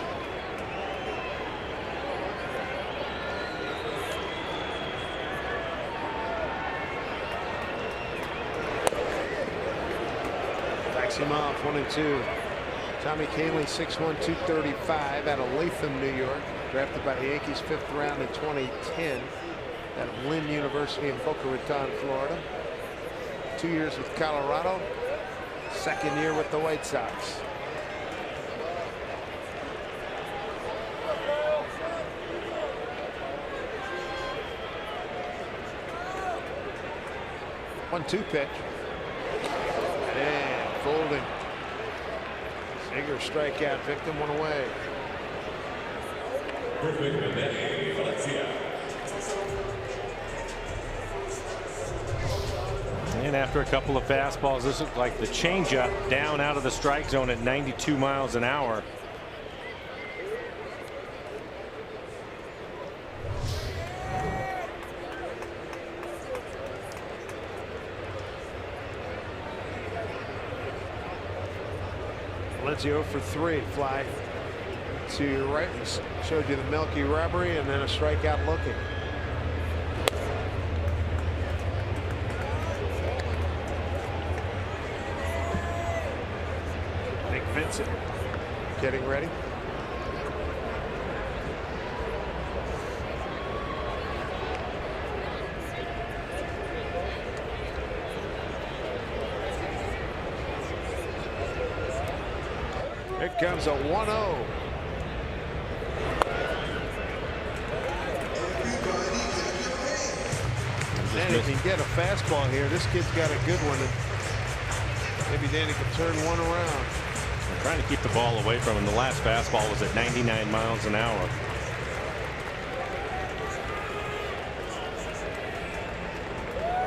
S1: Walks him off. 1-2. Tommy Kahnle, 6'1", 235, out of Latham, New York. Drafted by the Yankees, 5th round in 2010. Out of Lynn University in Boca Raton, Florida. 2 years with Colorado. 2nd year with the White Sox. One-two pitch. And folding. Seager strikeout victim, one away.
S2: And after a couple of fastballs, this looked like the changeup down out of the strike zone at 92 miles an hour.
S1: Valencia 0 for 3. Fly to your right. Showed you the Melky robbery and then a strikeout looking. Nick Vincent getting ready. Here comes a 1-0. And if he can get a fastball here, this kid's got a good one. And maybe Danny can turn one around.
S2: I'm trying to keep the ball away from him. The last fastball was at 99 miles an hour.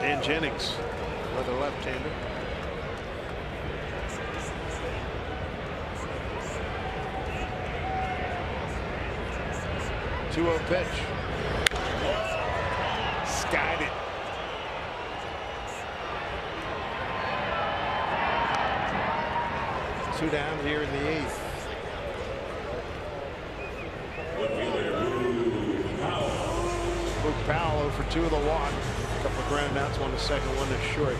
S1: Dan Jennings, another left-hander. 2-0 pitch. Skied it. Two down here in the 8th. Luke Powell 0 for 2 of the walk. A couple of ground outs, one to second, one to short.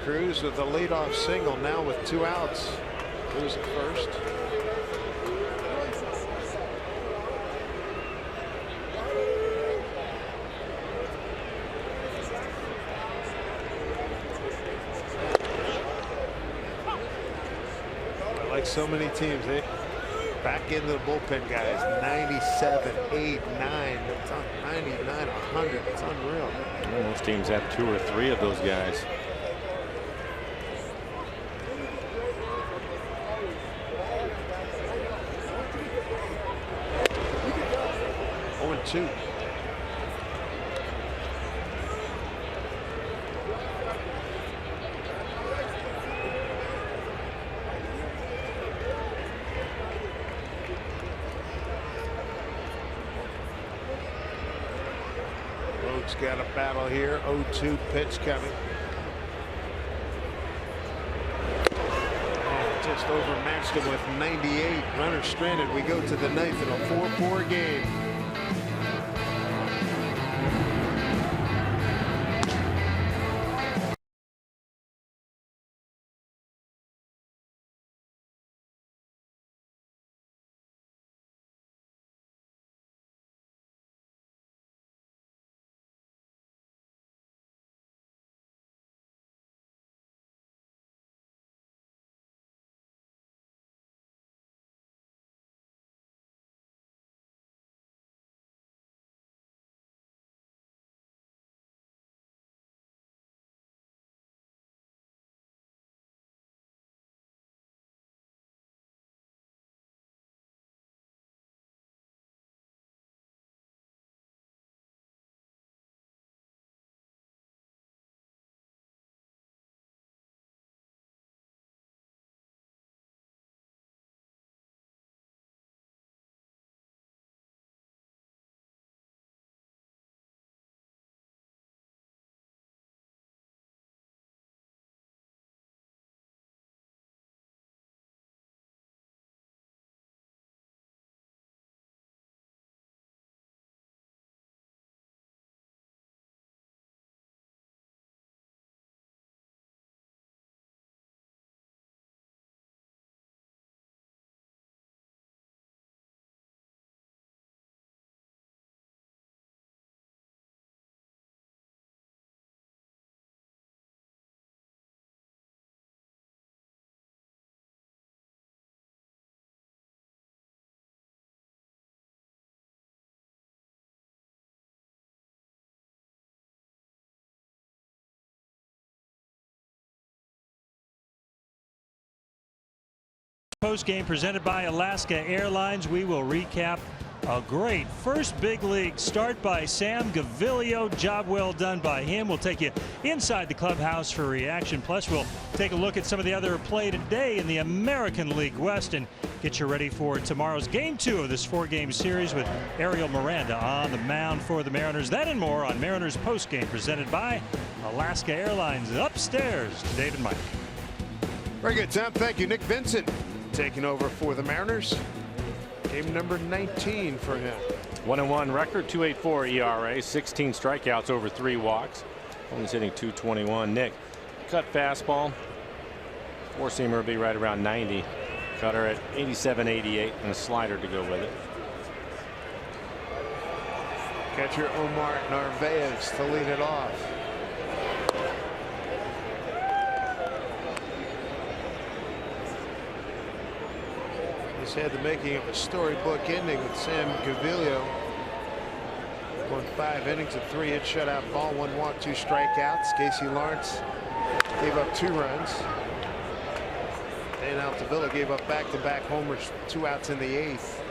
S1: Cruz with a leadoff single, now with 2 outs. Cruz at first. Like so many teams, they back into the bullpen guys. 97, 8, 9, 99, 100. It's unreal.
S2: Most teams have 2 or 3 of those guys.
S1: Two. Rhodes got a battle here. 0-2 pitch coming. Just overmatched him with 98. Runner stranded. We go to the 9th in a 4-4 game.
S5: Post game presented by Alaska Airlines. We will recap a great first big league start by Sam Gaviglio. Job well done by him. We'll take you inside the clubhouse for reaction. Plus, we'll take a look at some of the other play today in the American League West and get you ready for tomorrow's game 2 of this 4-game series with Ariel Miranda on the mound for the Mariners. That and more on Mariners post game presented by Alaska Airlines. Upstairs to Dave and Mike.
S1: Very good, Tom. Thank you. Nick Vincent taking over for the Mariners. Game number 19 for him.
S2: 1-1 record, 2.84 ERA, 16 strikeouts over 3 walks. Only hitting .221. Nick, cut fastball. 4-seamer will be right around 90. Cutter at 87-88 and a slider to go with it.
S1: Catcher Omar Narvaez to lead it off. This had the making of a storybook ending with Sam Gaviglio. Won 5 innings of 3-hit shutout ball, 1 walk, 2 strikeouts. Casey Lawrence gave up 2 runs. Dan Altavilla gave up back-to-back homers, 2 outs in the 8th.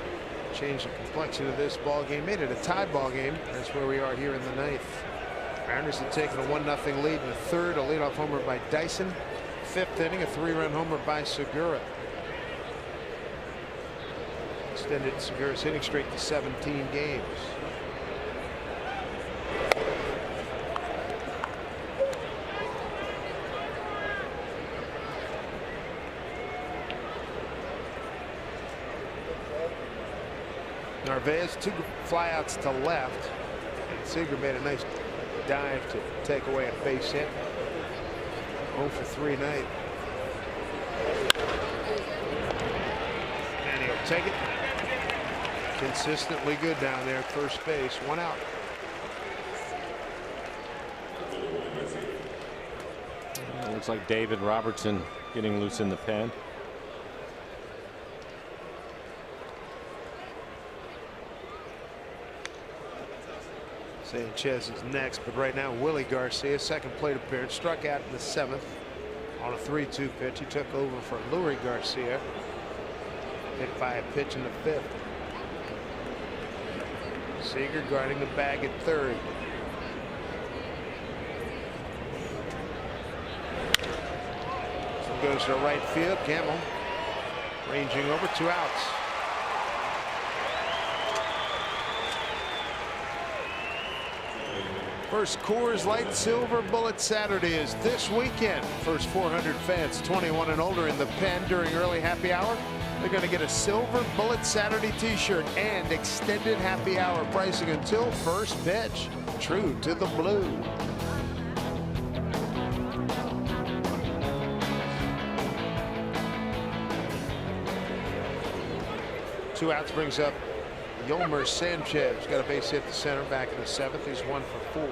S1: Changed the complexion of this ball game, made it a tie ball game. That's where we are here in the 9th. Mariners had taken a 1-0 lead in the 3rd. A leadoff homer by Dyson. 5th inning, a 3-run homer by Segura. Extended Segura's hitting streak to 17 games. Narvaez 2 flyouts to left. And Seager made a nice dive to take away a base hit. 0 for 3 night. And he'll take it. Consistently good down there at first base. 1 out.
S2: Looks like David Robertson getting loose in the pen.
S1: Sanchez is next, but right now Willie Garcia, second plate appearance, struck out in the 7th on a 3-2 pitch. He took over for Lurie Garcia. Hit by a pitch in the 5th. Seager guarding the bag at 3rd. So goes to right field. Gamble ranging over, 2 outs. First Coors Light Silver Bullet Saturday is this weekend. First 400 fans 21 and older in the pen during early happy hour. They're going to get a Silver Bullet Saturday t-shirt and extended happy hour pricing until first pitch. True to the blue. Two outs brings up Yolmer Sanchez. Got a base hit to center back in the 7th. He's 1 for 4.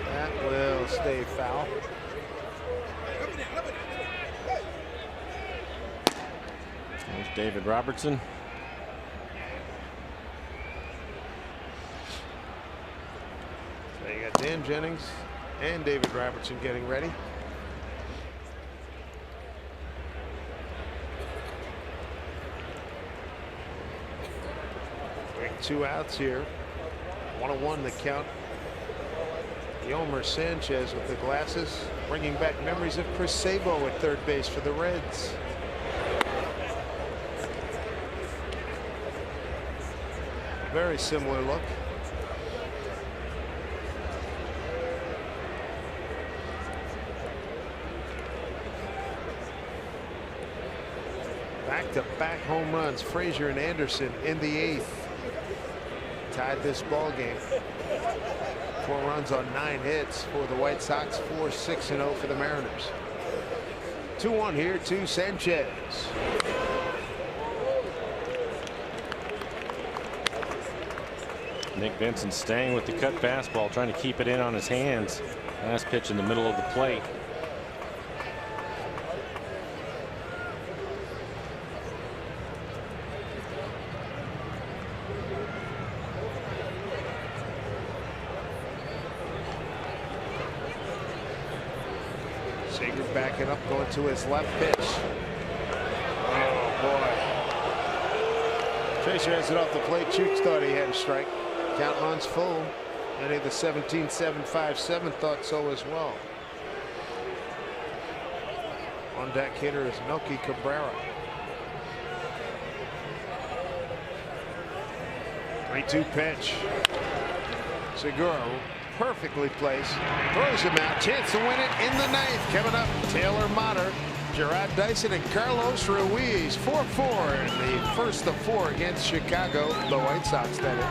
S1: That will stay foul.
S2: There's David Robertson.
S1: So you got Dan Jennings and David Robertson getting ready. Quick 2 outs here. 1-1 the count. Yolmer Sanchez with the glasses, bringing back memories of Chris Sabo at 3rd base for the Reds. Very similar look. Back-to-back home runs. Frazier and Anderson in the 8th. Tied this ball game. 4 runs on 9 hits for the White Sox. 4-6-0 for the Mariners. 2-1 here to Sanchez.
S2: Nick Benson staying with the cut fastball, trying to keep it in on his hands. Last pitch in the middle of the plate.
S1: Seager backing up, going to his left pitch. Oh boy. Tracer has it off the plate. Chooch thought he had a strike. Count runs full. I think the 17-7-5-7 thought so as well. On deck hitter is Melky Cabrera. 3-2 pitch. Segura perfectly placed. Throws him out. Chance to win it in the ninth. Coming up, Taylor Motter, Gerard Dyson, and Carlos Ruiz. 4-4 in the first of 4 against Chicago. The White Sox, that is.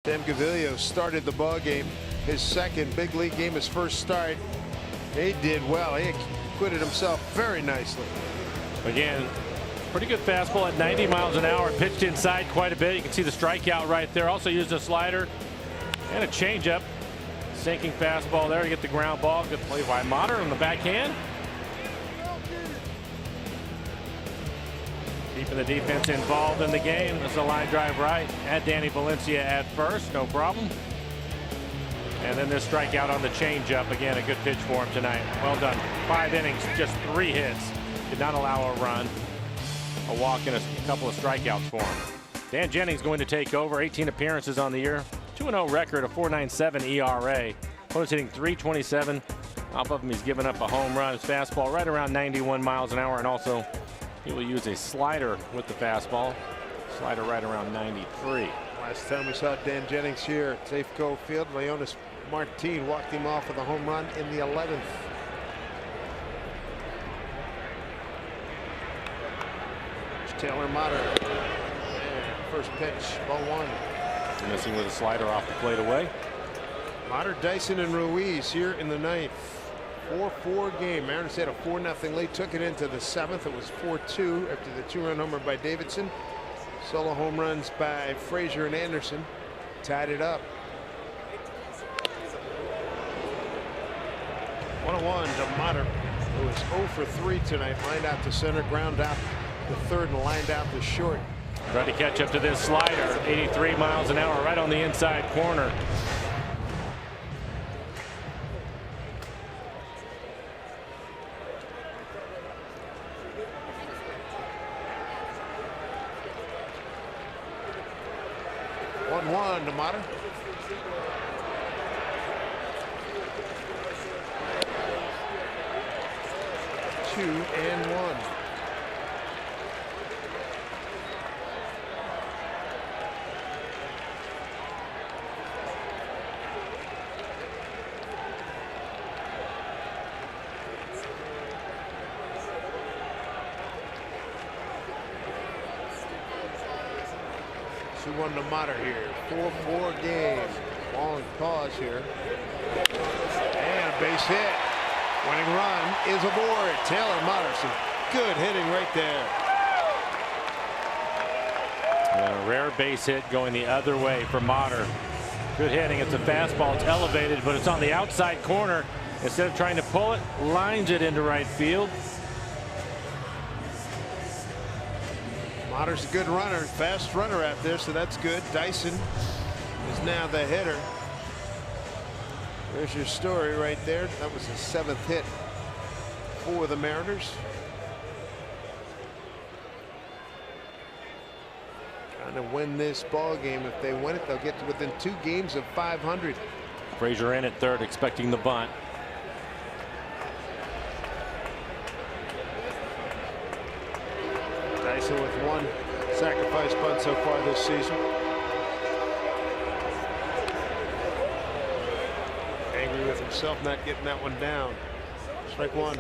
S1: Sam Gaviglio started the ball game, his second big league game, his first start. He did well. He acquitted himself very nicely.
S2: Again, pretty good fastball at 90 miles an hour. Pitched inside quite a bit. You can see the strikeout right there. Also used a slider and a changeup. Sinking fastball there to get the ground ball. Good play by Motter on the backhand. Keeping the defense involved in the game. This is a line drive right at Danny Valencia at first. No problem. And then this strikeout on the changeup. Again, a good pitch for him tonight. Well done. 5 innings, just 3 hits. Did not allow a run. A walk and a couple of strikeouts for him. Dan Jennings going to take over. 18 appearances on the year. 2-0 record, a 4.97 ERA. Opponent's hitting .327. Off of him, he's given up a home run. His fastball right around 91 miles an hour, and also he will use a slider with the fastball. Slider right around 93.
S1: Last time we saw Dan Jennings here at Safeco Field, Leonis Martin walked him off with a home run in the 11th. Taylor Motter. First pitch, ball 1.
S2: Missing with a slider off the plate away.
S1: Motter, Dyson, and Ruiz here in the 9th. 4-4 game. Mariners had a 4-0 lead. Took it into the 7th. It was 4-2 after the 2-run homer by Davidson. Solo home runs by Frazier and Anderson. Tied it up. 1-1 to Motter, who is 0 for 3 tonight. Lined out to center, ground out the third, and lined out to short.
S2: Tried to catch up to this slider. 83 miles an hour right on the inside corner.
S1: One to Motter. Two and 1. 2-1 to Motter here. 4-4 game. Long pause here. And a base hit. Winning run is aboard. Taylor Motter, some good hitting right there.
S2: A rare base hit going the other way for Motter. Good hitting. It's a fastball. It's elevated, but it's on the outside corner. Instead of trying to pull it, lines it into right field.
S1: Motter's a good runner, fast runner out there, so that's good. Dyson is now the hitter. There's your story right there. That was his 7th hit for the Mariners. Trying to win this ball game. If they win it, they'll get to within 2 games of 500.
S2: Frazier in at third, expecting the bunt.
S1: Dyson with 1 sacrifice bunt so far this season. Angry with himself not getting that one down. Strike 1.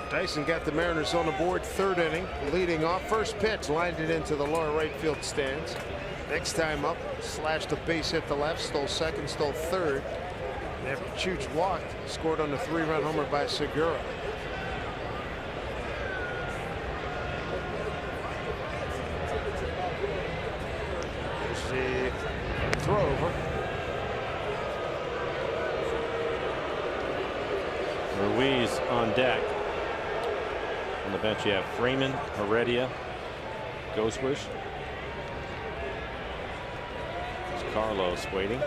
S1: Dyson got the Mariners on the board, 3rd inning, leading off. First pitch, lined it into the lower right field stands. Next time up, slashed a base hit to left, stole 2nd, stole 3rd. After Chooch walked, scored on the 3-run homer by Segura. There's the throw over.
S2: Ruiz on deck. On the bench you have Freeman, Heredia, Ghostwish. There's Carlos waiting.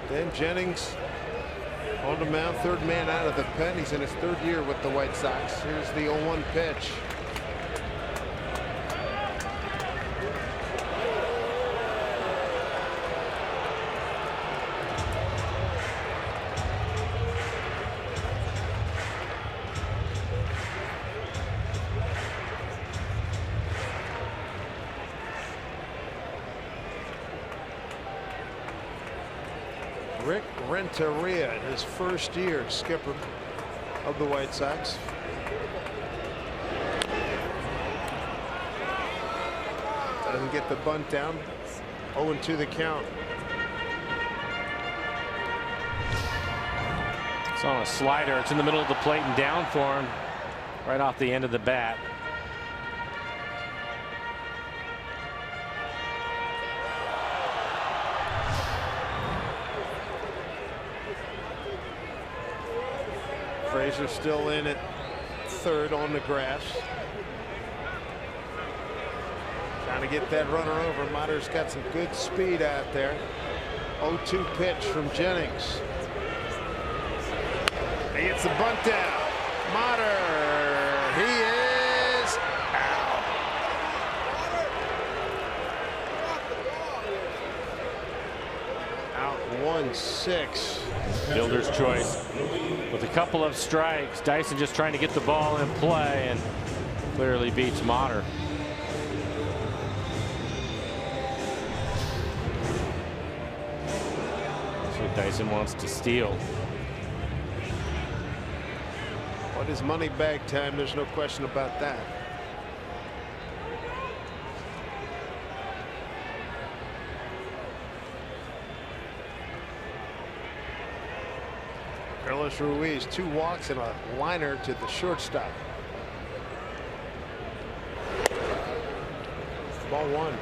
S1: Then Jennings on the mound, 3rd man out of the pen. He's in his 3rd year with the White Sox. Here's the 0-1 pitch. Rick Renteria in his 1st year, skipper of the White Sox. Doesn't get the bunt down. 0-2 the count.
S2: It's on a slider. It's in the middle of the plate and down for him right off the end of the bat.
S1: Frazier still in at 3rd on the grass. Trying to get that runner over. Motter's got some good speed out there. 0-2 pitch from Jennings. He gets the bunt down. Motter, he is out. Out 1-6.
S2: Builder's choice. With a couple of strikes, Dyson just trying to get the ball in play and clearly beats Motter. So Dyson wants to steal.
S1: What is money bag time? There's no question about that. Carlos Ruiz, 2 walks and a liner to the shortstop. Ball 1.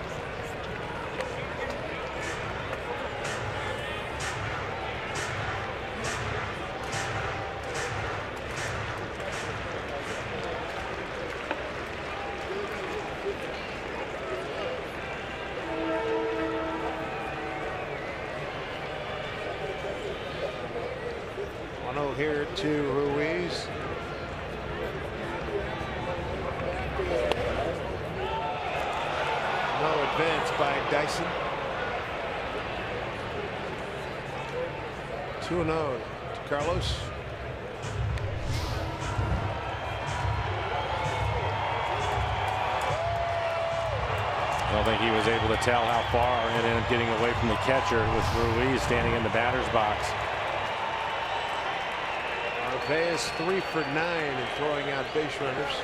S1: Here to Ruiz. No advance by Dyson. 2-0 to Carlos.
S2: I don't think he was able to tell how far and ended up getting away from the catcher with Ruiz standing in the batter's box.
S1: Narvaez 3 for 9 and throwing out base runners.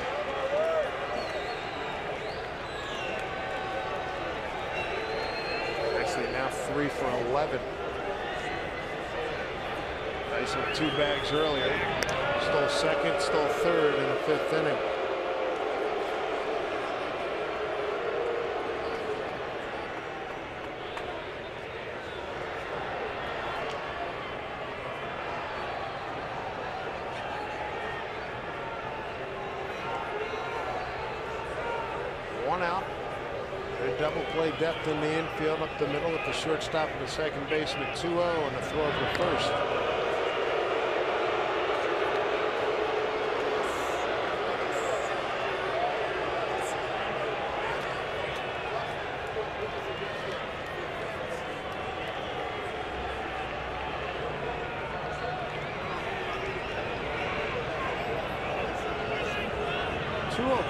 S1: Actually now 3 for 11. Dyson 2 bags earlier. Stole second, stole third in the 5th inning. One out. Good double play depth in the infield up the middle with the shortstop and the second baseman 2-0 and a throw over first.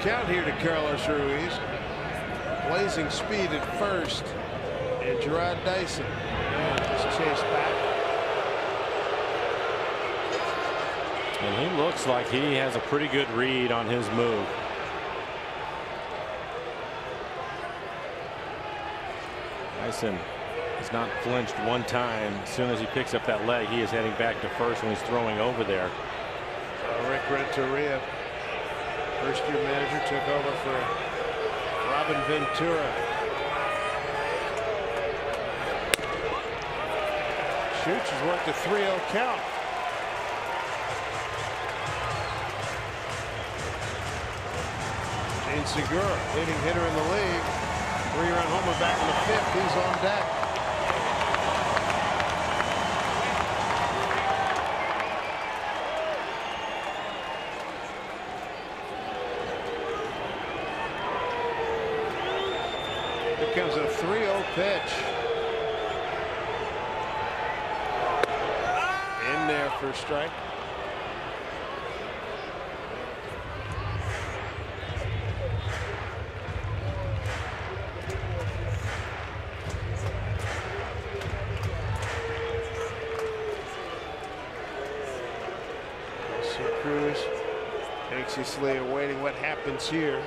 S1: Count here to Carlos Ruiz. Blazing speed at first. And Gerard Dyson just chased back.
S2: And he looks like he has a pretty good read on his move. Dyson has not flinched one time. As soon as he picks up that leg, he is heading back to first when he's throwing over there.
S1: Rick Renteria, first-year manager, took over for Robin Ventura. Shoots has worked a 3-0 count. Gene Segura, leading hitter in the league. 3-run homer back in the 5th. He's on deck. Here comes a 3-0 pitch. In there for a strike. Cruz anxiously awaiting what happens here.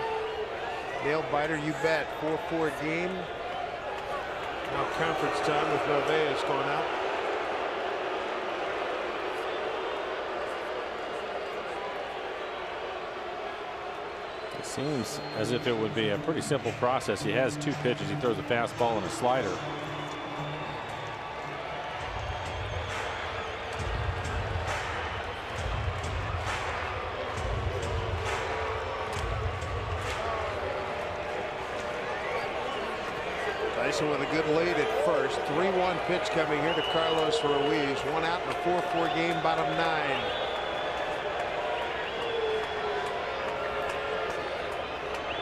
S1: Nail biter, you bet. 4-4 game. Now conference time with Narvaez going out.
S2: It seems as if it would be a pretty simple process. He has 2 pitches. He throws a fastball and a slider.
S1: Dyson with a good lead at first. 3-1 pitch coming here to Carlos Ruiz. 1 out in a 4-4 game, bottom 9.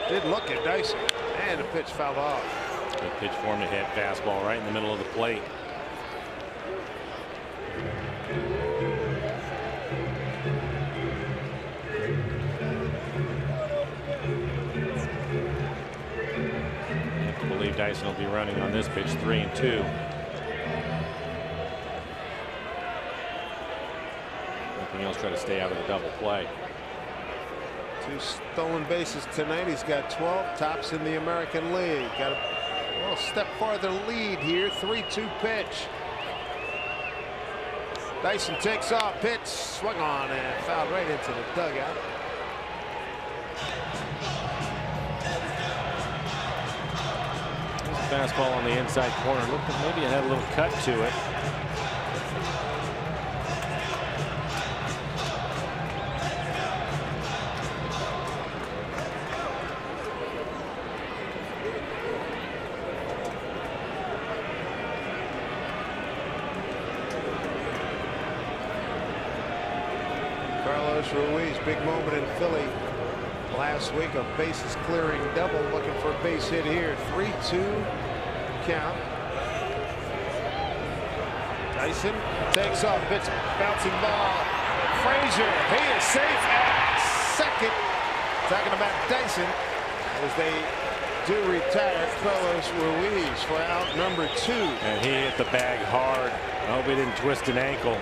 S1: Did look at Dyson, and the pitch fouled off.
S2: Good pitch for him to hit fastball right in the middle of the plate. I believe Dyson will be running on this pitch 3-2. Anything else, try to stay out of the double play.
S1: 2 stolen bases tonight. He's got 12, tops in the American League. Got a little step farther lead here. 3-2 pitch. Dyson takes off, pitch swung on and fouled right into the dugout.
S2: Fastball on the inside corner. Looked like maybe it had a little cut to it.
S1: Carlos Ruiz, big moment in Philly last week, a bases clearing double, looking for a base hit here. 3-2 count. Dyson takes off, pitch, bouncing ball. Frazier, he is safe at second. Talking about Dyson as they do retire Carlos Ruiz for out number 2.
S2: And he hit the bag hard. I hope he didn't twist an ankle.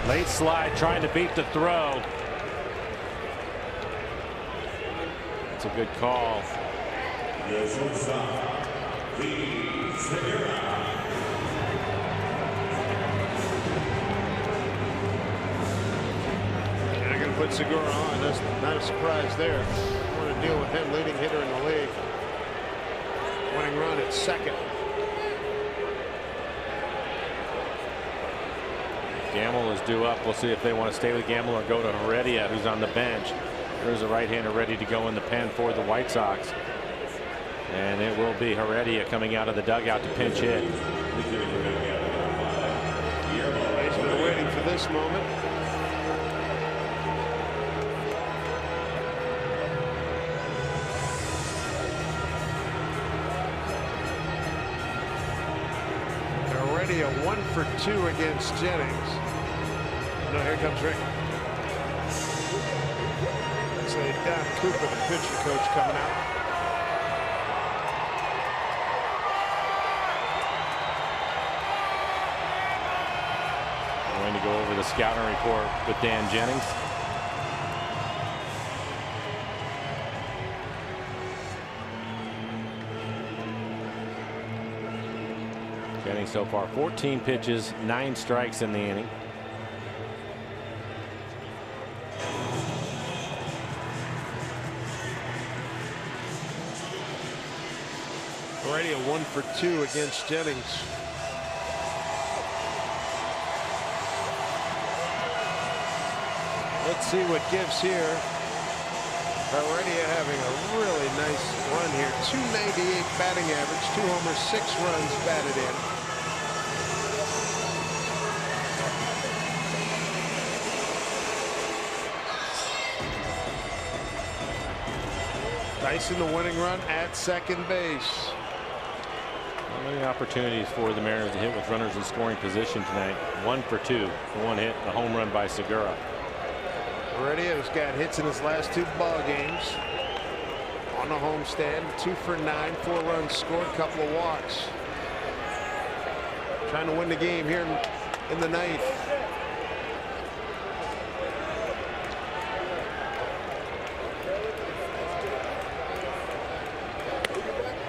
S2: Late slide trying to beat the throw. It's a good call.
S1: They're going to put Segura on. That's not a surprise there. Want to deal with him, leading hitter in the league. Winning run at second.
S2: Gamble is due up. We'll see if they want to stay with Gamble or go to Heredia, who's on the bench. There's a right-hander ready to go in the pen for the White Sox. And it will be Heredia coming out of the dugout to pinch hit.
S1: He's been waiting for this moment. Heredia 1 for 2 against Jennings. No, here comes Rick. It's Don Cooper, the pitcher coach, coming out.
S2: Going to go over the scouting report with Dan Jennings. Jennings so far 14 pitches, 9 strikes in the inning.
S1: Heredia 1 for 2 against Jennings. Let's see what gives here. Heredia having a really nice run here. 298 batting average, 2 homers, 6 runs batted in. Dyson the winning run at second base.
S2: Many opportunities for the Mariners to hit with runners in scoring position tonight. 1 for 2 for 1 hit, a home run by Segura.
S1: Heredia has got hits in his last 2 ball games. On the homestand, 2 for 9, 4 runs scored, couple of walks. Trying to win the game here in the 9th.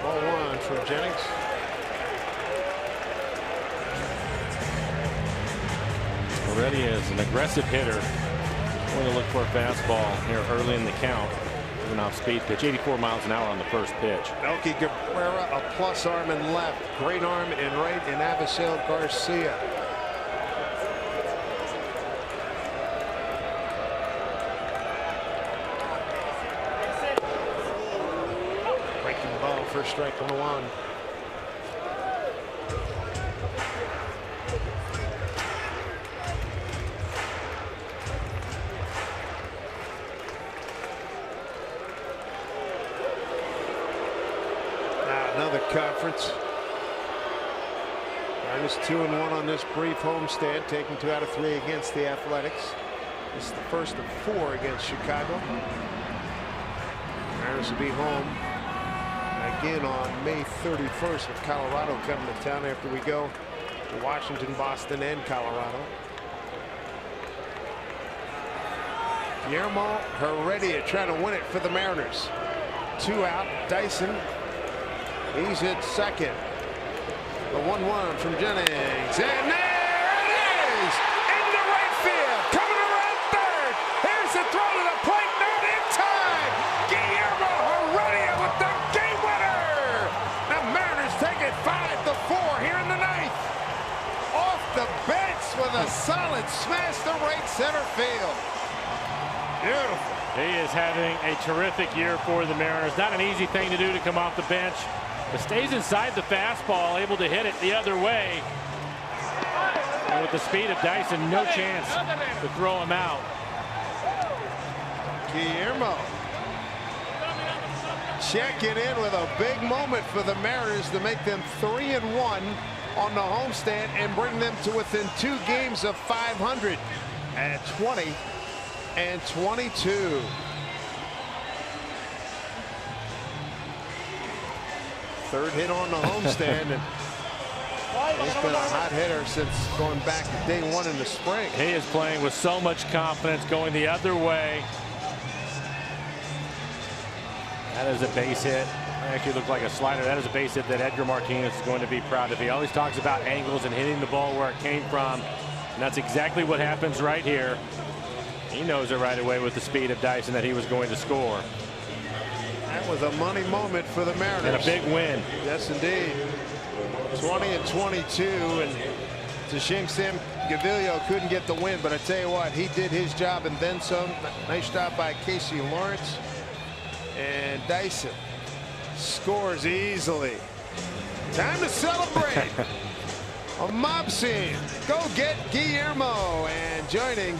S1: Ball 1 from Jennings.
S2: Heredia is an aggressive hitter. Going to look for a fastball here early in the count. An off-speed pitch, 84 miles an hour on the first pitch.
S1: Melky Cabrera, a plus arm in left, great arm in right, and Avisail Garcia. Breaking ball, first strike, 1-1. Another conference. -2-1 on this brief homestand, taking 2 out of 3 against the Athletics. This is the first of 4 against Chicago. Mariners will be home again on May 31st with Colorado coming to town after we go to Washington, Boston, and Colorado. Guillermo Heredia trying to win it for the Mariners. 2 out. Dyson. He's at second. The 1-1 from Jennings. And there it is! Into right field. Coming around third. Here's the throw to the plate. Not in time. Guillermo Heredia with the game winner. The Mariners take it 5-4 here in the 9th. Off the bench with a solid smash to right center field. Beautiful.
S2: He is having a terrific year for the Mariners. Not an easy thing to do to come off the bench. But stays inside the fastball, able to hit it the other way. And with the speed of Dyson, no chance to throw him out.
S1: Guillermo checking in with a big moment for the Mariners to make them 3-1 on the homestand and bring them to within 2 games of 500 at 20-22. Third hit on the homestand, and He's been a hot hitter since going back to day one in the spring.
S2: He is playing with so much confidence, going the other way. That is a base hit. Actually looked like a slider. That is a base hit that Edgar Martinez is going to be proud of. He always talks about angles and hitting the ball where it came from. And that's exactly what happens right here. He knows it right away with the speed of Dyson that he was going to score.
S1: That was a money moment for the Mariners.
S2: And a big win.
S1: Yes, indeed. 20-22, and it's a shame Sam Gaviglio couldn't get the win, but I tell you what, he did his job and then some. Nice job by Casey Lawrence. And Dyson scores easily. Time to celebrate. A mob scene. Go get Guillermo. And joining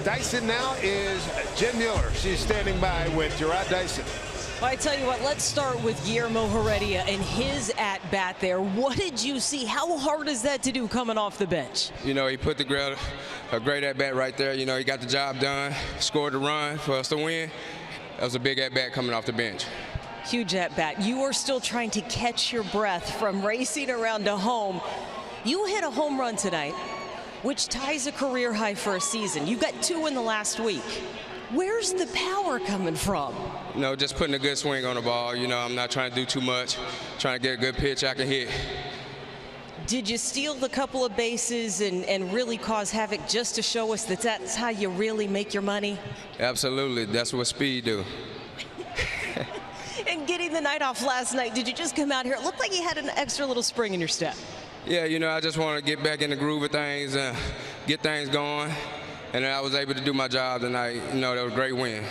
S1: Dyson now is Jen Mueller. She's standing by with Gerard Dyson.
S6: Well, I tell you what, let's start with Guillermo Heredia and his at-bat there. What did you see? How hard is that to do coming off the bench?
S7: You know, he put a great at-bat right there. You know, he got the job done, scored a run for us to win. That was a big at-bat coming off the bench.
S6: Huge at-bat. You are still trying to catch your breath from racing around to home. You hit a home run tonight, which ties a career high for a season. You got 2 in the last week. Where's the power coming from?
S7: You know, just putting a good swing on the ball. You know, I'm not trying to do too much, trying to get a good pitch I can hit.
S6: Did you steal the couple of bases and really cause havoc just to show us that that's how you really make your money?
S7: Absolutely. That's what speed do.
S6: And getting the night off last night, did you just come out here? It looked like you had an extra little spring in your step.
S7: Yeah, you know, I just want to get back in the groove of things and get things going. And I was able to do my job tonight. You know, that was a great win.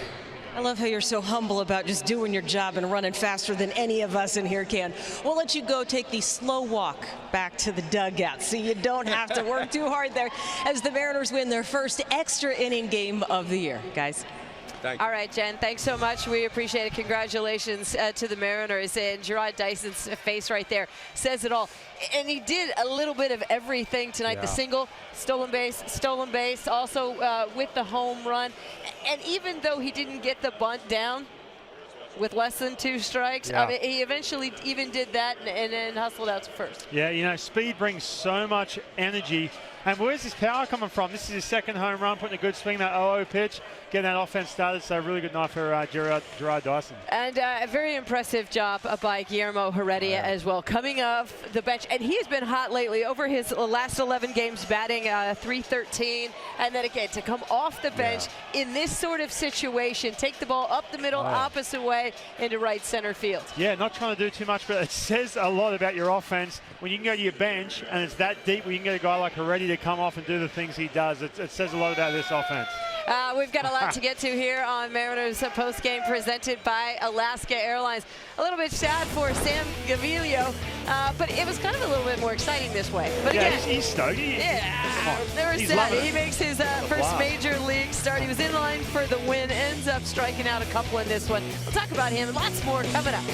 S6: I love how you're so humble about just doing your job and running faster than any of us in here can. We'll let you go take the slow walk back to the dugout so you don't have to work too hard there as the Mariners win their first extra inning game of the year. Guys.
S7: Thank you.
S8: All right, Jen, thanks so much. We appreciate it. Congratulations to the Mariners. And Gerard Dyson's face right there says it all. And he did a little bit of everything tonight. Yeah. The single, stolen base, also with the home run. And even though he didn't get the bunt down with less than 2 strikes,
S4: yeah.
S8: He eventually even did that and then hustled out to first.
S4: Yeah, you know, speed brings so much energy. And where's his power coming from? This is his second home run, putting a good swing, that 0-0 pitch, getting that offense started. So a really good night for Gerard Dyson. And
S8: a very impressive job by Guillermo Heredia as well, coming off the bench. And he has been hot lately over his last 11 games, batting .313. And then again, to come off the bench in this sort of situation, take the ball up the middle, opposite way into right center field.
S4: Yeah, not trying to do too much, but it says a lot about your offense when you can go to your bench and it's that deep where you can get a guy like Heredia to come off and do the things he does. It says a lot about this offense.
S8: We've got a lot to get to here on Mariners postgame presented by Alaska Airlines. A little bit sad for Sam Gaviglio, but it was kind of a little bit more exciting this way. But
S4: yeah,
S8: again,
S4: he's stoked.
S8: Never said he makes his first major league start. He was in line for the win, ends up striking out a couple in this one. We'll talk about him and lots more coming up.